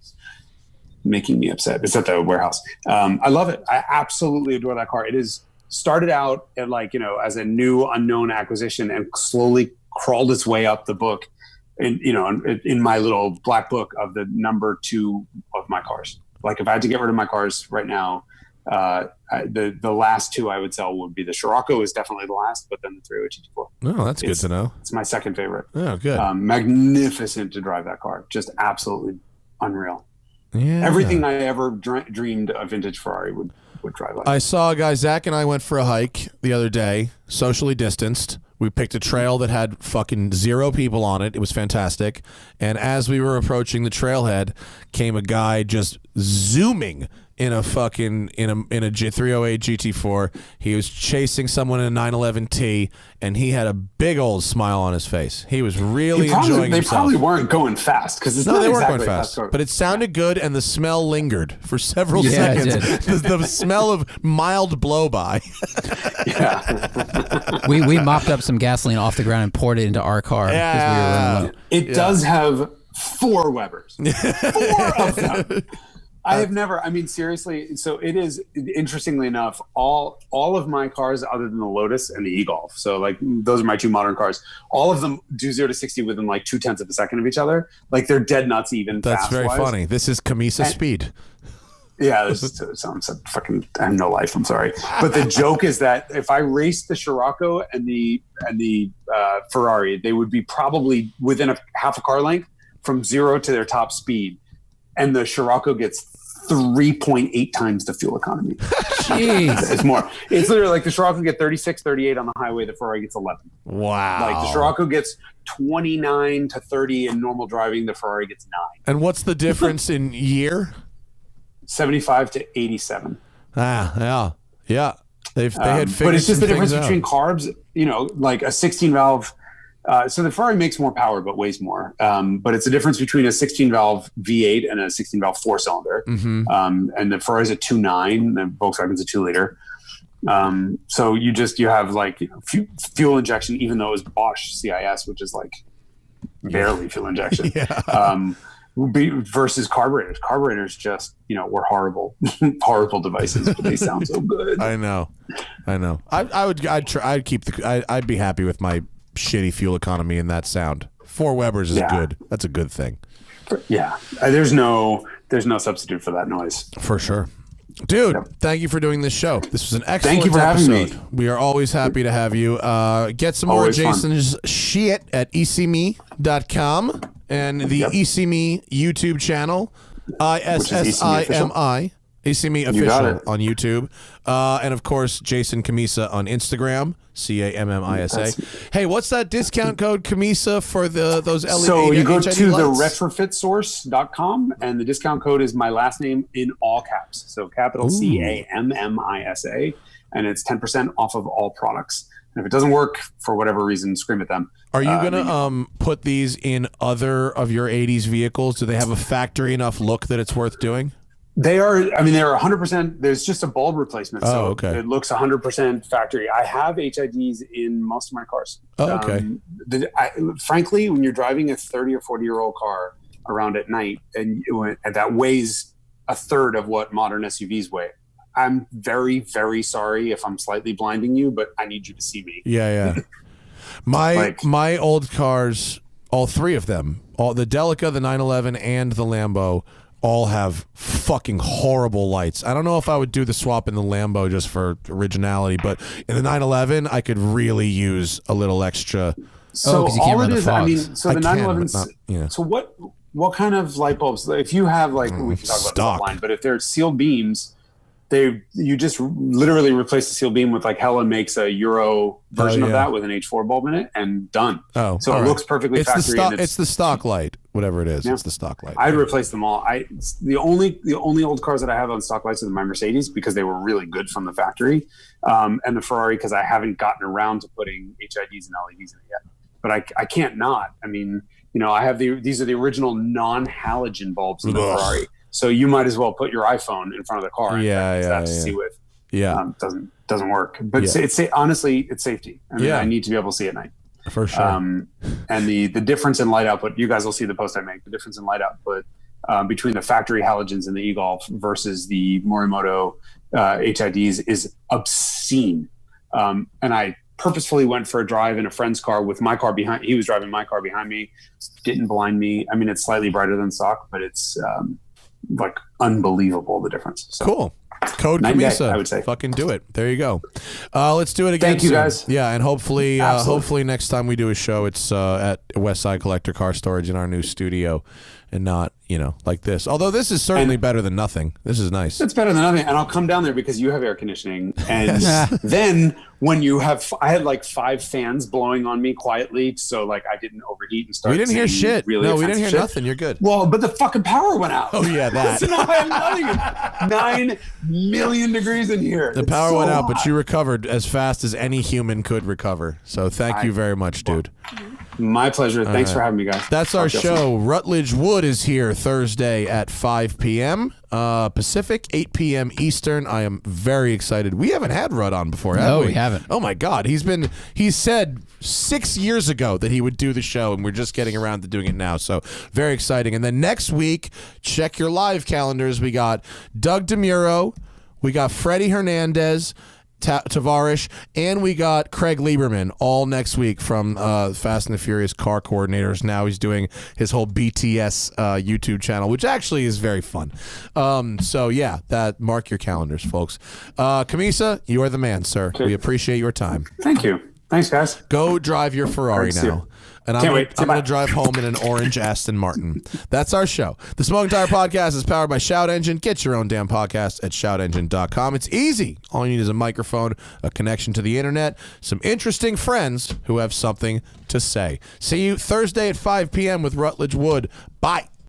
making me upset. It's at the warehouse. I love it. I absolutely adore that car. It is started out at as a new unknown acquisition and slowly crawled its way up the book in my little black book of the number 2 of my cars. Like if I had to get rid of my cars right now, the last 2 I would sell would be the Scirocco is definitely the last, but then the 308 GT4. Oh, that's good to know. It's my second favorite. Oh, good. Magnificent to drive that car. Just absolutely unreal. Yeah. Everything I ever dreamed a vintage Ferrari would drive like. I saw a guy, Zach and I went for a hike the other day, socially distanced. We picked a trail that had fucking 0 people on it. It was fantastic. And as we were approaching the trailhead, came a guy just zooming in a fucking in a 308 GT4. He was chasing someone in a 911T, and he had a big old smile on his face. He was really enjoying They himself. probably weren't going fast because No, they weren't going fast, but it sounded good, and the smell lingered for several Yeah, it seconds. the smell of mild blow by. Yeah. We mopped up some gasoline off the ground and poured it into our car because we were running low. It does have 4 Webers. 4 of them. I have never, I mean, seriously, so it is, interestingly enough, all of my cars other than the Lotus and the e-Golf, so like those are my 2 modern cars, all of them do 0 to 60 within like 0.2 of a second of each other. Like they're dead nuts even. That's very fast-wise. funny. This is Cammisa speed. Yeah, this sounds fucking. I have no life. I'm sorry, but the joke is that if I raced the Scirocco and the Ferrari, they would be probably within half a car length from 0 to their top speed, and the Scirocco gets 3.8 times the fuel economy. Jeez. It's more. It's literally like the Scirocco get 36, 38 on the highway. The Ferrari gets 11. Wow. Like the Scirocco gets 29 to 30 in normal driving. The Ferrari gets 9. And what's the difference in year? 75 to 87. Yeah. They had figured but it's just the some difference things between out. carbs, like a 16 valve. So the Ferrari makes more power but weighs more. But it's a difference between a 16 valve V8 and a 16 valve 4-cylinder. And the Ferrari's a 2.9, the Volkswagen's a 2-liter. So you have like fuel injection, even though it was Bosch CIS, which is like barely fuel injection. Versus carburetors. Carburetors just, were horrible, horrible devices, but they sound so good. I know. I'd be happy with my shitty fuel economy and that sound. 4 Webers is good. That's a good thing. Yeah. There's no substitute for that noise. For sure. Dude, thank you for doing this show. This was an excellent Thank you for having episode. me. We are always happy to have you. Get some more of Always fun. Jason's shit at ecme.com and the Ecme YouTube channel, ISSIMI, Ecme Official on YouTube. And of course, Jason Cammisa on Instagram, CAMMISA. Hey, what's that discount code, Cammisa, for those LED So you go HID to the lights? retrofitsource.com, and the discount code is my last name in all caps. So capital CAMMISA, and it's 10% off of all products. And if it doesn't work for whatever reason, scream at them. Are you going to put these in other of your 80s vehicles? Do they have a factory enough look that it's worth doing? They are 100%. There's just a bulb replacement. So okay. It looks 100% factory. I have HIDs in most of my cars. Oh, okay. Frankly, when you're driving a 30 or 40-year-old car around at night and that weighs a third of what modern SUVs weigh, I'm very, very sorry if I'm slightly blinding you, but I need you to see me. Yeah. My old cars, all 3 of them, the Delica, the 911, and the Lambo, all have fucking horrible lights. I don't know if I would do the swap in the Lambo just for originality, but in the 911, I could really use a little extra. So 'cause you can't all run it the is, fogs. so the I can, 911s. but not. So what kind of light bulbs? If you have we can talk about stock. this offline, but if they're sealed beams, you just literally replace the sealed beam with like Hella makes a Euro version of that with an H4 bulb in it and done. Oh, so all it right. looks perfectly It's the factory. stock. And It's the stock light, whatever it is. Yeah. It's the stock light. I'd replace them all. The only old cars that I have on stock lights are my Mercedes because they were really good from the factory, and the Ferrari because I haven't gotten around to putting HIDs and LEDs in it yet. But I can't not. I mean, I have these are the original non-halogen bulbs in the Ferrari. So you might as well put your iPhone in front of the car. And to see with. Yeah, doesn't work. But it's honestly, it's safety. I mean, I need to be able to see at night. For sure. And the difference in light output, you guys will see the post I make. The difference in light output between the factory halogens in the e-Golf versus the Morimoto HIDs is obscene. And I purposefully went for a drive in a friend's car with my car behind. He was driving my car behind me. Didn't blind me. I mean, it's slightly brighter than stock, but it's like unbelievable the difference. So. Cool. Code Night and day, Cammisa. I would say. Fucking do it. There you go. Let's do it again. Thank you, soon. guys. Yeah, and hopefully Absolutely. next time we do a show, it's at Westside Collector Car Storage in our new studio and not, like this. Although this is certainly better than nothing. This is nice. It's better than nothing. And I'll come down there because you have air conditioning. And then when you have, I had like 5 fans blowing on me quietly. So like I didn't overheat and start. We didn't hear shit. Really No, we didn't hear shit. nothing. You're good. Well, but the fucking power went out. Oh yeah, that. So now I have nothing. 9 million degrees in here. The power went out, but you recovered as fast as any human could recover. So thank you very much, dude. My pleasure. Thanks for having me, guys. That's our show. Rutledge Wood is here Thursday at 5 p.m. Pacific, 8 p.m. Eastern. I am very excited. We haven't had Rudd on before, have No, we? we haven't. Oh my God, he said 6 years ago that he would do the show, and we're just getting around to doing it now. So very exciting. And then next week, check your live calendars. We got Doug DeMuro, we got Freddie Hernandez, Tavarish, and we got Craig Lieberman all next week from Fast and the Furious car coordinators. Now he's doing his whole BTS YouTube channel, which actually is very fun. So yeah, that mark your calendars, folks. Cammisa, you are the man, sir. We appreciate your time. Thank you. Thanks, guys. Go drive your Ferrari Thanks, now. And Can't I'm wait. going to Bye. drive home in an orange Aston Martin. That's our show. The Smoking Tire Podcast is powered by Shout Engine. Get your own damn podcast at shoutengine.com. It's easy. All you need is a microphone, a connection to the internet, some interesting friends who have something to say. See you Thursday at 5 p.m. with Rutledge Wood. Bye.